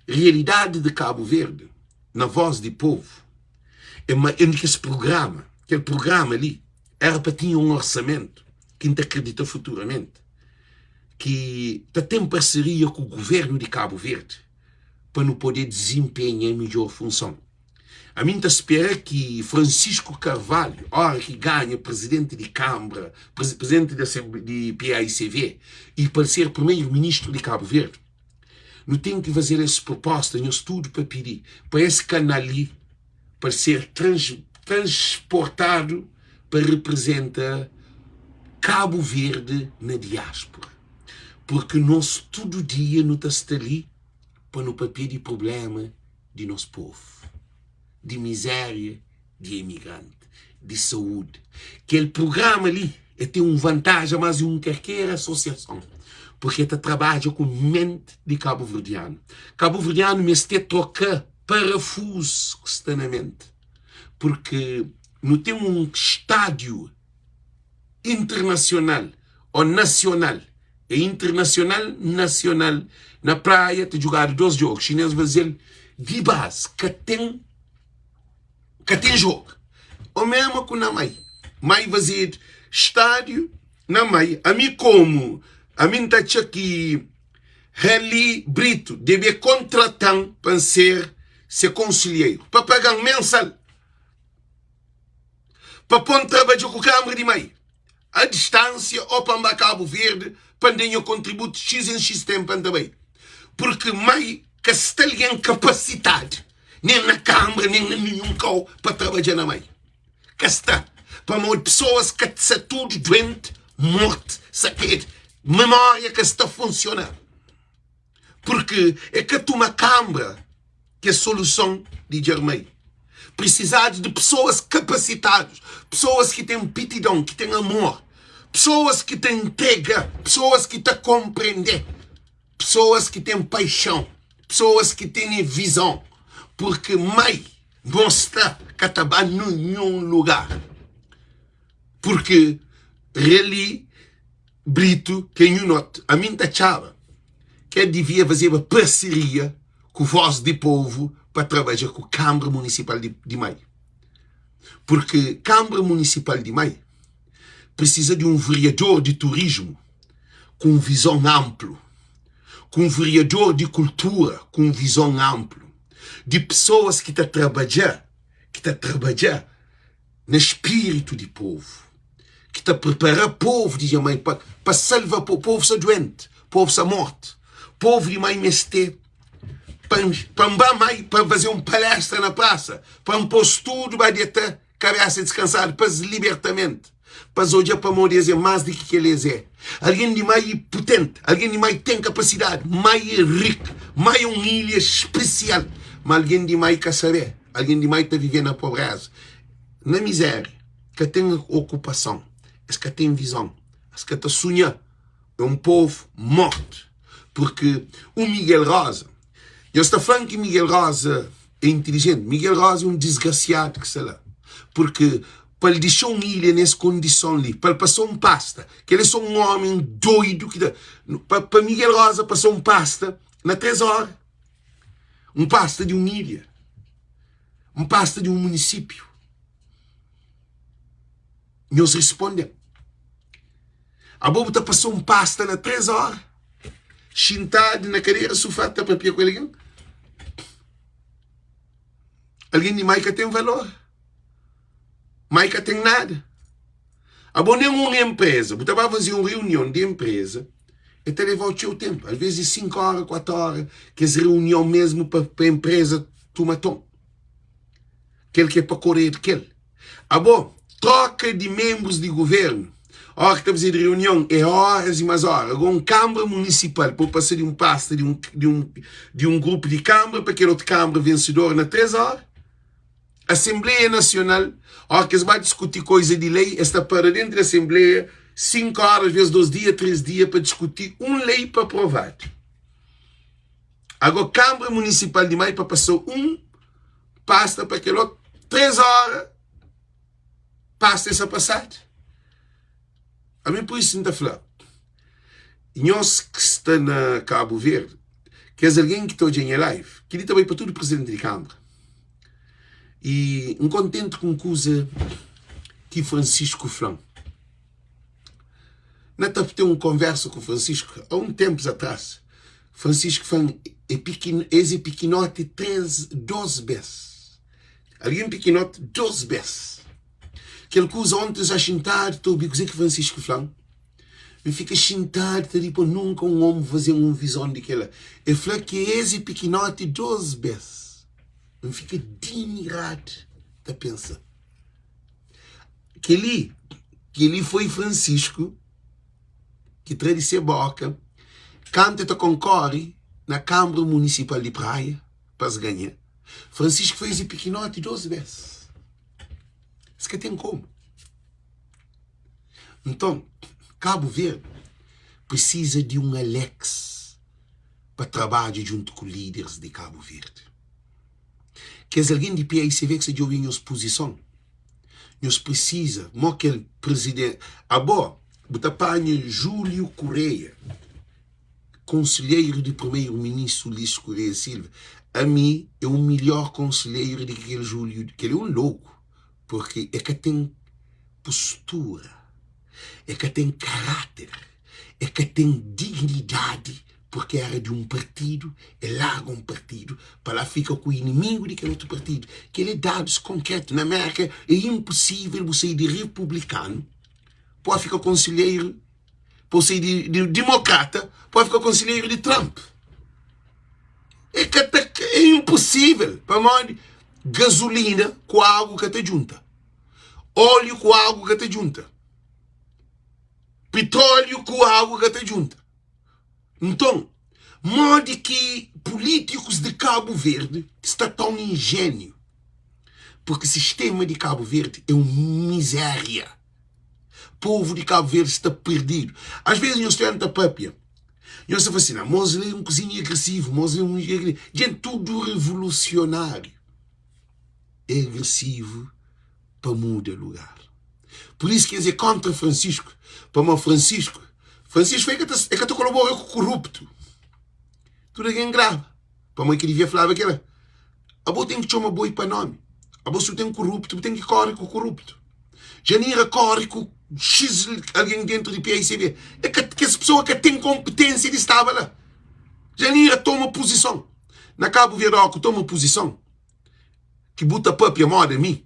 Realidade de Cabo Verde, na voz do povo, é que esse programa, aquele programa ali, era para ter um orçamento que a gente acredita futuramente, que tem parceria com o governo de Cabo Verde para não poder desempenhar a melhor função. A mim espera que Francisco Carvalho, hora que ganha presidente de Câmara, presidente de PAICV, e para ser primeiro-ministro de Cabo Verde, não tem que fazer essa proposta, um estudo para pedir, para esse canal ali, para ser transportado para representar Cabo Verde na diáspora. Porque nós todo dia não está ali para no papel de problema de nosso povo, de miséria, de imigrante, de saúde. Aquele programa ali tem uma vantagem mais de qualquer associação, porque trabalha com mente de cabo-verdiano. Cabo-verdiano me está trocar parafuso constantemente, porque não tem um estádio internacional ou nacional, é internacional, nacional, na praia, te jogar 2 jogos, chineses vão dizer, de base, que tem jogo. O mesmo com na mãe. Mãe vai dizer, estádio, na mãe. A mim está aqui, Heli Brito, deve contratar para ser conselheiro, para pagar mensal, para pôr trabalho com a Câmara de Mãe, a distância, ou para Cabo Verde, para dar um contributo X em X tempo também. Porque Mãe, que se tem capacidade, nem na Câmara, nem em nenhum cão, para trabalhar na Mãe. Que está, para morrer pessoas que estão tudo doente, morte, saquete, memória que está funcionando. Porque é que uma Câmara que é a solução de Germei. Precisar de pessoas capacitadas, pessoas que têm pitidão, que têm amor, pessoas que têm entrega, pessoas que te compreendem, pessoas que têm paixão, pessoas que têm visão. Porque mãe não está catabá em nenhum lugar. Porque Reli Brito, quem eu noto, a mim achava que devia fazer uma parceria com Voz de Povo para trabalhar com a Câmara Municipal de Maio. Porque a Câmara Municipal de Maio precisa de um vereador de turismo com visão ampla, com um vereador de cultura com visão ampla, de pessoas que estão a trabalhar no espírito do povo, que está a preparar o povo de mãe para salvar o povo sa doente, o povo sa morte, o povo de mãe mestre, para fazer uma palestra na praça, para um postudo para deitar cabeça descansada, para se libertamente, para hoje para morrer mais do que eles é. Alguém de mais potente, alguém de mais tem capacidade, mais rico, mais uma ilha especial, mas alguém de mais quer saber, alguém de mais está vivendo na pobreza, na miséria, que tem ocupação, que tem visão, que está sonhando, é um povo morto. Porque o Miguel Rosa, eu estou falando que Miguel Rosa é inteligente, Miguel Rosa é um desgraciado que sei lá, porque para ele deixar uma ilha nessa condição ali, para ele passar um pasta, que ele é só um homem doido, para Miguel Rosa passou um pasta na 3 horas, um pasta de uma ilha, um pasta de um município. E eles respondem. A boba passou um pasta na 3 horas, sentado na cadeira, sofá, está para piar com alguém. Alguém de Maica tem valor. Maica tem nada. A boa nem uma empresa, você vai fazer uma reunião de empresa, e te levar o seu tempo. Às vezes 5 horas, 4 horas, que é reunião mesmo para a empresa tomar tom. Aquele que é para correr daquele. A boa, troca de membros de governo. A hora que está a fazer reunião é horas e mais horas. Agora, uma Câmara Municipal, para passar de um pasta de um grupo de Câmara para aquele outro Câmara vencedor na 3 horas. Assembleia Nacional, a hora que eles vão discutir coisa de lei, está para dentro da Assembleia 5 horas, às vezes 2 dias, 3 dias para discutir uma lei para aprovar. Agora, Câmara Municipal de Maio para passar pasta para aquele outro 3 horas, pasta essa passada. A mim, por isso, não está falando. E nós que está na Cabo Verde, que é alguém que está hoje em live, que ele também para tudo presidente de Câmara. E um contente com coisa que Francisco falou. Não ter uma conversa com o Francisco há um tempo atrás. Francisco foi esse pequenote 12 vezes. Alguém pequenote 12 vezes. Que ele usa ontem a sentar, estou a dizer que Francisco falou. Ele fica sentado, tipo, nunca um homem fazer uma visão daquela. Ele fala que esse pequenote 12 vezes. Ele fica admirado, tá pensa. Que ele foi Francisco, que traz a boca, canta concorre na Câmara Municipal de Praia, para se ganhar. Francisco fez esse pequenote 12 vezes. Isso que tem como. Então, Cabo Verde precisa de um Alex para trabalhar junto com líderes de Cabo Verde. Quer dizer, alguém de PICV que se deu em exposição. Nós precisa, como aquele presidente, Butapanha Júlio Correia, conselheiro de primeiro-ministro Ulisses Correia Silva, a mim é o melhor conselheiro daquele Júlio, que ele é um louco, porque é que tem postura, é que tem caráter, é que tem dignidade, porque era de um partido, é larga um partido, para lá fica com o inimigo daquele outro partido, que ele é dados concretos. Na América é impossível você ir de republicano, pode ficar conselheiro, pode ser de democrata, pode ficar conselheiro de Trump. É impossível, para nós, gasolina com água que te junta, óleo com água que te junta, petróleo com água que te junta. Então, modo que políticos de Cabo Verde está tão ingênuo, porque o sistema de Cabo Verde é uma miséria. O povo de Cabo Verde está perdido. Às vezes nós temos a papia. Nós estamos assim, nós é um cozinho agressivo, nós é um agressivo. Gente, tudo revolucionário é agressivo para mudar lugar. Por isso quer dizer contra Francisco, para o Francisco foi que tu colaborou com o corrupto. Tudo é grave. Para mim que devia falar aquela. A boa tem que chamar boi para nome. A boa se tem um corrupto, tem que correr com o corrupto. Já nem era corre com X alguém dentro de PICV. É que essa pessoa que tem competência ele estava lá. Já nem era toma posição. Na Cabo Verde toma posição. Que bota papo a moda a mim.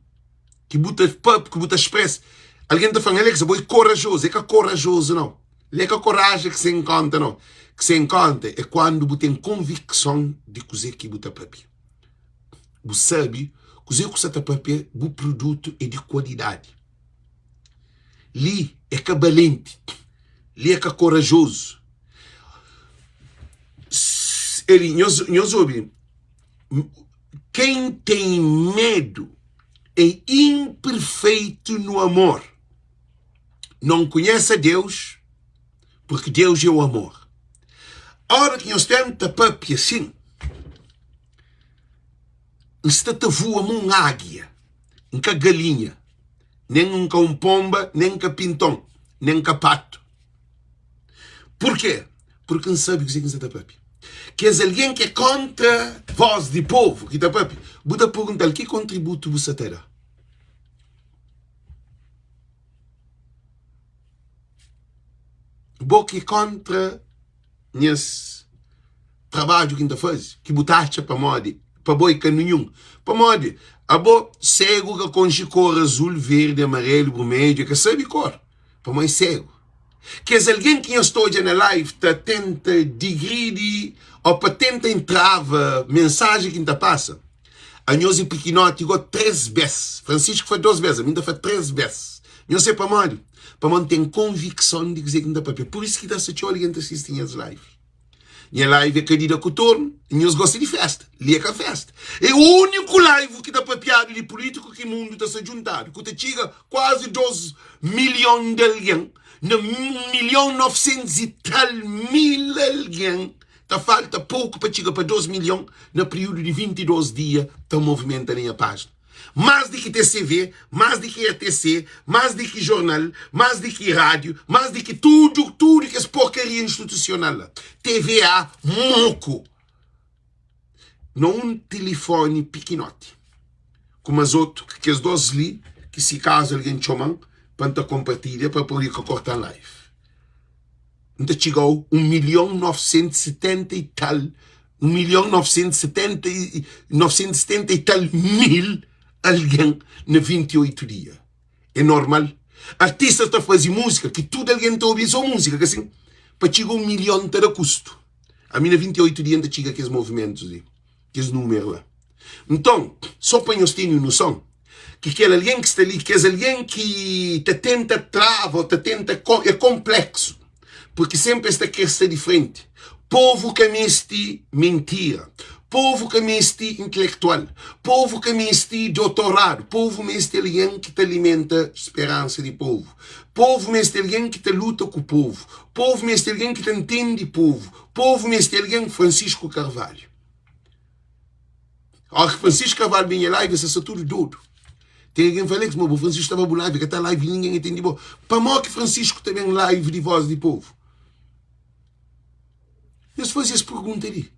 Que bota papo, que bota express. Alguém está falando, Alex, boi corajoso. É que é corajoso não. Não é que a coragem que se encontra, não. Que se encontra é quando você tem convicção de cozer que você papel. Você sabe, cozer que você papel, o produto é de qualidade. Ali é que é valente. Ali é que é corajoso. Nós ouvimos, quem tem medo é imperfeito no amor. Não conhece a Deus, porque Deus é o amor. A hora que nós temos a papi assim, está a voar uma águia, uma galinha, nem um pomba, nem um pintão, nem um pato. Por quê? Porque não sabe o que está a papi. Que é alguém que é contra a voz do povo, que está a papi. Buda perguntar, que contributo você terá? Boque contra nesse trabalho que ainda faz, que botaste para modi, para boi caminhão, para modi, a bo cego que com cor azul, verde, amarelo, vermelho, que sabe cor, para mais cego. Que é alguém que eu estou na live, tenta digredir, ou para tenta entrava mensagem que ainda passa. A nós em pequenote igual 3 vezes, Francisco foi 2 vezes, ainda foi 3 vezes. Não sei para modi. Para manter convicção de dizer que não dá papel. Por isso que dá-se a alguém que assiste às lives. E a live é querida com o torno, e nós gostamos de festa. Lê com a festa. É o único live que dá papiado de político que o mundo está se juntando. Que te chega quase 2 milhões de alguém, 1.900.000 e tal mil alguém. Tá falta pouco para chegar para 2 milhões no período de 22 dias. Está movimentando a página. Mais do que TCV, mais do que ETC, mais do que jornal, mais do que rádio, mais do que tudo que é porcaria institucional. TVA, moco. Não um telefone pequenote. Como as outras, que as 12 ali, que se caso alguém chama, para compartilhar, para poder cortar live. Então chegou 1.970 e tal, 1.970 e tal mil alguém na 28 dias. É normal. Artistas estão a fazer música, que tudo alguém está a ouvir só música, que assim, para chegar 1 milhão terá custo. A mim na 28 dias ainda chega aqueles movimentos, aqueles números lá. Então, só para nós terem noção, que aquele alguém que está ali, que é alguém que te tenta trava, te tenta, é complexo, porque sempre está quer ser diferente. Povo que me este mentira, povo que me este intelectual, povo que me este doutorado, povo me este alguém que te alimenta esperança de povo, povo me este alguém que te luta com o povo me este alguém que te entende povo me este alguém Francisco Carvalho. Ora, Francisco Carvalho vinha live, isso é tudo doido. Tem alguém que fala que o Francisco estava por live, que está live e ninguém entende. Para mim que Francisco também live de voz de povo. Eu fazia essa pergunta ali.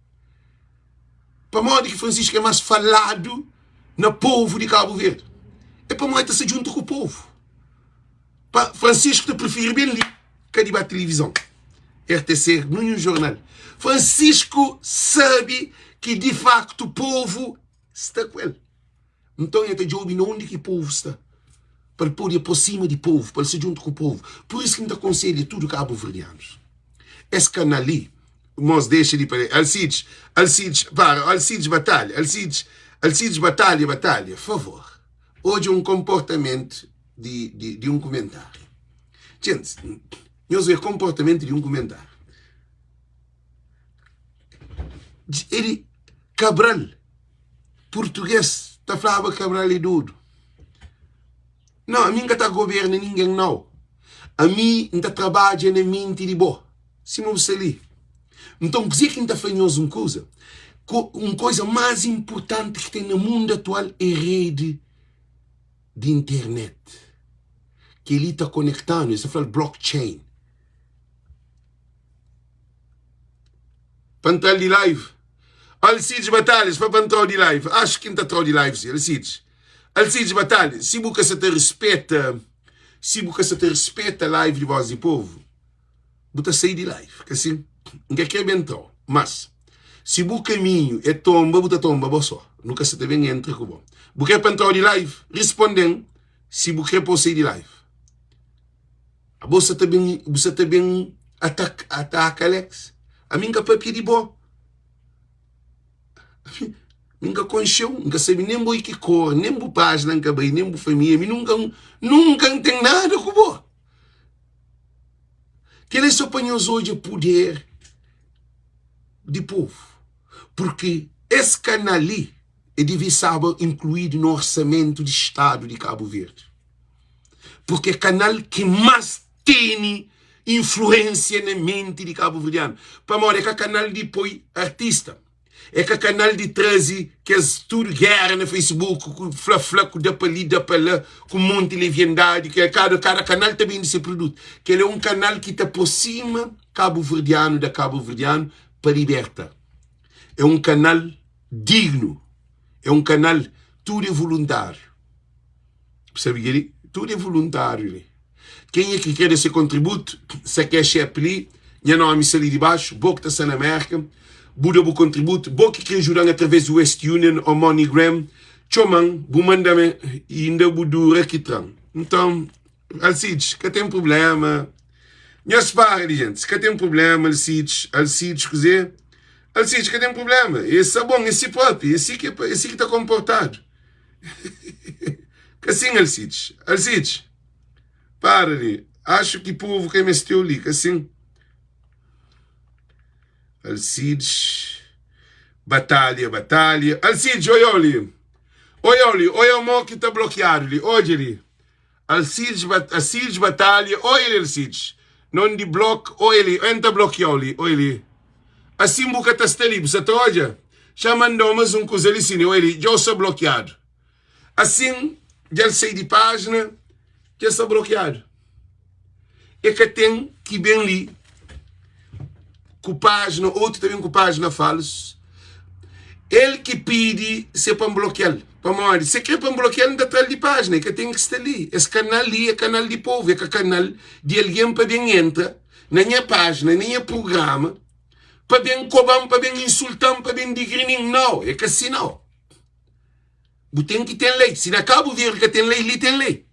Para mim que Francisco é mais falado no povo de Cabo Verde. É para mim que está junto com o povo. Para Francisco te prefere bem ali que a televisão. RTC, nenhum jornal. Francisco sabe que de facto o povo está com ele. Então ele está ouvindo onde que o povo está. Para poder ir por cima do povo, para ser junto com o povo. Por isso que me aconselho tudo cabo-verdianos. Esse canal ali, nós deixa de para Alcides Batalha, Alcides Batalha, por favor. Hoje um comportamento de um comentário. Gente, nós vemos o comportamento de um comentário. Ele, Cabral, português, está falando Cabral e tudo. Não, a mim não está governo ninguém, não. A mim não trabalha na mente de boa. Se não você ali. Então, dizer que não está fazendo uma coisa mais importante que tem no mundo atual é a rede de internet. Que ele está conectando, isso fala blockchain. Para entrar de live. Alcides Batalhas, para entrar de live. Acho que não está entrando de live, sim, Alcides Batalha, se você te respeita, a live de voz de povo, você sair de live, que assim, ninguém quer entrar. Mas, se o caminho é tomba, você tomba você só. Nunca se te vem entre com bom. Você quer entrar de live, respondendo, se você quer sair de live. Você também ataca Alex. A minha papia de bom. Nunca conheceu, nunca sabe nem boi que cor, nem bo página, nem bo família, nunca tem nada com bo. Que eles apanham hoje o poder de povo. Porque esse canal ali é divisível incluído no orçamento do Estado de Cabo Verde. Porque é o canal que mais tem influência na mente de Cabo Verdeano. Para mim, é que o canal de apoio artista. É que o canal de 13, que é tudo guerra no Facebook, com flá, com da para lá, com um monte de leviandade, que é cada canal também desse produto. Que ele é um canal que está por cima cabo-verdiano da cabo-verdiano para libertar. É um canal digno. É um canal, tudo é voluntário. Sabe que tudo é voluntário. Quem é que quer esse contributo, se quer chefe ali, minha nome é ali de baixo, boa que está na América, Buda o contributo, boa que quer ajudar através do West Union ou MoneyGram, choman, bu manda-me e ainda budu requitram. Então, Alcides, que tem problema? Não se para, gente, que tem problema, Alcides, que tem problema? Esse é bom, esse próprio, esse que está comportado. Que assim, Alcides, para ali, acho que o povo que me esteu ali, que assim. Alcides, batalha. Alcides, olha ali, olha o mal que está bloqueado ali, olha ali. Alcides, batalha, olha ele, Alcides. Não de bloco, olha ele, entra bloqueado ali, olha ali. Assim, boca está ali, você troja. Chamando mais um coisa ali, sim, olha ele, já está bloqueado. Assim, já sai de página, já está bloqueado. É que tem que bem ali. Com página, outro também com página falso. Ele que pede se para bloquear. Para morrer. Se quer para bloquear, não está de página, que tem que estar ali. Esse canal ali é canal de povo, é canal de alguém para bem entra na minha página, na minha programa, para bem cobrar, para bem insultar, para bem digrir. Não, é que assim não. Você tem que ter lei. Se na Cabo Verde que tem lei, ali tem lei.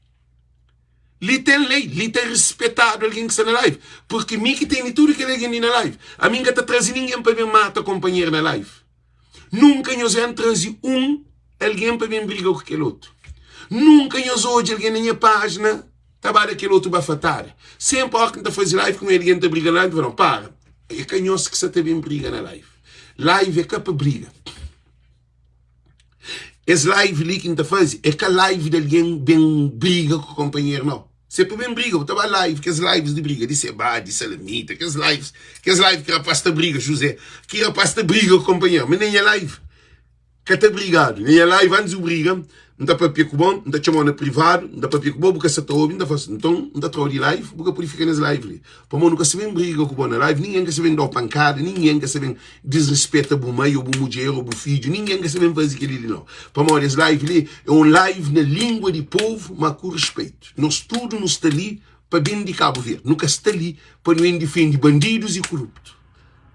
Ali tem lei, ali tem respeitado alguém que está na live. Porque mim que tem tudo que alguém na live. A mim que está trazendo ninguém para me matar companheiro na live. Nunca nós vamos trazer alguém para me brigar com aquele outro. Nunca nós hoje alguém na minha página trabalha aquele outro bafatar. Sempre a hora que está fazendo live com alguém está brigando na live, não, para. É canhoso que você também briga na live. Live é capa briga. Esse live ali que está fazendo é que a live de alguém bem briga com o companheiro, não. Você por bem briga, eu estava live, que as lives de briga, de Seba, de Salamita, que as lives que rapaz está briga, José, que rapaz está briga com o companheiro, mas nem é live. Que está brigado, nem é live, antes de briga, não dá para pico bom, não dá chamando no privado, não dá para pico bom, porque se está ouvindo, não dá fácil. Então, não dá troca de live, porque pode ficar nas lives ali. Para mim, nunca se vem briga com o bom na live, ninguém quer se vem dar pancada, ninguém quer se vem desrespeita o meio, o mulher, o filho, ninguém quer se vem fazer aquilo ali, não. Para mim, esse live ali é um live na língua do povo, mas com respeito. Nós tudo não está ali para bem de Cabo Verde, nunca está ali para não defender bandidos e corruptos.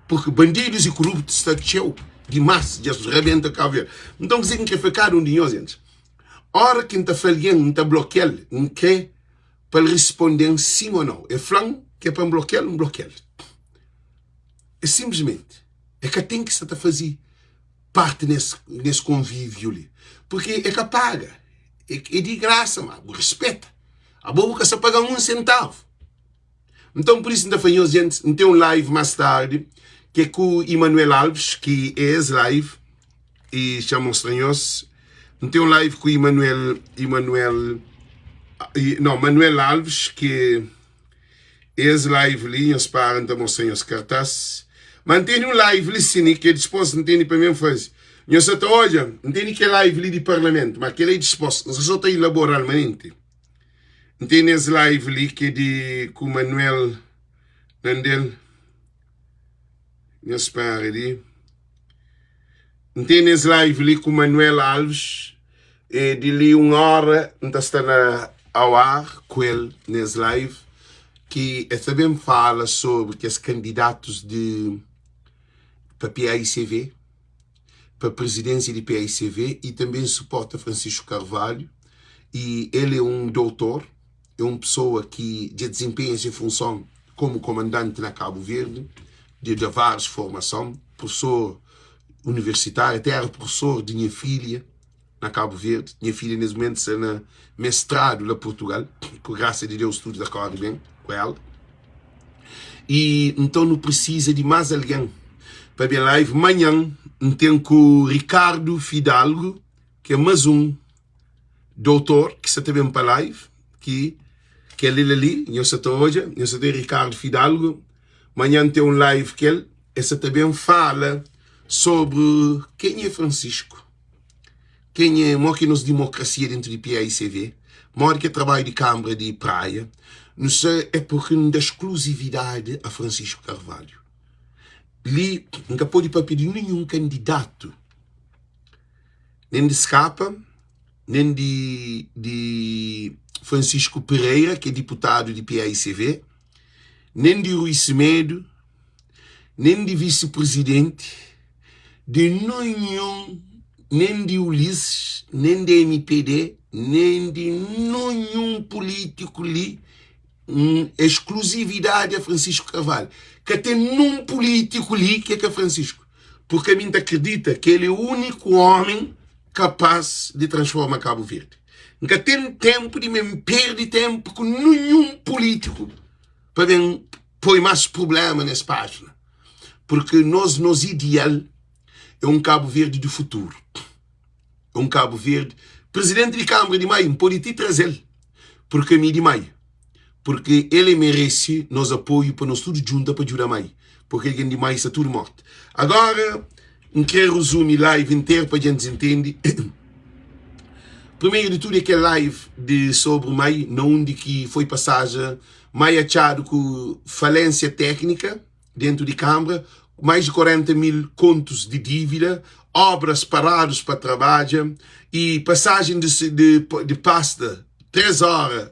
Porque bandidos e corruptos está cheio de massa, de rebenta Cabo Verde. Então, dizem que ficar um dia, gente. Ora que está falhando, está bloqueando, não quer para responder sim ou não. É flan que é para bloquear, não bloquear. É simplesmente. É que tem que se fazer parte nesse convívio ali. Porque é que paga. É de graça, mano. Respeita. A boca só paga 1 centavo. Então, por isso, ainda foi gente, não tem um live mais tarde, que é com o Emanuel Alves, que é esse live, e chamam-se estranhos. Não tem um live com o Manuel Alves, que é esse live ali, os parentes da moça os cartazes. Mas tem um live ali, sim, que é disposto, não tem para mim fazer. Eu só estou hoje, não tem que live ali de parlamento, mas que ele é disposto, não só está laboralmente. Não tem esse live ali que é de com o Manuel Nandel. Meus parentes ali. Não tem esse live ali com o Manuel Alves. E de ali 1 hora, não está ao ar com ele nesse live. Que também fala sobre que os candidatos para PAICV, para a presidência de PAICV, e também suporta Francisco Carvalho. E ele é um doutor, é uma pessoa que desempenha-se em função como comandante na Cabo Verde, de várias formações, professor universitário, até era professor de minha filha na Cabo Verde. Minha filha nesse momento está na mestrado lá em Portugal, por graça de Deus tudo decorre bem com ela. E então não precisa de mais alguém para ver live. Amanhã tem com o Ricardo Fidalgo, que é mais um doutor que está também para live, que é ele ali, eu estou hoje, eu estou Ricardo Fidalgo. Amanhã tem um live que ele também fala sobre quem é Francisco, quem é que nos democracia dentro de PAICV, que é trabalho de Câmara de Praia, não sei, é porque não dá exclusividade a Francisco Carvalho. Ali nunca pode pedir nenhum candidato, nem de Escapa, nem de Francisco Pereira, que é deputado de PAICV, nem de Rui Semedo, nem de vice-presidente, de nenhum, nem de Ulisses, nem de MPD, nem de nenhum político ali, exclusividade a Francisco Carvalho. Que tem um político ali que é Francisco. Porque a mim acredita que ele é o único homem capaz de transformar Cabo Verde. Nunca tem tempo de me perder tempo com nenhum político para ver põe mais problema nessa página. Porque nosso ideal é um Cabo Verde do futuro. É um Cabo Verde. Presidente de Câmara de Maio, pode te trazer. Porque me de Maio. Porque ele merece nosso apoio para nós tudo juntos para ajudar Maio. Porque ele de Maio está tudo morto. Agora, não quero resumir live inteiro para a gente entender. Primeiro de tudo é que a live sobre Maio, onde que foi passagem, Maio achado com falência técnica dentro de Câmara, mais de 40 mil contos de dívida, obras paradas para trabalho e passagem de pasta 3 horas,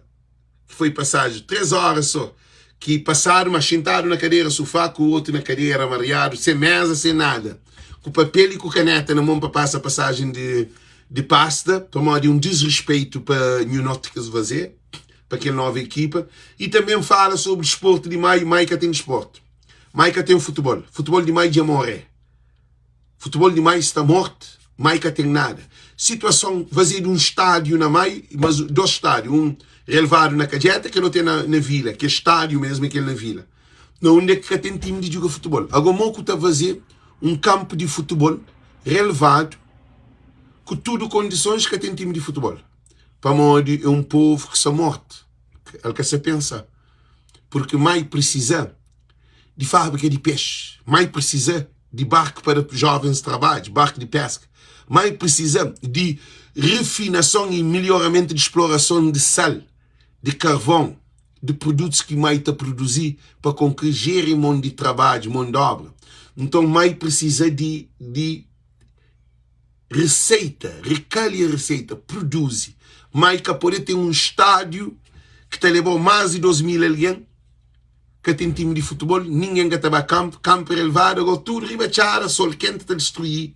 que foi passagem 3 horas só, que passaram, mas sentaram na cadeira sofá, com o outro na cadeira amarreado, sem mesa, sem nada, com papel e com caneta na mão para passar a passagem de pasta, para modo de um desrespeito para New Nóticas fazer, para aquela nova equipa, e também fala sobre desporto de Maio. Maica tem desporto, Maica tem o futebol de Maio já morre, futebol de Maio está morto, Maica tem nada. Situação, fazer um estádio na Maio, mas dois estádios, um relevado na Cajeta, que não tem na vila, que é estádio mesmo, aquele na vila, onde é que tem time de jogar futebol. Agora, Moco está a fazer um campo de futebol relevado, com tudo condições que tem time de futebol. Para modo é um povo que está morto. Ele quer se pensar. Porque mais precisa de fábrica de peixe. Mais precisa de barco para jovens de trabalho, barco de pesca. Mais precisa de refinação e melhoramento de exploração de sal, de carvão, de produtos que mais está a produzir para com que gere mão de trabalho, mão de obra. Então, mais precisa de receita, recalha a receita, produz. Mais que pode ter um estádio que te levou mais de 2.000 alguém, que tem time de futebol, ninguém que estava campo relevado, agora tudo ribachara, sol quente está destruir.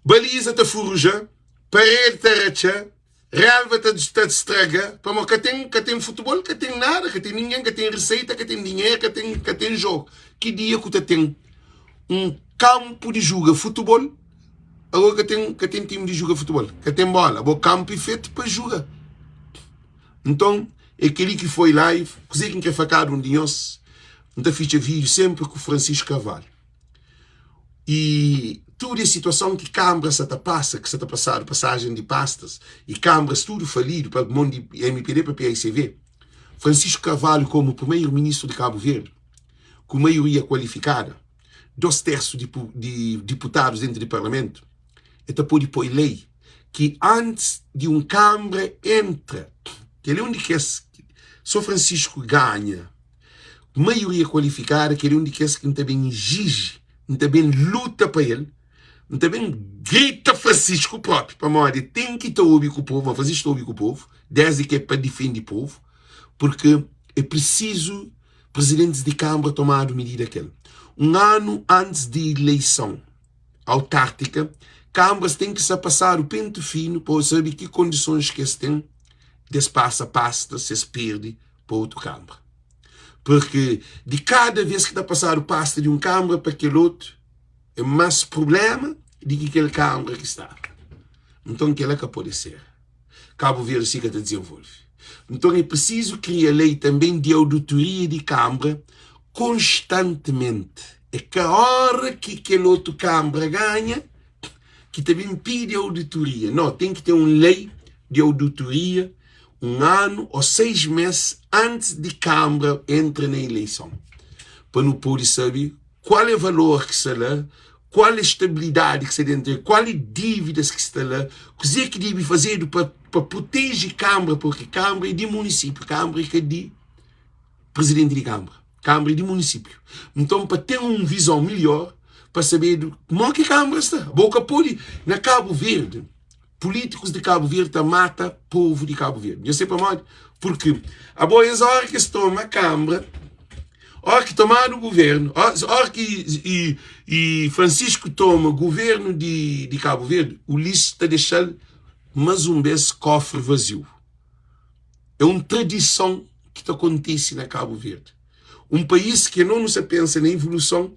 Baliza está furuja, parede está recha, relva está estraga, para que tem futebol, que tem nada, que tem ninguém, que tem receita, que tem dinheiro, que tem jogo. Que dia que tem um campo de jogo futebol, agora que tem time de jogo futebol, que tem bola, o campo é feito para jogar. Então, aquele que foi live, quem quer facar um de nós, não fiz vídeo sempre com o Francisco Carvalho. E toda a situação que câmaras se passa, que se está passando passagem de pastas, e câmaras tudo falido para o mundo de MPD para PICV, Francisco Carvalho, como primeiro-ministro de Cabo Verde, com maioria qualificada, 2/3 de deputados dentro do Parlamento, está por pôr lei que antes de um câmara entra, que ele é onde quer, São Francisco ganha maioria qualificada, que ele é onde quer que também exige, também luta para ele, também grita Francisco próprio, para modo tem que estar ouvir com o povo, mas Francisco ouvir com o povo, desde que é para defender o povo, porque é preciso presidentes de Câmara tomar medida aquela. Um ano antes de eleição autárquica, câmaras têm que se passar o pente fino para saber que condições que se tem, despassa pasta, se perde para outra câmara. Porque de cada vez que está a passar o pasta de um câmara para aquele outro, é mais problema do que aquele câmara que está. Então, aquilo é que pode ser. Cabo Verde se desenvolve. Então, é preciso criar lei também de auditoria de câmara constantemente. É que a hora que aquele outro câmara ganha, que também pede auditoria. Não, tem que ter uma lei de auditoria 1 ano ou 6 meses antes de câmara entre na eleição. Para não poder saber qual é o valor que está lá, qual é a estabilidade que está dentro, qual é a dívidas que está lá, o que é que deve fazer para proteger a Câmara, porque a Câmara é de município, a Câmara é de presidente de Câmara, a Câmara é de município. Então, para ter uma visão melhor, para saber como é que a Câmara está. Boca pode, na Cabo Verde, políticos de Cabo Verde matam o povo de Cabo Verde. Eu sei para mais, porque a boa hora que se toma a Câmara, a hora que tomar o governo, a hora que Francisco toma o governo de Cabo Verde, o lixo está deixando mais um vez cofre vazio. É uma tradição que acontece na Cabo Verde. Um país que não se pensa na evolução,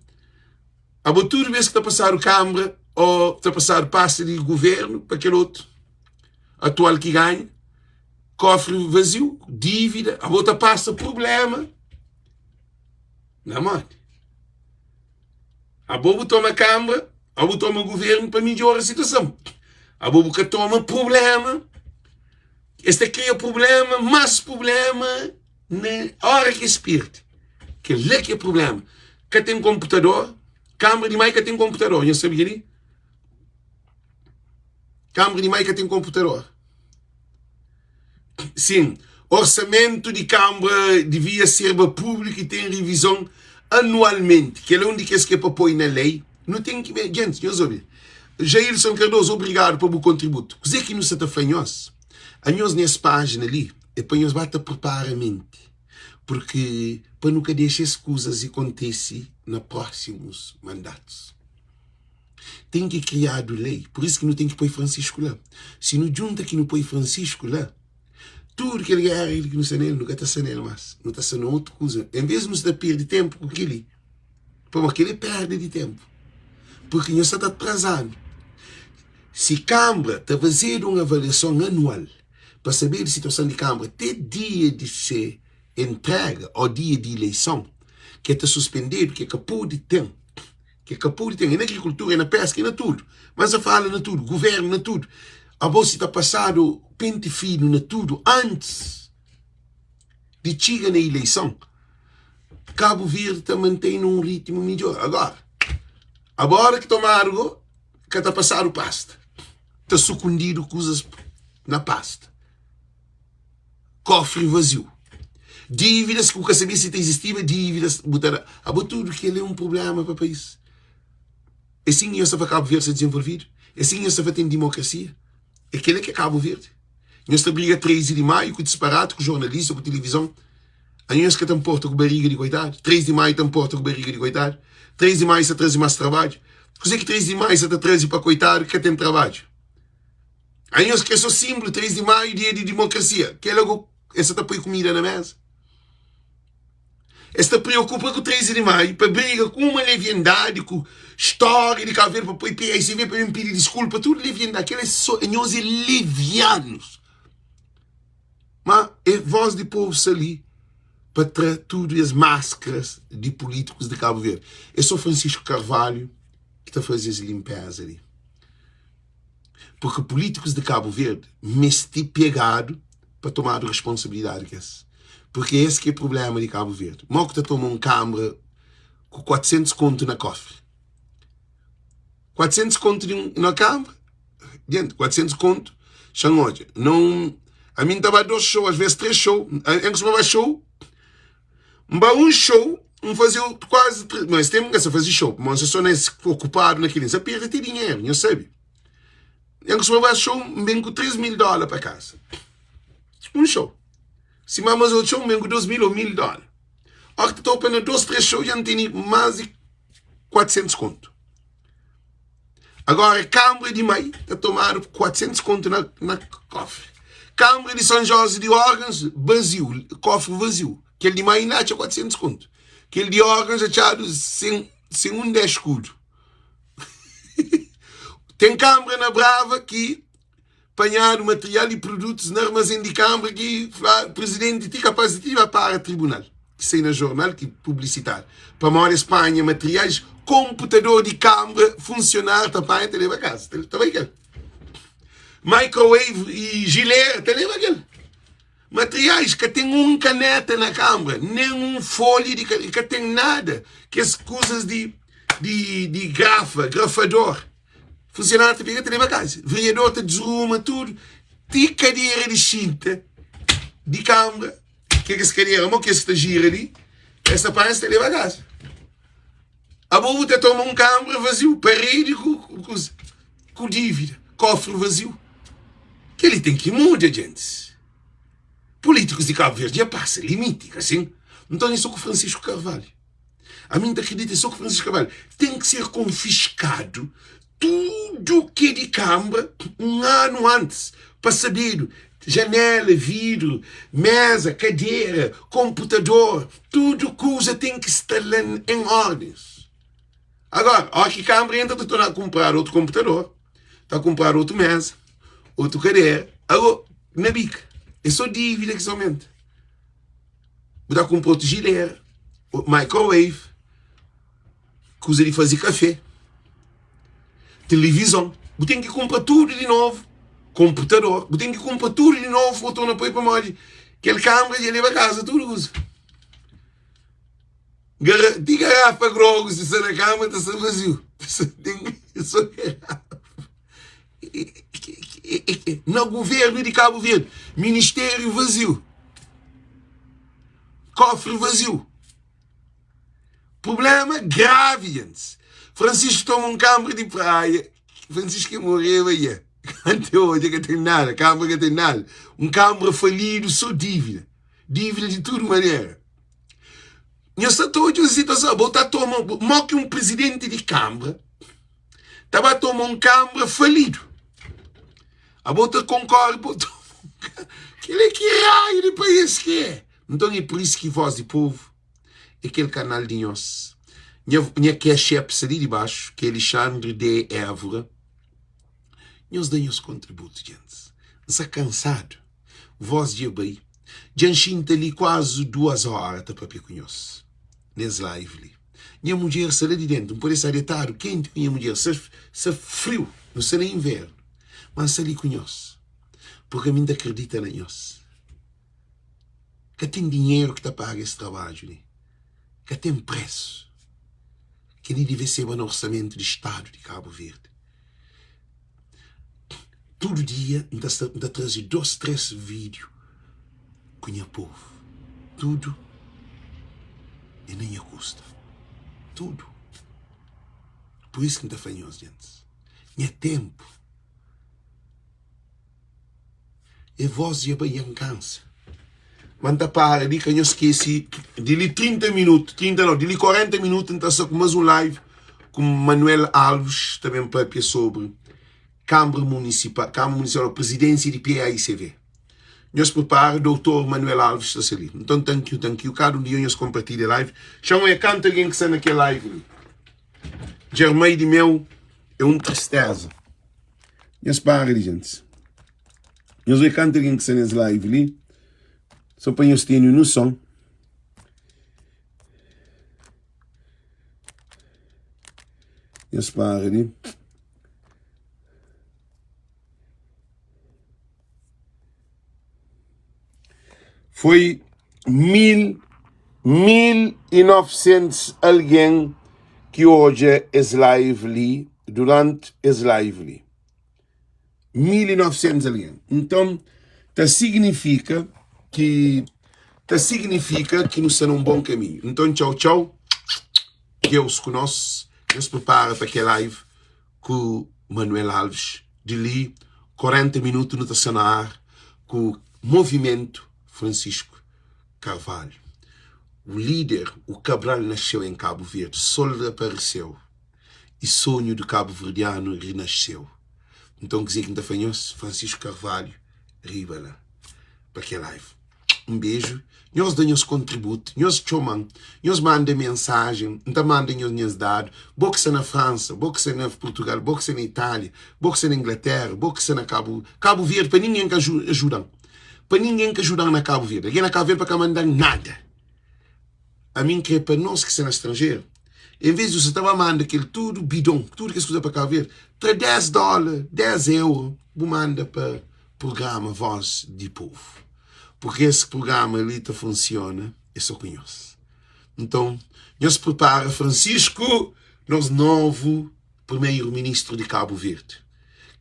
a toda vez que está a passar a Câmara, ou está a passar pasta de governo para aquele outro atual que ganha, cofre vazio, dívida, a outra passa problema. Não, mano. A bobo toma a Câmara, a bobo toma o governo para melhorar a situação. A bobo que toma problema, este cria problema, mais problema, na hora que se perde. Que é que é problema. Que tem computador, Câmara de Maica tem computador, já sabia ali? Câmara de Maica tem computador. Sim, orçamento de Câmara devia ser público e tem revisão anualmente, que é onde que é para pôr na lei. Não tem que ver, gente, eu ouvi. Jailson Cardoso, obrigado pelo contributo. O que não se está fazendo? A nós nessa página ali, é para nós bata preparar a mente. Porque para nunca deixar as coisas acontecer nos próximos mandatos. Tem que criar lei. Por isso que não tem que pôr Francisco lá. Se não junta que não põe Francisco lá, tudo que ele é que não está nele, nunca está nele mais. Não está sendo outra coisa. Em vez de nos perder tempo com aquele, porque ele perde de tempo. Porque nós está atrasando. Se a Câmara está fazendo uma avaliação anual para saber a situação de Câmara até dia de ser entrega ou dia de eleição, que está suspendido, que acabou de ter, na agricultura, na pesca, na tudo, mas a fala na tudo, governo na tudo, a bolsa está passado pente fino na tudo antes de chegar na eleição. Cabo Verde está mantendo um ritmo melhor. Agora que tomaram, que está passando pasta, está sucundindo coisas na pasta, cofre vazio. Dívidas que nunca sabia se existia, dívidas, tudo que ele é um problema para o país. Assim nós estamos a Cabo Verde ser desenvolvido, assim nós estamos a ter democracia. Aquele que é Cabo Verde. Nós estamos a brigar 3 de maio com o disparate, com o jornalista, com a televisão. A nós que estamos porta com barriga de coitado. 3 de maio estamos porta com barriga de coitado. 3 de maio está trazendo mais trabalho. Coisa que 3 de maio está trazendo para coitado que tem trabalho. A nós que é só símbolo, 3 de maio, dia de democracia. Que é logo, essa está a pôr comida na mesa. Esta preocupa com o 13 de maio para briga com uma leviandade, com história de Cabo Verde para pôr PSV para me pedir desculpa, tudo leviandade, aqueles são nós levianos. Mas é voz de povo ali para trazer tudo as máscaras de políticos de Cabo Verde. É só Francisco Carvalho que está a fazer as limpezas ali. Porque políticos de Cabo Verde me estão pegado para tomar a responsabilidade que é. Porque esse que é o problema de Cabo Verde. Mocta toma Câmara com 400 conto na cofre. 400 conto na Câmara. Gente, 400 conto. Xangoja. Não... A mim estava 2 shows, às vezes 3 shows. Em que se vai show. Um show, fazer quase 3. Mas tem que fazer show. Mas eu sou ocupado naquilo. Você perde dinheiro, não sabe? Em que se vai show, vem com $3.000 para casa. Um show. Se mais outro show, vem com $2.000 ou $1.000. Ora que estou para 2, 3 shows, já não tem mais de 400 conto. Agora, a Câmara de Maio está a tomar 400 conto na cofre. Câmara de São José de Órgãos, vazio, cofre vazio. Aquele de Maio não tinha 400 conto. Aquele de Órgãos achado sem 10 escudo. Tem Câmara na Brava que apanhar o material e produtos na armazém de Câmara que o presidente tem capacidade para o tribunal. Que sai no jornal, que publicitar. Para a maior Espanha, materiais, computador de Câmara, funcionar, tapar e te leva a casa. Está bem aquele? Microwave e gilet, te leva aquele. Materiais que tem caneta na Câmara, nem folha de caneta, que tem nada. Que as coisas de grafador. Funcionário te pega, te leva a casa. Vereador te desruma tudo. Tem cadeira de cinta de Câmara. Que essa cadeira, mas que esta gira ali. Essa parte te leva a casa. A boa te toma Câmara vazio. Parede com dívida. Cofre vazio. Que ele tem que mudar, gente. Políticos de Cabo Verde já passa limite, assim. Então é só com Francisco Carvalho. A mim acredita só com Francisco Carvalho. Tem que ser confiscado tudo que é de Câmara um ano antes, para saber janela, vidro, mesa, cadeira, computador, tudo coisa tem que estar em ordens. Agora, ó que Câmara entra, está a comprar outro computador, está a comprar outra mesa, outro cadeira, agora, na bica, é só dívida que se aumenta. Está a comprar outro gileira, microwave, coisa de fazer café, televisão, você tem que comprar tudo de novo, computador, você tem que comprar tudo de novo, botou na põe para morrer. Aquele Câmara já leva a casa, tudo usa. De garrafa grosso, se está na Câmara, está vazio. Tem só garrafa. No governo de Cabo Verde, ministério vazio, cofre vazio. Problema grave, gente. Francisco toma Câmara de praia. Francisco morreu aí. Até hoje que tem nada. Câmara que tem nada. Câmara falido, só dívida. Dívida de toda maneira. nós estamos em situação, botar toma, mal que um presidente de Câmara, estava a tomar um Câmara falido. A bota concorre, que raio de país que é? Então é por isso que Voz do Povo, aquele canal de nós, minha que é chefe ali de baixo, que é Alexandre de Évora, nós damos contributos, gente. Nós estamos cansados. Voz de bem. Janchita ali quase 2 horas para papel com nós. Nesse live ali. Minha mulher sai de dentro, não pode estar deitado quente, minha mulher se frio, não será inverno. Mas sai ali com nós. Porque a mim acredita em nós. Que tem dinheiro que está paga esse trabalho ali. Que tem preço. Que nem deve ser no orçamento do Estado de Cabo Verde. Todo dia, ainda trazer 2, 3 vídeos com o povo. Tudo. E nem a custa. Tudo. Por isso que ainda fanhoso, gente. Não é tempo. É voz e a banha cansa. Manda para ali que eu esqueci. De 30 minutos, 30 não, de 40 minutos, então só com mais um live com Manuel Alves, também para sobre Câmara Municipal, Presidência de PAICV. Nós preparamos, doutor Manuel Alves está ali. Então, thank you. Cada dia nós compartilhamos a live. Chama aí, canta alguém que está naquela live. Germei de meu é uma tristeza. Nós paramos, gente. Nós vamos cantar alguém que está nessa live ali. Só para nós terem noção. Nós paramos ali. Foi 1900 alguém que hoje é live ali, durante esse live ali. 1900 alguém. Então, significa que nós estamos num bom caminho. Então, tchau. Deus conosco. Deus prepara para aquela live com Manuel Alves. De ali, 40 minutos no estacionar com o movimento Francisco Carvalho. O líder, o Cabral, nasceu em Cabo Verde, Sol apareceu e sonho do Cabo Verdeano renasceu. Então, quer dizer que ainda fanhoso, Francisco Carvalho, riba lá, para que live. Um beijo, nós damos contributo, nós chamamos, nós mandamos mensagem, então mandamos nos dados, boxe na França, boxe na Portugal, boxe na Itália, boxe na Inglaterra, boxe na Cabo Verde, para ninguém que ajudam. Para ninguém que ajudar na Cabo Verde. Aqui na Cabo Verde para cá mandar nada. A mim que é para nós que são estrangeiros. Em vez de você estar mandando aquele tudo bidon, tudo que se usa para Cabo Verde, para $10, 10 euros, você manda para o programa Voz do Povo. Porque esse programa ali funciona, eu só conheço. Então, nós prepara Francisco, nosso novo primeiro-ministro de Cabo Verde,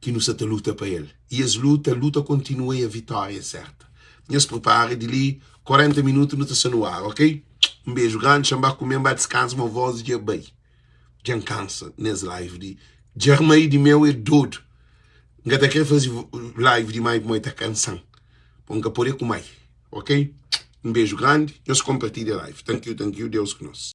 que nos está luta para ele. E a luta continua e a vitória é certa. Nós prepara de ali 40 minutos no terceiro ar, ok? Um beijo grande, chamar comer, vai descansar uma voz de bem. Já cansa nessa live de Germei de meu é doido. Não quer fazer live de mais muita canção. Ponga por aí com mais, ok? Um beijo grande, nós compartilhamos a live. Thank you, Deus conosco.